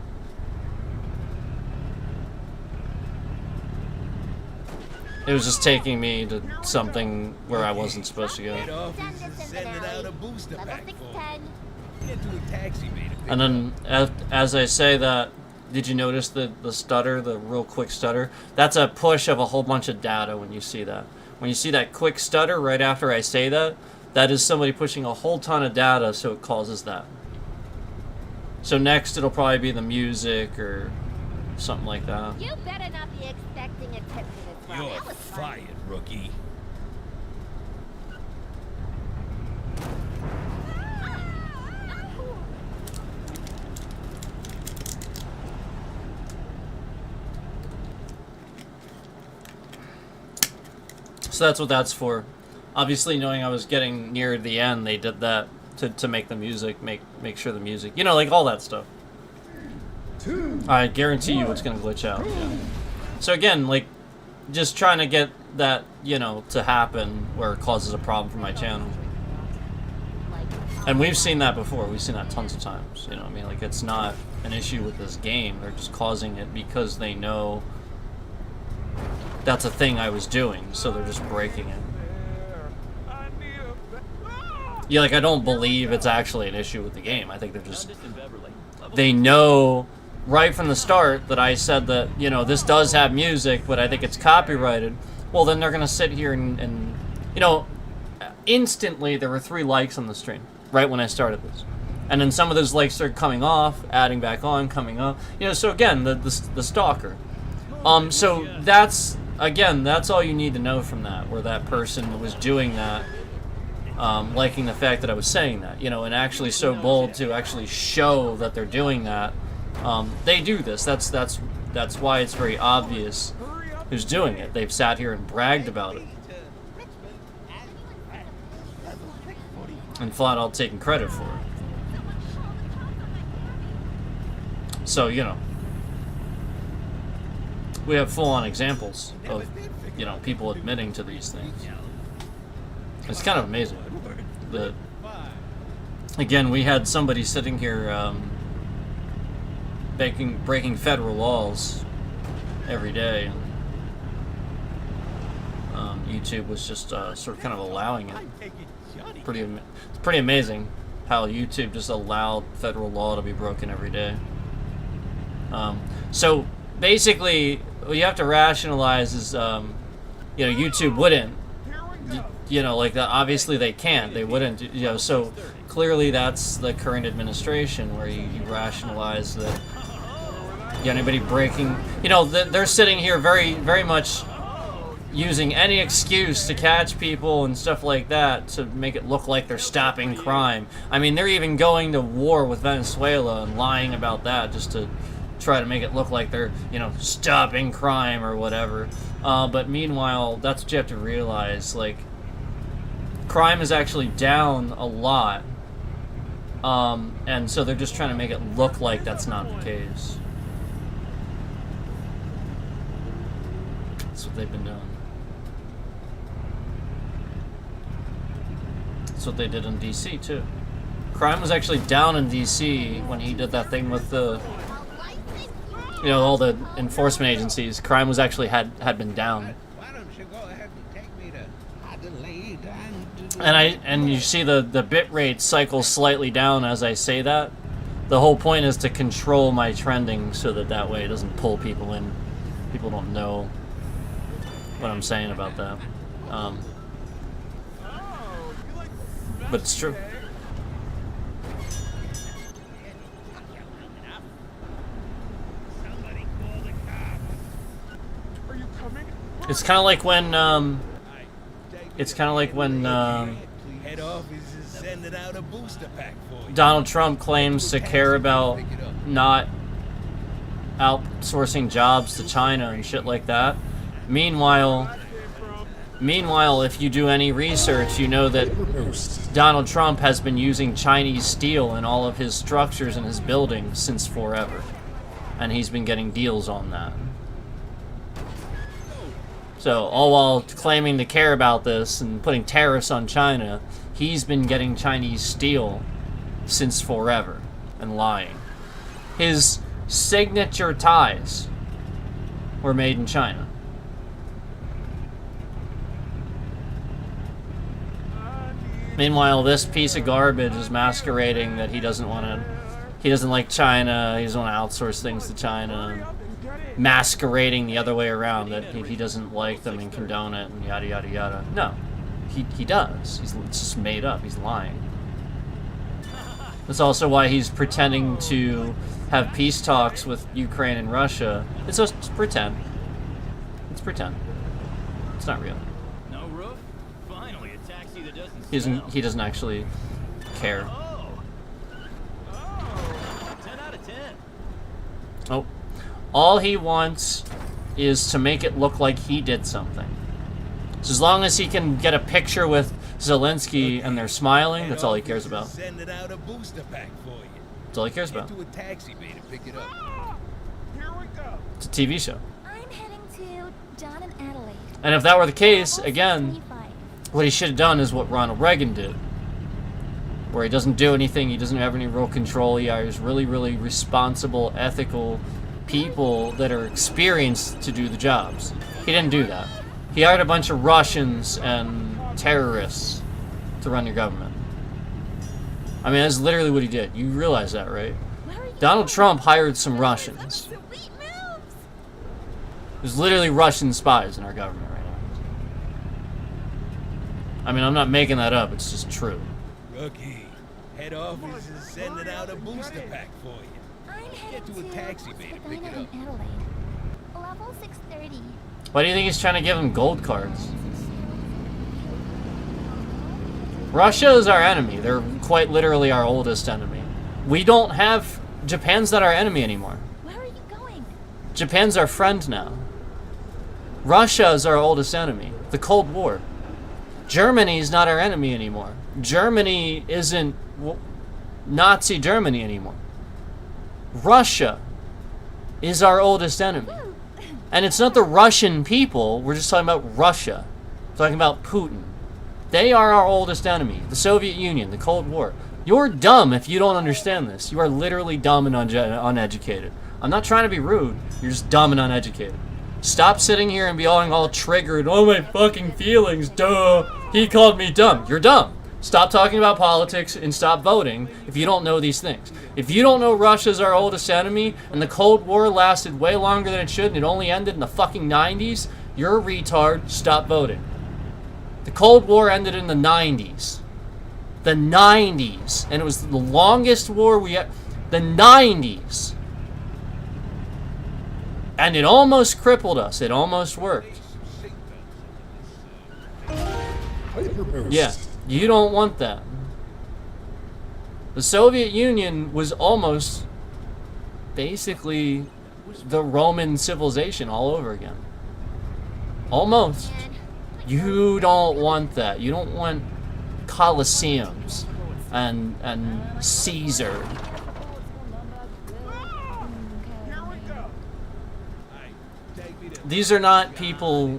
It was just taking me to something where I wasn't supposed to go. Head office is sending out a booster Level pack for 610. Get to a taxi, man. And then, as I say that, did you notice the stutter, the real quick stutter? That's a push of a whole bunch of data when you see that. When you see that quick stutter right after I say that, that is somebody pushing a whole ton of data, so it causes that. So next it'll probably be the music or something like that. You better not be expecting a tip for this one. You're That was fun. fired, rookie. So that's what that's for. Obviously, knowing I was getting near the end, they did that to make the music, make sure the music, you know, like all that stuff. I guarantee you it's gonna glitch out. Yeah. So again, like, just trying to get that, you know, to happen where it causes a problem for my channel. And we've seen that before. We've seen that tons of times. You know what I mean? Like, it's not an issue with this game. They're just causing it because they know that's a thing I was doing, so they're just breaking it. Yeah, like, I don't believe it's actually an issue with the game. I think they're just... They know right from the start that I said that, you know, this does have music, but I think it's copyrighted. Well, then they're going to sit here and... You know, instantly there were 3 likes on the stream, right when I started this. And then some of those likes started coming off, adding back on, coming up. You know, so again, the stalker. So that's... Again, that's all you need to know from that, where that person was doing that, liking the fact that I was saying that, you know, and actually so bold to actually show that they're doing that. They do this. That's why it's very obvious who's doing it. They've sat here and bragged about it, and flat out taking credit for it. So, you know, we have full-on examples of, you know, people admitting to these things. It's kind of amazing. Again, we had somebody sitting here breaking federal laws every day. And, YouTube was just sort of kind of allowing it. It's pretty amazing how YouTube just allowed federal law to be broken every day. So basically, what you have to rationalize is, you know, YouTube wouldn't, you know, like, obviously they can't, they wouldn't, you know, so clearly that's the current administration, where you rationalize that, you know, anybody breaking, you know, they're sitting here very much using any excuse to catch people and stuff like that to make it look like they're stopping crime. I mean, they're even going to war with Venezuela and lying about that just to try to make it look like they're, you know, stopping crime or whatever. But meanwhile, that's what you have to realize. Like, crime is actually down a lot And so they're just trying to make it look like that's not the case. That's what they've been doing. That's what they did in DC too. Crime was actually down in DC when he did that thing with the, you know, all the enforcement agencies. Crime was actually had been down. Why don't you go ahead and take me to Adelaide and... And you see the bit rate cycle slightly down as I say that. The whole point is to control my trending so that way it doesn't pull people in. People don't know what I'm saying about that. But it's true. Are you coming? It's kind of like when Head office is sending out a booster pack for you. Donald Trump claims to care about not outsourcing jobs to China and shit like that. Meanwhile, if you do any research, you know that Donald Trump has been using Chinese steel in all of his structures and his buildings since forever. And he's been getting deals on that. So, all while claiming to care about this and putting tariffs on China, he's been getting Chinese steel since forever and lying. His signature ties were made in China. Meanwhile, this piece of garbage is masquerading that he doesn't like China, he doesn't want to outsource things to China. Masquerading the other way around, that he doesn't like them and condone it and yada yada yada. No, he does. It's just made up. He's lying. That's also why he's pretending to have peace talks with Ukraine and Russia. It's just pretend. It's pretend. It's not real. No roof? Finally, a taxi that doesn't He doesn't actually care. 10 out of 10. Oh. All he wants is to make it look like he did something. So as long as he can get a picture with Zelensky and they're smiling, that's all he cares about. Sending out a booster pack for you. That's all he cares about. Get to a taxi bay to pick it up. Here we go. It's a TV show. I'm heading to John and Adelaide. And if that were the case, again, 25. what he should have done is what Ronald Reagan did. Where he doesn't do anything, he doesn't have any real control, he hires really, really responsible, ethical people that are experienced to do the jobs. He didn't do that. He hired a bunch of Russians and terrorists to run your government. I mean, that's literally what he did. You realize that, right? Donald Trump hired some Russians. There's literally Russian spies in our government right now. I mean, I'm not making that up. It's just true. Rookie, head office is sending out a booster pack for you. I'm heading to a taxi bay to pick Spadina it and up. Adelaide. Level 630. Why do you think he's trying to give him gold cards? Russia is our enemy. They're quite literally our oldest enemy. We don't have... Japan's not our enemy anymore. Where are you going? Japan's our friend now. Russia is our oldest enemy. The Cold War. Germany is not our enemy anymore. Germany isn't Nazi Germany anymore. Russia is our oldest enemy. And it's not the Russian people. We're just talking about Russia. We're talking about Putin. They are our oldest enemy. The Soviet Union, the Cold War. You're dumb if you don't understand this. You are literally dumb and uneducated. I'm not trying to be rude. You're just dumb and uneducated. Stop sitting here and being all triggered. Oh, my fucking feelings. Duh. He called me dumb. You're dumb. Stop talking about politics and stop voting if you don't know these things. If you don't know Russia's our oldest enemy and the Cold War lasted way longer than it should and it only ended in the fucking 90s, you're a retard. Stop voting. The Cold War ended in the 90s. The 90s. And it was the longest war we had. The 90s. And it almost crippled us. It almost worked. Yeah. You don't want that. The Soviet Union was almost basically the Roman civilization all over again. Almost. You don't want that. You don't want Colosseums and Caesar. Here we go. Hey, take me to These are not people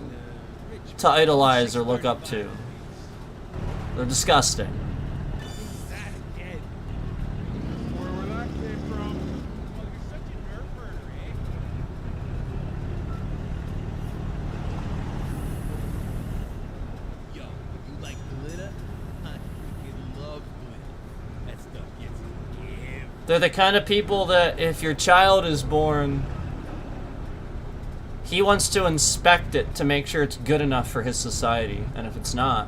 to idolize or look up to. They're disgusting. that again. Where that came from? Oh, you're such a nerve burner, eh? Yo, you like glitter? I freaking love glitter. That stuff gets you. They're the kind of people that if your child is born, he wants to inspect it to make sure it's good enough for his society, and if it's not,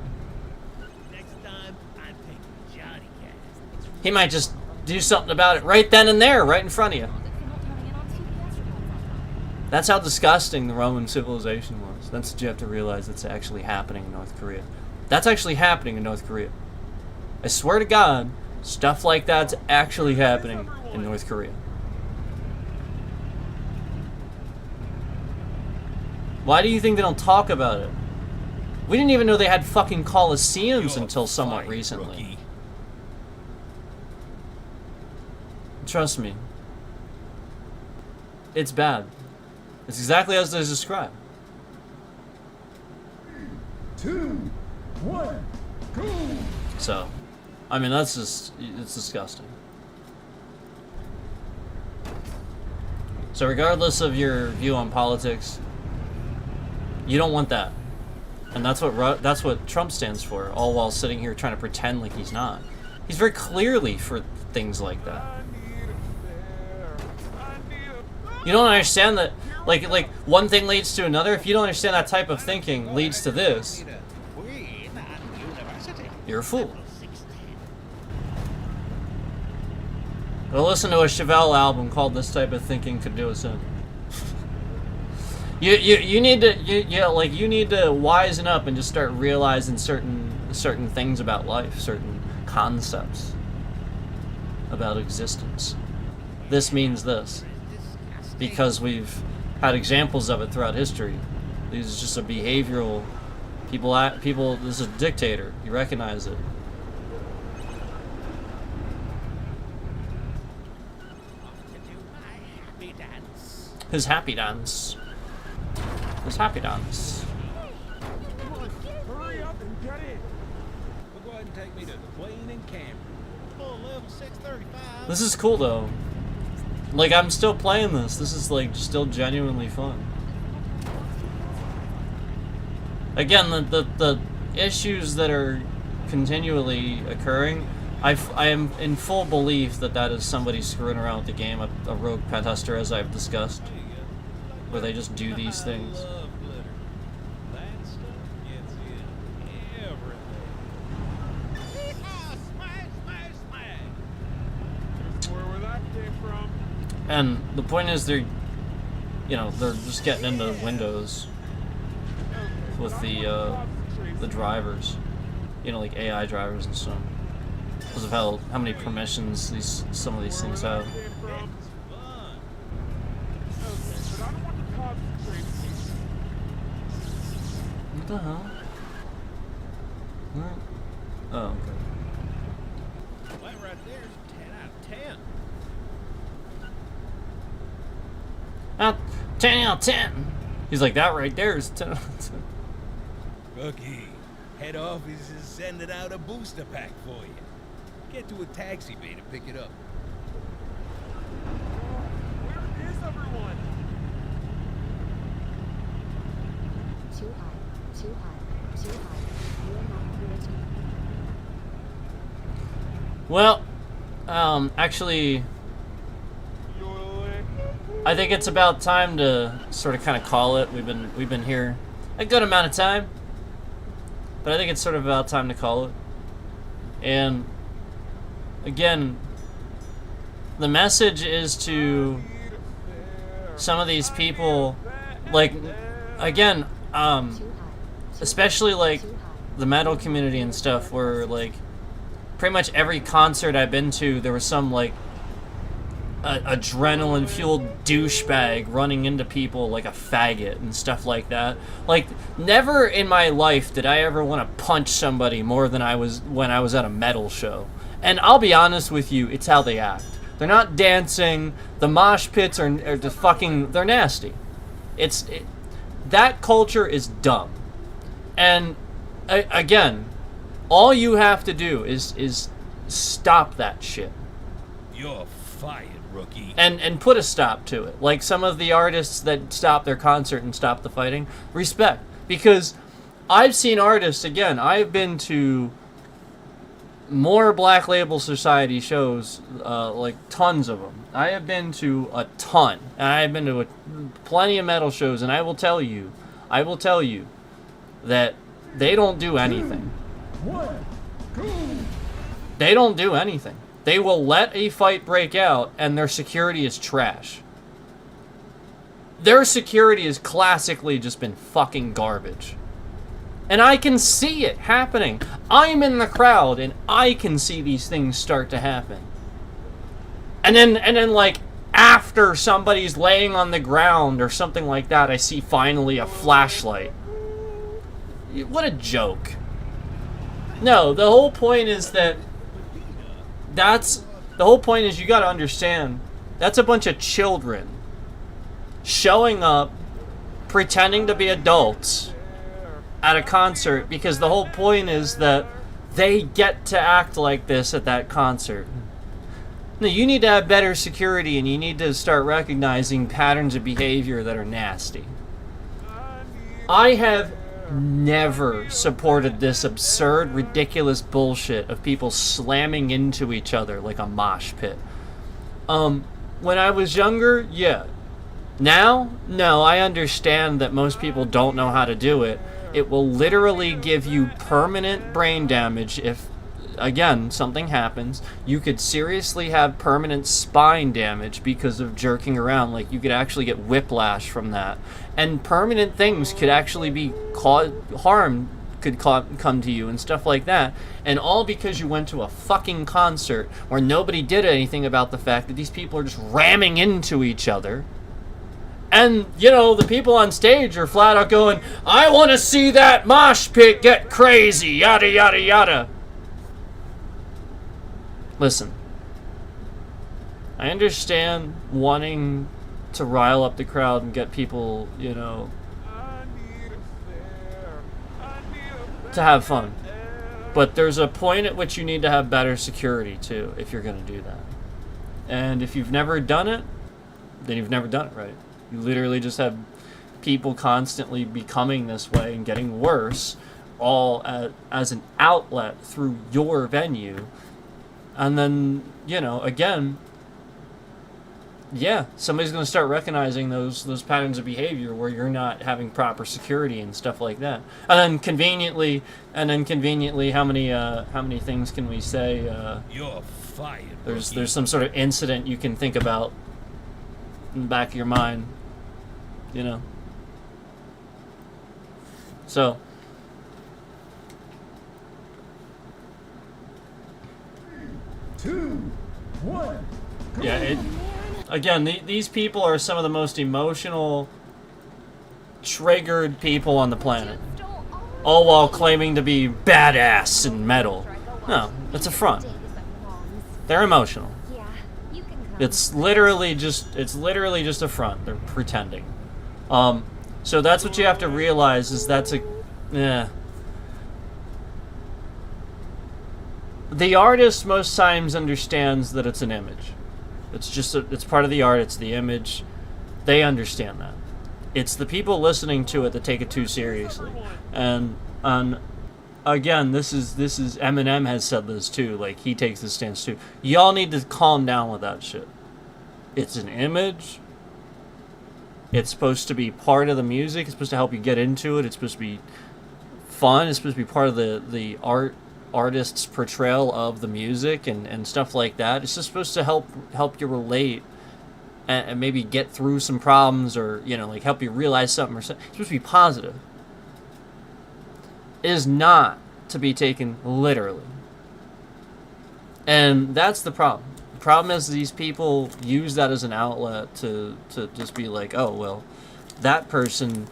Next time, I'm taking Johnny Cast. he might just do something about it right then and there, right in front of you. That's how disgusting the Roman civilization was. That's what you have to realize that's actually happening in North Korea. That's actually happening in North Korea. I swear to God, stuff like that's actually happening in North Korea. Why do you think they don't talk about it? We didn't even know they had fucking coliseums You're until somewhat fired, recently. rookie. Trust me. It's bad. It's exactly as they described. 2, 1, go! So, I mean, that's just, it's disgusting. So regardless of your view on politics, you don't want that. And that's what Trump stands for, all while sitting here trying to pretend like he's not. He's very clearly for things like that. I need a bear. I need a... You don't understand that, like one thing leads to another. If you don't understand that type of thinking leads to this, you're a fool. Go listen to a Chevelle album called "This Type of Thinking Could Do Us In." You need to you need to wisen up and just start realizing certain things about life, certain concepts about existence. This means this because we've had examples of it throughout history. This is just a behavioral people. This is a dictator. You recognize it. His happy dance. His happy dance. Hurry up and get in. Well, go ahead and take me to Plain and Camry. Oh, level 635. This is cool though. Like, I'm still playing this. This is like still genuinely fun. Again, the issues that are continually occurring, I am in full belief that is somebody screwing around with the game, a rogue pet tester, as I've discussed, where they just do these things. I love glitter. That stuff gets in everything. Smash, smash, smash. Where that came from? And the point is, they're just getting into Windows with the drivers, like AI drivers and stuff, because of how many permissions some of these things have. Came from? It's fun. Okay, but I don't want the cops to trace me. What the hell? What? Oh, okay. That right there is 10 out of 10. 10 out of 10. He's like, that right there is 10 out of 10. Rookie, head office is sending out a booster pack for you. Get to a taxi bay to pick it up. Where is everyone? Too high, too high, too high. You are not here to Well, actually, Yoink. I think it's about time to sort of kind of call it. We've been here a good amount of time, but I think it's sort of about time to call it. And again, the message is to some of these people, like, again, too high. especially like the metal community and stuff, where like pretty much every concert I've been to, there was some like adrenaline fueled douchebag running into people like a faggot and stuff like that. Like, never in my life did I ever want to punch somebody more than I was when I was at a metal show. And I'll be honest with you, it's how they act. They're not dancing. The mosh pits are just fucking, they're nasty. That culture is dumb. And again, all you have to do is stop that shit. You're fired, rookie. And put a stop to it. Like some of the artists that stop their concert and stop the fighting. Respect. Because I've seen artists, again, I've been to more Black Label Society shows, like tons of them. I have been to a ton. And I have been to plenty of metal shows, and I will tell you that they don't do anything. 2, 1, go! They don't do anything. They will let a fight break out, and their security is trash. Their security has classically just been fucking garbage. And I can see it happening. I'm in the crowd, and I can see these things start to happen. And then like, after somebody's laying on the ground or something like that, I see finally a flashlight. What a joke. No, the whole point is that the whole point is you gotta understand, that's a bunch of children showing up, pretending to be adults at a concert, because the whole point is that they get to act like this at that concert. No, you need to have better security, and you need to start recognizing patterns of behavior that are nasty. I have never supported this absurd, ridiculous bullshit of people slamming into each other like a mosh pit. When I was younger, yeah. Now, no, I understand that most people don't know how to do it. It will literally give you permanent brain damage if, again, something happens. You could seriously have permanent spine damage because of jerking around. Like, you could actually get whiplash from that. And permanent things could actually be harm could come to you and stuff like that. And all because you went to a fucking concert where nobody did anything about the fact that these people are just ramming into each other. And, you know, the people on stage are flat out going, I want to see that mosh pit get crazy, yada, yada, yada. Listen, I understand wanting to rile up the crowd and get people, you know, to have fun. But there's a point at which you need to have better security, too, if you're going to do that. And if you've never done it, then you've never done it right. You literally just have people constantly becoming this way and getting worse, all as an outlet through your venue. And then, you know, again, yeah, somebody's going to start recognizing those patterns of behavior where you're not having proper security and stuff like that. And then conveniently, how many things can we say? You're fired. There's some sort of incident you can think about in the back of your mind, you know. So. Two, one, go. Yeah, again, these people are some of the most emotional, triggered people on the planet. All while claiming to be badass and metal. No, it's a front. They're emotional. It's literally just a front. They're pretending. So that's what you have to realize, is the artist most times understands that it's an image. It's part of the art, it's the image. They understand that. It's the people listening to it that take it too seriously. And again, this is Eminem has said this too, like he takes this stance too. Y'all need to calm down with that shit. It's an image. It's supposed to be part of the music. It's supposed to help you get into it. It's supposed to be fun. It's supposed to be part of the artist's portrayal of the music and stuff like that. It's just supposed to help you relate and maybe get through some problems, or, you know, like help you realize something or something. It's supposed to be positive. It is not to be taken literally. And that's the problem. The problem is these people use that as an outlet to just be like, oh, well, that person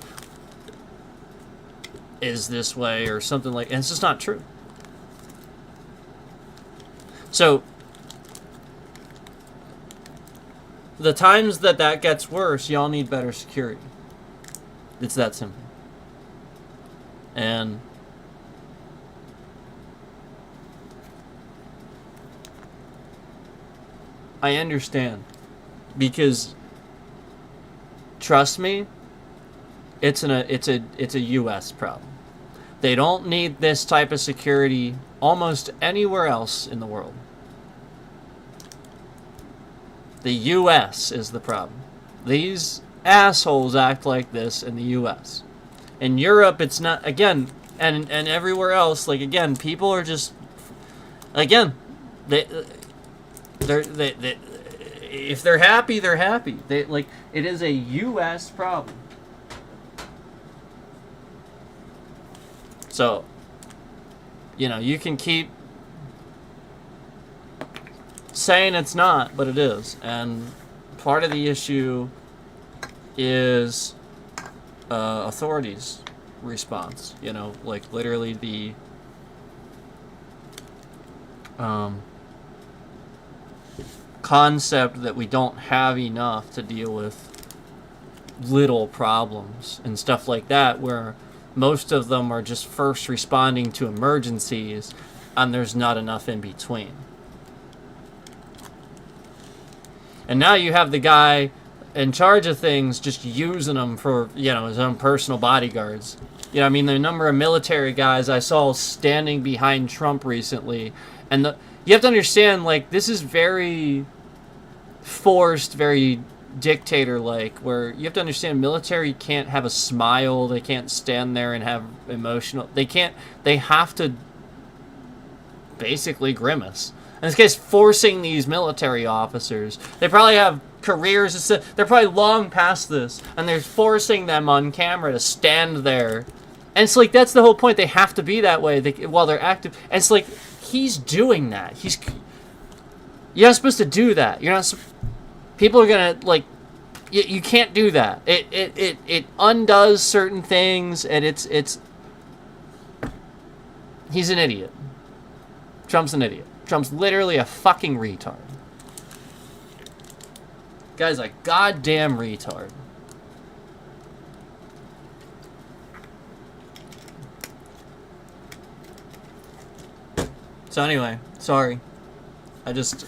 is this way or something like, and it's just not true. So, the times that gets worse, y'all need better security. It's that simple. And I understand, because trust me, it's a US problem. They don't need this type of security almost anywhere else in the world. The US is the problem. These assholes act like this in the US. In Europe, it's not, again, and everywhere else, like, again, people are just, again, they if they're happy, they're happy. Like, it is a US problem. So, you know, you can keep saying it's not, but it is. And part of the issue is authorities' response. You know, like, literally the concept that we don't have enough to deal with little problems and stuff like that, where most of them are just first responding to emergencies and there's not enough in between. And now you have the guy in charge of things just using them for, you know, his own personal bodyguards. You know, I mean, the number of military guys I saw standing behind Trump recently, and you have to understand, like, this is very forced, very dictator-like, where you have to understand military can't have a smile, they can't stand there and have emotional, they have to basically grimace. In this case, forcing these military officers, they probably have careers, they're probably long past this, and they're forcing them on camera to stand there. And it's like, that's the whole point, they have to be that way while they're active. And it's like, he's doing that. You're not supposed to do that. You're not. People are gonna, like, you can't do that. It undoes certain things, and it's. He's an idiot. Trump's an idiot. Trump's literally a fucking retard. Guy's a goddamn retard. So anyway, sorry. I just,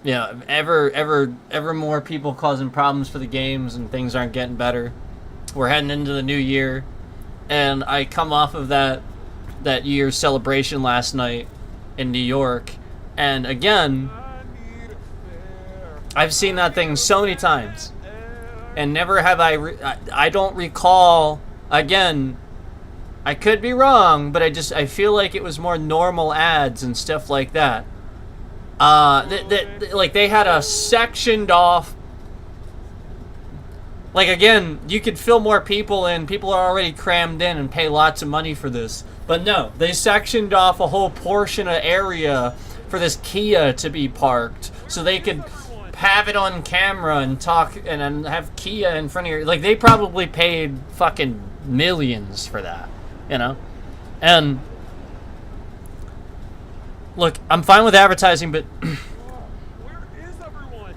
yeah, ever more people causing problems for the games, and things aren't getting better. We're heading into the new year, and I come off of that year's celebration last night in New York, and again, I've seen that thing so many times, and never have I don't recall, again, I could be wrong, but I feel like it was more normal ads and stuff like that. Like, they had a sectioned off, like, again, you could fill more people in, people are already crammed in and pay lots of money for this. But no, they sectioned off a whole portion of area for this Kia to be parked, so they could have it on camera and talk and then have Kia in front of you. Like, they probably paid fucking millions for that, you know? And look, I'm fine with advertising, but Where is everyone?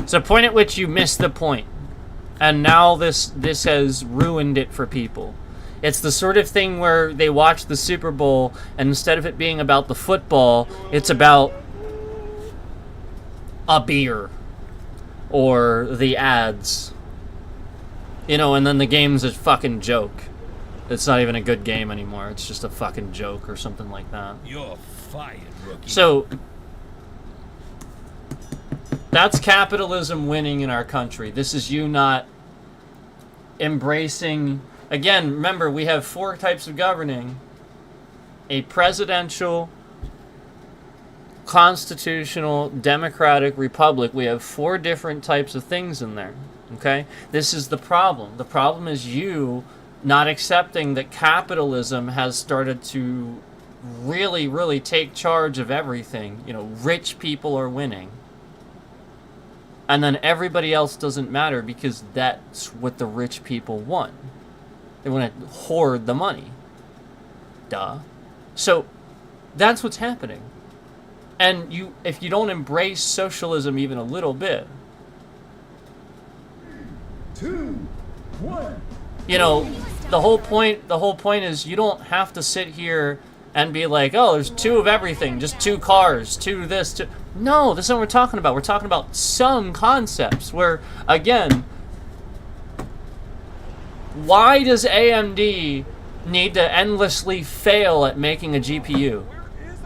it's a point at which you miss the point, and now this has ruined it for people. It's the sort of thing where they watch the Super Bowl, and instead of it being about the football, it's about a beer or the ads, you know, and then the game's a fucking joke. It's not even a good game anymore. It's just a fucking joke or something like that. You're fired, rookie. So that's capitalism winning in our country. This is you not embracing. Again, remember, we have 4 types of governing: a presidential, constitutional, democratic, republic. We have 4 different types of things in there. Okay? This is the problem. The problem is you not accepting that capitalism has started to really, really take charge of everything. You know, rich people are winning. And then everybody else doesn't matter because that's what the rich people want. They want to hoard the money. Duh. So that's what's happening. And if you don't embrace socialism even a little bit, 2, 1. you know, the whole point is you don't have to sit here and be like, oh, there's 2 of everything, just 2 cars, 2 this, 2. No, that's not what we're talking about. We're talking about some concepts where, again, why does AMD need to endlessly fail at making a GPU?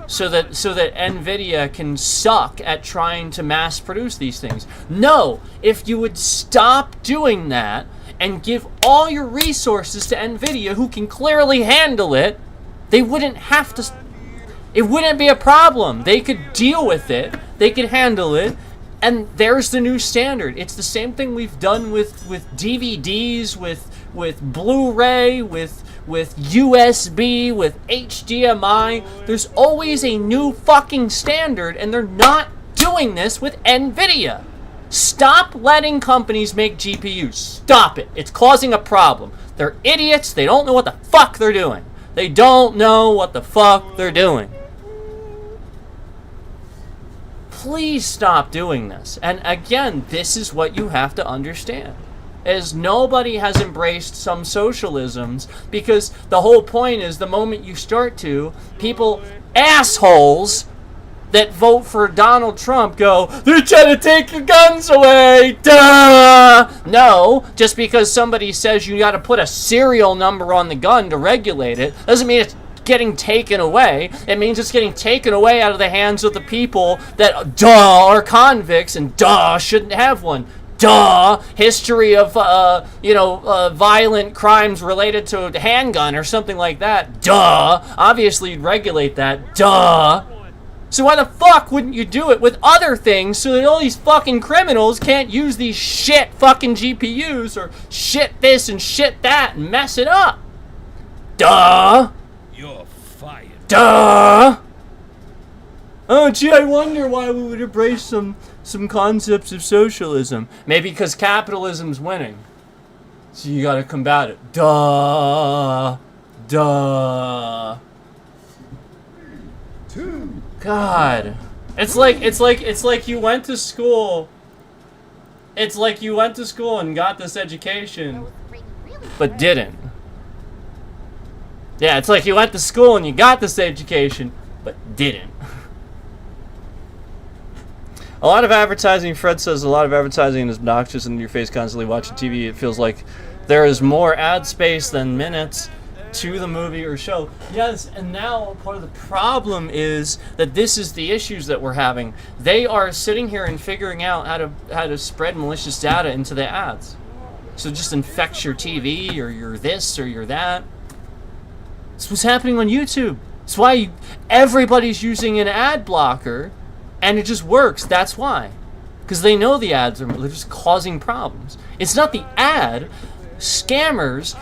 So that NVIDIA can suck at trying to mass produce these things. No, if you would stop doing that and give all your resources to NVIDIA, who can clearly handle it, they wouldn't have to. It wouldn't be a problem. They could deal with it. They could handle it. And there's the new standard. It's the same thing we've done with DVDs, with Blu-ray, with USB, with HDMI. There's always a new fucking standard, and they're not doing this with NVIDIA. Stop letting companies make GPUs. Stop it. It's causing a problem. They're idiots. They don't know what the fuck they're doing. They don't know what the fuck they're doing. Please stop doing this. And again, this is what you have to understand. Is nobody has embraced some socialisms, because the whole point is the moment you start to, people, assholes that vote for Donald Trump go, they're trying to take your guns away, duh! No, just because somebody says you gotta put a serial number on the gun to regulate it, doesn't mean it's getting taken away. It means it's getting taken away out of the hands of the people that, duh, are convicts and, duh, shouldn't have one. Duh, history of, violent crimes related to a handgun or something like that. Duh, obviously you'd regulate that. Duh. So why the fuck wouldn't you do it with other things so that all these fucking criminals can't use these shit fucking GPUs or shit this and shit that and mess it up? Duh. You're fired. Duh. Oh, gee, I wonder why we would embrace some concepts of socialism. Maybe because capitalism's winning. So you gotta combat it. Duh. Duh. 2. God. It's like you went to school. It's like you went to school and got this education, but didn't. Yeah, it's like you went to school and you got this education, but didn't. A lot of advertising, Fred says, a lot of advertising is obnoxious and in your face constantly watching TV. It feels like there is more ad space than minutes to the movie or show. Yes, and now part of the problem is that this is the issues that we're having. They are sitting here and figuring out how to spread malicious data into the ads. So just infect your TV or your this or your that. This was happening on YouTube. That's why everybody's using an ad blocker. And it just works. That's why. Because they know the ads they're just causing problems. It's not the ad. Scammers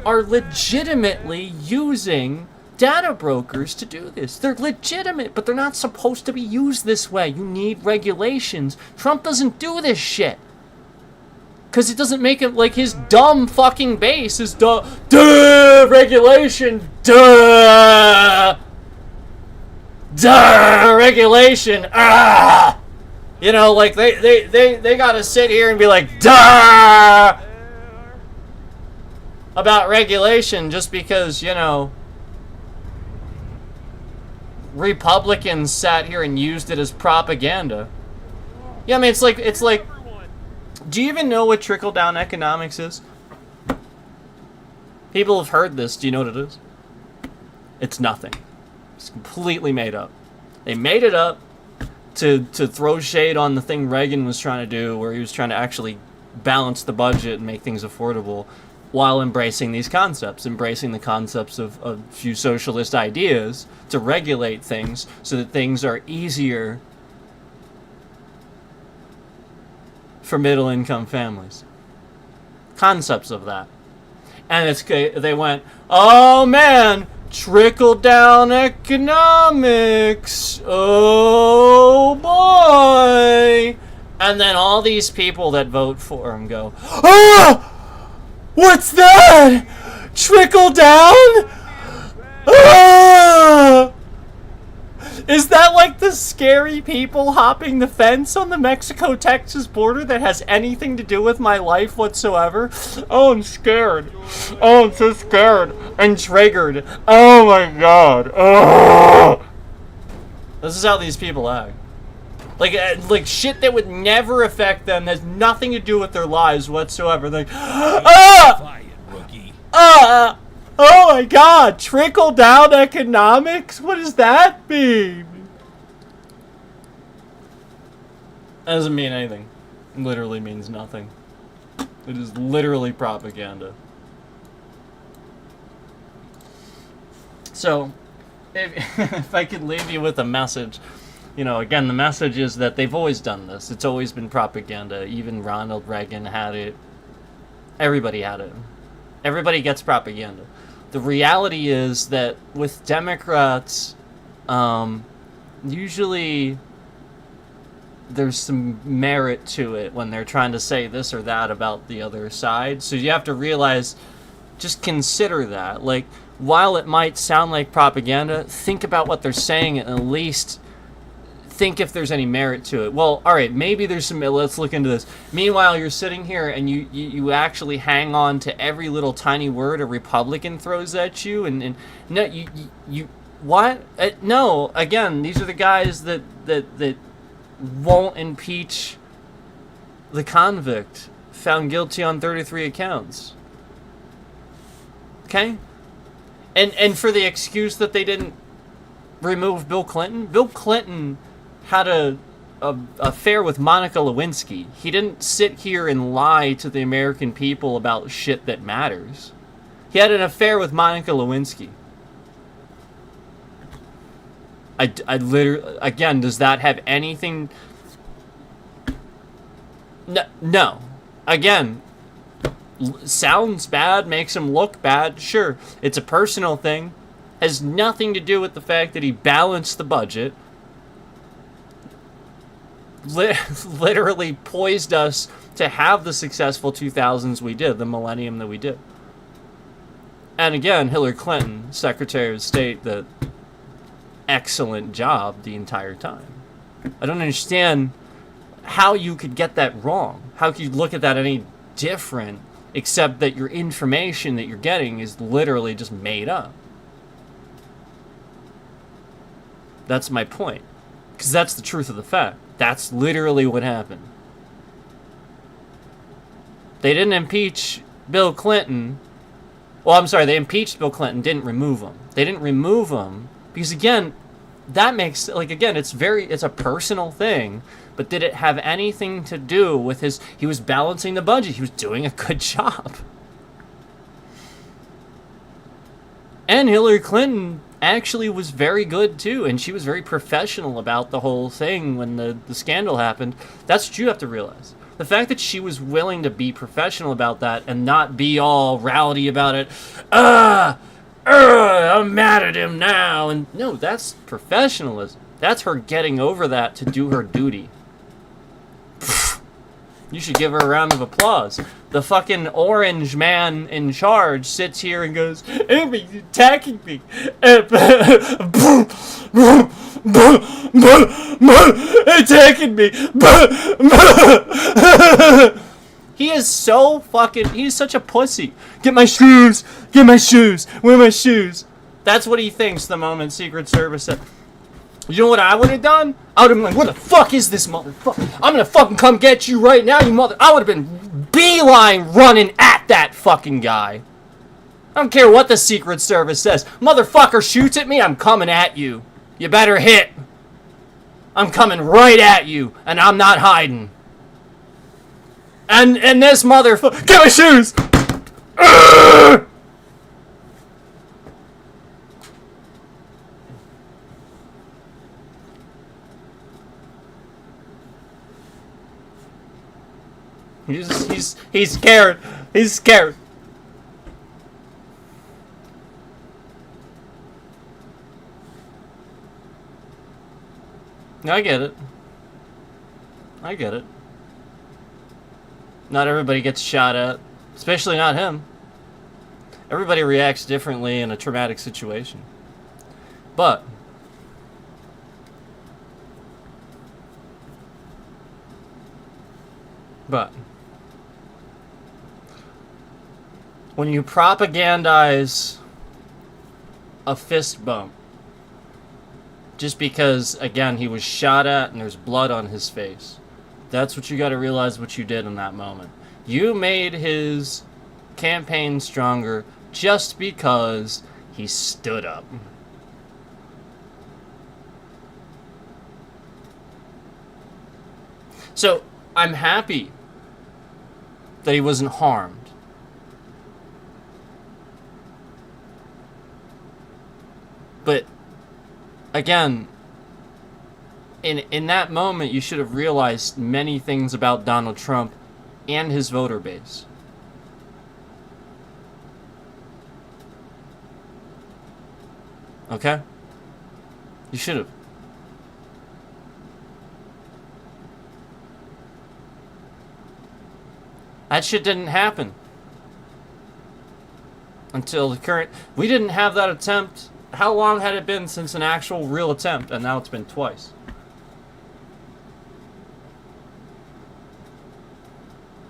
are legitimately using data brokers to do this. They're legitimate, but they're not supposed to be used this way. You need regulations. Trump doesn't do this shit. Because it doesn't make it like his dumb fucking base is duh regulation, duh. Duh, regulation, You know, like, they gotta sit here and be like, duh! About regulation just because, you know, Republicans sat here and used it as propaganda. Yeah, I mean, it's like, do you even know what trickle-down economics is? People have heard this. Do you know what it is? It's nothing. It's completely made up. They made it up to throw shade on the thing Reagan was trying to do, where he was trying to actually balance the budget and make things affordable while embracing these concepts, embracing the concepts of a few socialist ideas to regulate things so that things are easier for middle-income families. Concepts of that. And they went, oh man, trickle-down economics, oh boy. And then all these people that vote for him go, ah, what's that? Trickle down? Ah! Is that like the scary people hopping the fence on the Mexico-Texas border that has anything to do with my life whatsoever? Oh, I'm scared. Oh, I'm so scared and triggered. Oh my god. Oh. This is how these people act. Like shit that would never affect them, has nothing to do with their lives whatsoever. Like, Quiet, rookie. oh my god, trickle down economics? What does that mean? That doesn't mean anything. It literally means nothing. It is literally propaganda. So, if I could leave you with a message, you know, again, the message is that they've always done this. It's always been propaganda. Even Ronald Reagan had it. Everybody had it. Everybody gets propaganda. The reality is that with Democrats, usually there's some merit to it when they're trying to say this or that about the other side. So you have to realize, just consider that. Like, while it might sound like propaganda, think about what they're saying and at least think if there's any merit to it. Well, all right, maybe there's some. Let's look into this. Meanwhile, you're sitting here and you actually hang on to every little tiny word a Republican throws at you, and no, you what? No, again, these are the guys that won't impeach the convict found guilty on 33 accounts. Okay, and for the excuse that they didn't remove Bill Clinton. Bill Clinton had a affair with Monica Lewinsky. He didn't sit here and lie to the American people about shit that matters. He had an affair with Monica Lewinsky. I literally, again, does that have anything? No. Again, sounds bad, makes him look bad. Sure, it's a personal thing. Has nothing to do with the fact that he balanced the budget. Literally poised us to have the successful 2000s we did, the millennium that we did. And again, Hillary Clinton, Secretary of State, the excellent job the entire time. I don't understand how you could get that wrong. How could you look at that any different, except that your information that you're getting is literally just made up. That's my point. Because that's the truth of the fact. That's literally what happened. They didn't impeach Bill Clinton. Well, I'm sorry, they impeached Bill Clinton, didn't remove him. They didn't remove him because, again, that makes, like, again, it's a personal thing. But did it have anything to do with he was balancing the budget. He was doing a good job. And Hillary Clinton actually was very good too, and she was very professional about the whole thing when the scandal happened. That's what you have to realize. The fact that she was willing to be professional about that and not be all rowdy about it. I'm mad at him now. And no, that's professionalism. That's her getting over that to do her duty. You should give her a round of applause. The fucking orange man in charge sits here and goes, "He's attacking me. Attacking me." He is so fucking, he's such a pussy. Get my shoes. Get my shoes. Where are my shoes? That's what he thinks the moment Secret Service said. You know what I would have done? I would have been like, "What the fuck is this motherfucker? I'm gonna fucking come get you right now, you mother..." I would have been beeline running at that fucking guy. I don't care what the Secret Service says. Motherfucker shoots at me, I'm coming at you. You better hit. I'm coming right at you, and I'm not hiding. And this motherfucker... Get my shoes! Urgh! He's scared. He's scared. I get it. I get it. Not everybody gets shot at. Especially not him. Everybody reacts differently in a traumatic situation. But when you propagandize a fist bump just because, again, he was shot at and there's blood on his face, that's what you got to realize what you did in that moment. You made his campaign stronger just because he stood up. So, I'm happy that he wasn't harmed. But, again, in that moment, you should have realized many things about Donald Trump and his voter base. Okay? You should have. That shit didn't happen until the current... We didn't have that attempt. How long had it been since an actual real attempt? And now it's been twice.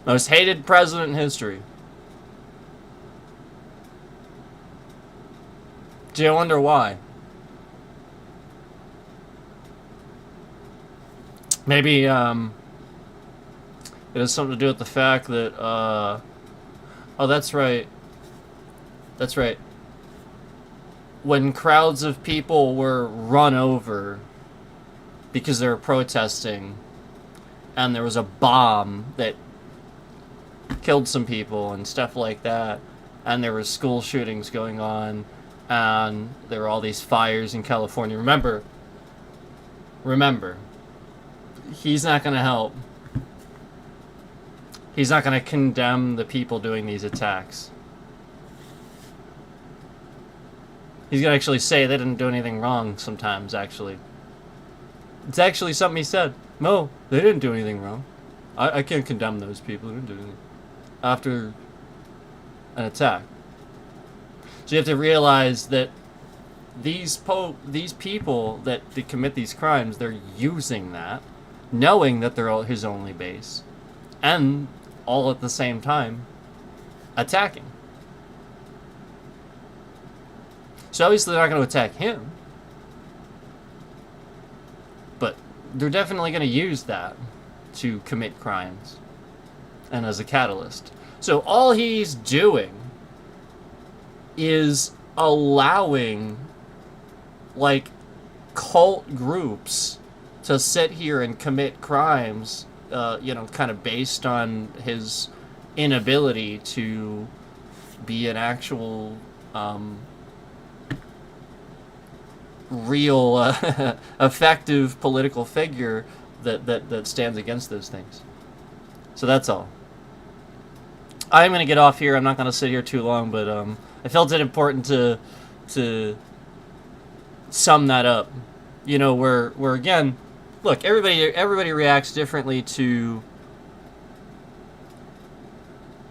Most hated president in history. Do you wonder why? Maybe, it has something to do with the fact that, oh, that's right. That's right. When crowds of people were run over because they were protesting, and there was a bomb that killed some people and stuff like that, and there were school shootings going on, and there were all these fires in California. Remember, he's not going to help. He's not going to condemn the people doing these attacks. He's going to actually say they didn't do anything wrong sometimes, actually. It's actually something he said. No, they didn't do anything wrong. I can't condemn those people. They didn't do anything. After an attack. So you have to realize that these people that commit these crimes, they're using that, knowing that they're his only base, and all at the same time attacking. So obviously they're not going to attack him, but they're definitely going to use that to commit crimes and as a catalyst. So all he's doing is allowing, like, cult groups to sit here and commit crimes, kind of based on his inability to be an actual, real, effective political figure that stands against those things. So that's all. I'm going to get off here. I'm not going to sit here too long, but I felt it important to sum that up. You know, where again, look, everybody reacts differently to...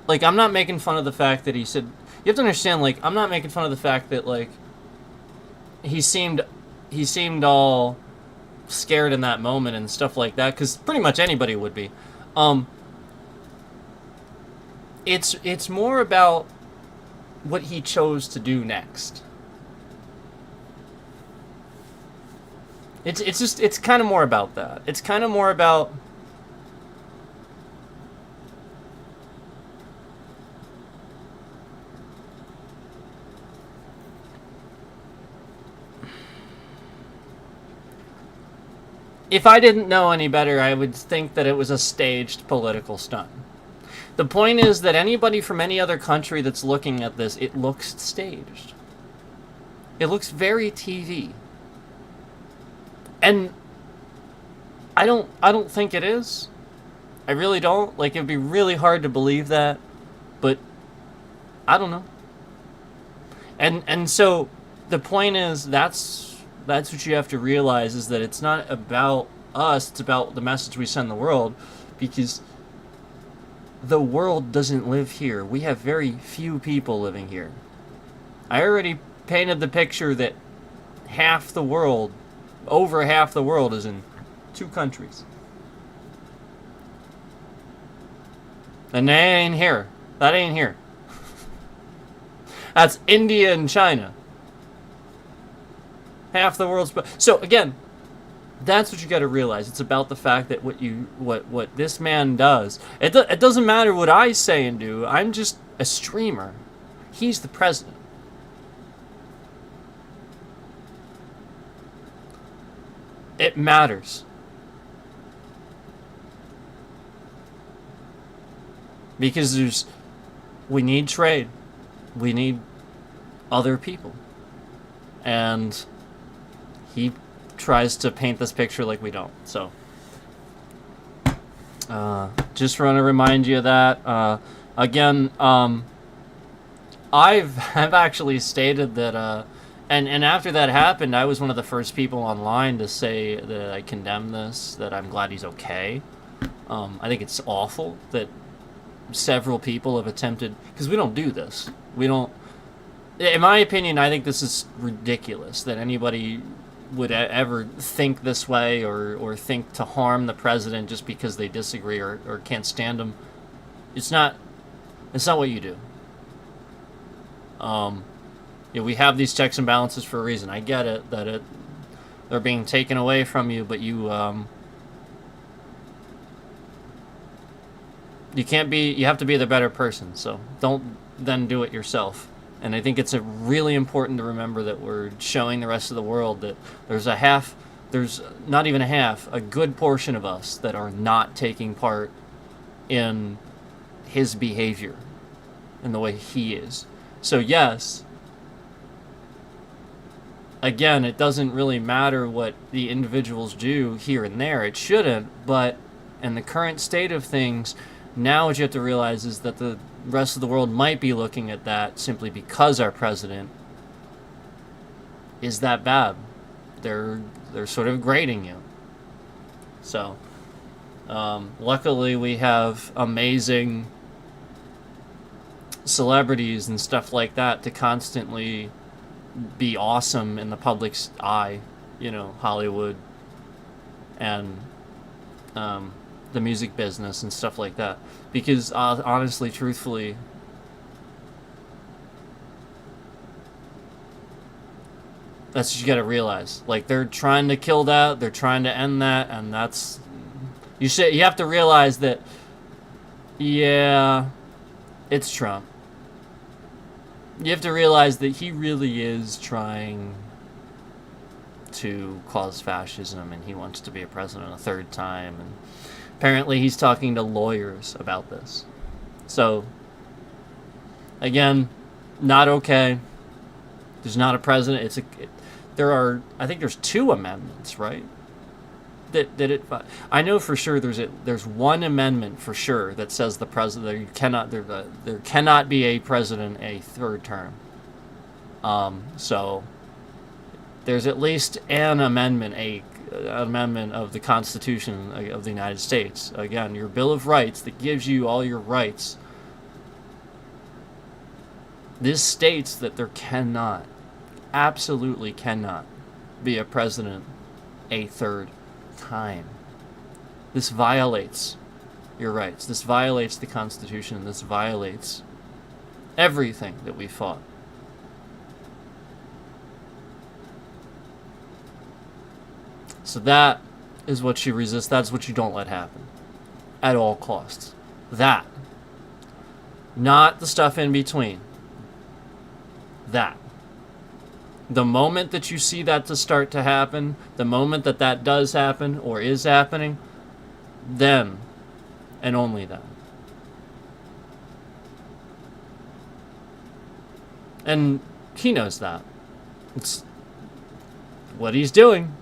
Like, I'm not making fun of the fact that he said... You have to understand, like, I'm not making fun of the fact that, like, he seemed all scared in that moment and stuff like that, because pretty much anybody would be. It's more about what he chose to do next. It's kind of more about that. It's kind of more about... If I didn't know any better, I would think that it was a staged political stunt. The point is that anybody from any other country that's looking at this, it looks staged. It looks very TV. And I don't think it is. I really don't. Like, it'd be really hard to believe that, but I don't know. And so the point is, that's what you have to realize, is that it's not about us, it's about the message we send the world, because the world doesn't live here. We have very few people living here. I already painted the picture that half the world, over half the world, is in 2 countries. And they ain't here. That ain't here. That's India and China. Half the world's... So, again, that's what you got to realize. It's about the fact that what this man does... It doesn't matter what I say and do. I'm just a streamer. He's the president. It matters. Because we need trade. We need other people. And he tries to paint this picture like we don't. So, just want to remind you of that. Again, I've actually stated that, and after that happened, I was one of the first people online to say that I condemn this, that I'm glad he's okay. I think it's awful that several people have attempted, because we don't do this. We don't, in my opinion, I think this is ridiculous that anybody would ever think this way or think to harm the president just because they disagree or can't stand him. It's not what you do. We have these checks and balances for a reason. I get it, that they're being taken away from you, but you have to be the better person, so don't then do it yourself. And I think it's really important to remember that we're showing the rest of the world that there's not even a half, a good portion of us that are not taking part in his behavior and the way he is. So yes, again, it doesn't really matter what the individuals do here and there. It shouldn't, but in the current state of things, now what you have to realize is that the rest of the world might be looking at that simply because our president is that bad. They're sort of grading you. So, luckily we have amazing celebrities and stuff like that to constantly be awesome in the public's eye. You know, Hollywood and the music business and stuff like that. Because honestly, truthfully, that's what you gotta realize. Like, they're trying to kill that, they're trying to end that, and that's... You have to realize that, yeah, it's Trump. You have to realize that he really is trying to cause fascism, and he wants to be a president a 3rd time, and apparently he's talking to lawyers about this. So, again, not okay. There's not a president. I think there's 2 amendments, right? I know for sure there's one amendment for sure that says the president there cannot be a president a 3rd term. So there's at least an amendment, an amendment of the Constitution of the United States. Again, your Bill of Rights that gives you all your rights. This states that there cannot, absolutely cannot, be a president a 3rd time. This violates your rights. This violates the Constitution. This violates everything that we fought. So that is what you resist. That's what you don't let happen. At all costs. That. Not the stuff in between. That. The moment that you see that to start to happen, the moment that does happen or is happening, then and only then. And he knows that. It's what he's doing.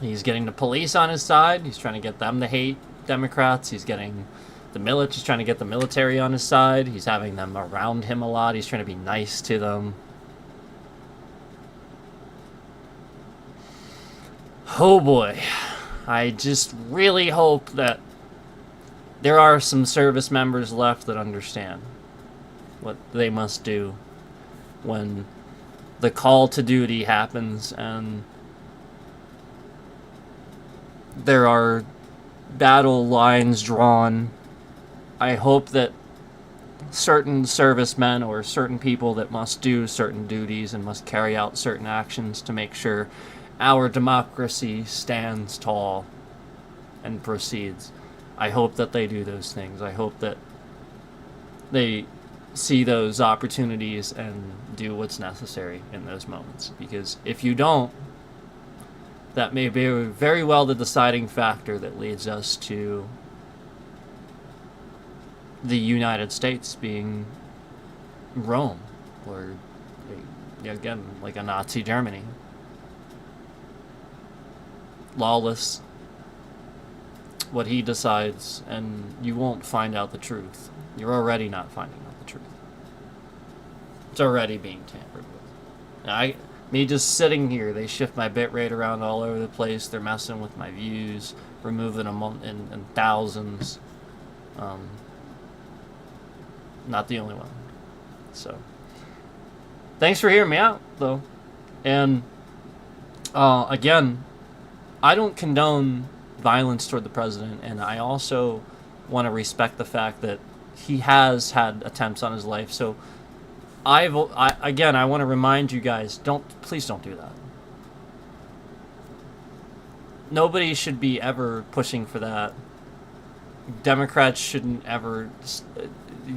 He's getting the police on his side. He's trying to get them to hate Democrats. He's getting he's trying to get the military on his side. He's having them around him a lot. He's trying to be nice to them. Oh boy. I just really hope that there are some service members left that understand what they must do when the call to duty happens and there are battle lines drawn. I hope that certain servicemen or certain people that must do certain duties and must carry out certain actions to make sure our democracy stands tall and proceeds. I hope that they do those things. I hope that they see those opportunities and do what's necessary in those moments. Because if you don't, that may be very well the deciding factor that leads us to the United States being Rome, or again, like a Nazi Germany. Lawless, what he decides, and you won't find out the truth. You're already not finding out the truth. It's already being tampered with. Me just sitting here, they shift my bitrate around all over the place. They're messing with my views, removing them in thousands. Not the only one. So, thanks for hearing me out, though. And, again, I don't condone violence toward the president, and I also want to respect the fact that he has had attempts on his life. So, I want to remind you guys, please don't do that. Nobody should be ever pushing for that. Democrats shouldn't ever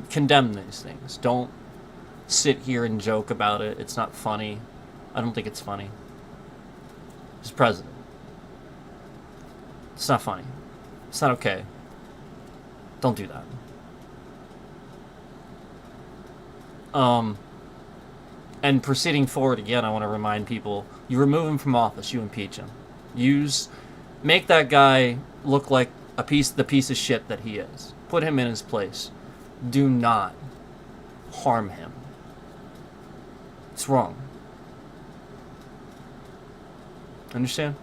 condemn these things. Don't sit here and joke about it. It's not funny. I don't think it's funny. He's president. It's not funny. It's not okay. Don't do that. And proceeding forward again, I want to remind people, you remove him from office, you impeach him. Make that guy look like the piece of shit that he is. Put him in his place. Do not harm him. It's wrong. Understand?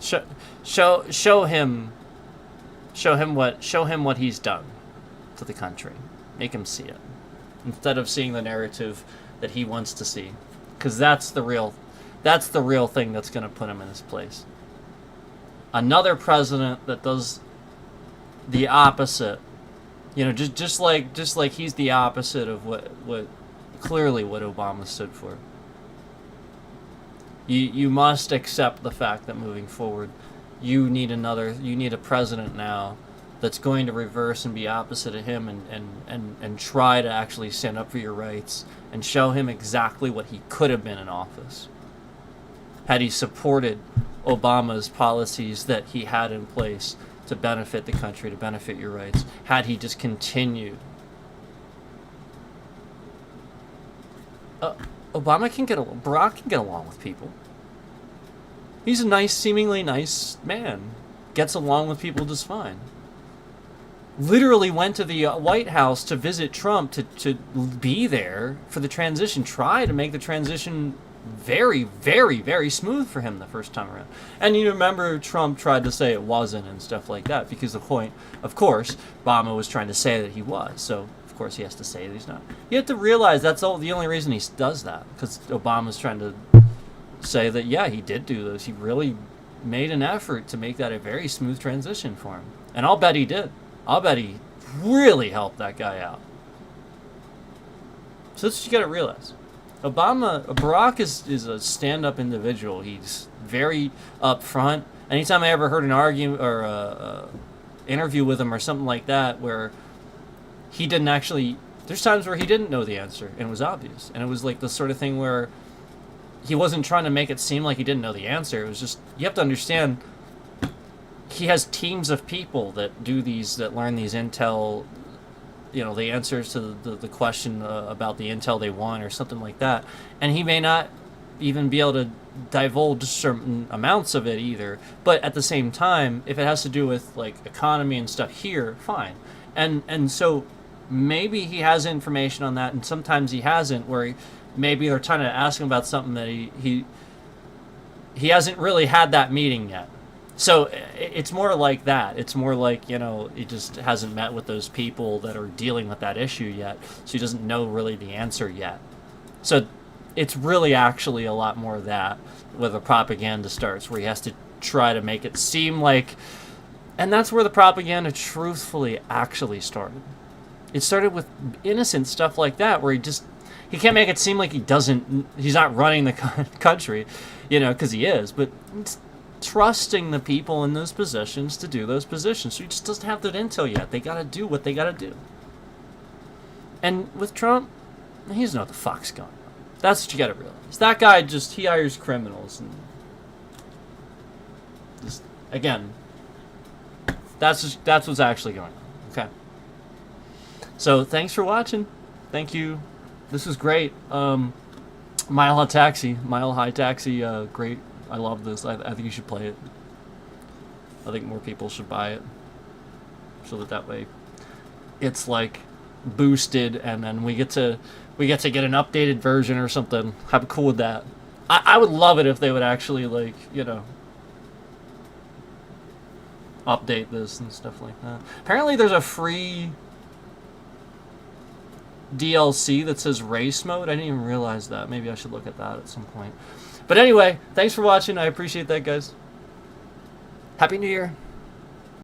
Show him what he's done to the country. Make him see it, instead of seeing the narrative that he wants to see, because that's the real thing that's going to put him in his place. Another president that does the opposite, just like he's the opposite of what clearly what Obama stood for. You must accept the fact that moving forward, you need a president now that's going to reverse and be opposite of him and try to actually stand up for your rights and show him exactly what he could have been in office had he supported Obama's policies that he had in place to benefit the country, to benefit your rights, had he just continued. Barack can get along with people. He's a seemingly nice man. Gets along with people just fine. Literally went to the White House to visit Trump to be there for the transition. Try to make the transition very, very, very smooth for him the first time around. And you remember Trump tried to say it wasn't and stuff like that, because the point, of course, Obama was trying to say that he was. So, of course, he has to say that he's not. You have to realize that's the only reason he does that, because Obama's trying to say that, yeah, he did do those. He really made an effort to make that a very smooth transition for him. And I'll bet he did. I'll bet he really helped that guy out. So that's what you got to realize. Barack is a stand-up individual. He's very upfront. Anytime I ever heard an argument or a interview with him or something like that where he didn't actually... There's times where he didn't know the answer, and it was obvious. And it was like the sort of thing where he wasn't trying to make it seem like he didn't know the answer. It was just... You have to understand... He has teams of people that learn these intel, the answers to the question about the intel they want or something like that. And he may not even be able to divulge certain amounts of it either. But at the same time, if it has to do with like economy and stuff here, fine. And so maybe he has information on that, and sometimes he hasn't, where maybe they're trying to ask him about something that he hasn't really had that meeting yet. So it's more like that. It's more like, you know, he just hasn't met with those people that are dealing with that issue yet, so he doesn't know really the answer yet. So it's really actually a lot more of that where the propaganda starts, where he has to try to make it seem like, and that's where the propaganda truthfully actually started. It started with innocent stuff like that, where he can't make it seem like he's not running the country, you know, because he is, but it's trusting the people in those positions to do those positions. So he just doesn't have that intel yet. They got to do what they got to do. And with Trump, he doesn't know what the fuck's going on. That's what you got to realize. That guy he hires criminals. And just, again, that's what's actually going on. Okay. So thanks for watching. Thank you. This was great. Mile High Taxi, great. I love this. I think you should play it. I think more people should buy it, so that way it's like boosted, and then we get to get an updated version or something. How cool with that? I would love it if they would actually, like, you know, update this and stuff like that. Apparently there's a free DLC that says race mode. I didn't even realize that. Maybe I should look at that at some point. But anyway, thanks for watching. I appreciate that, guys. Happy New Year.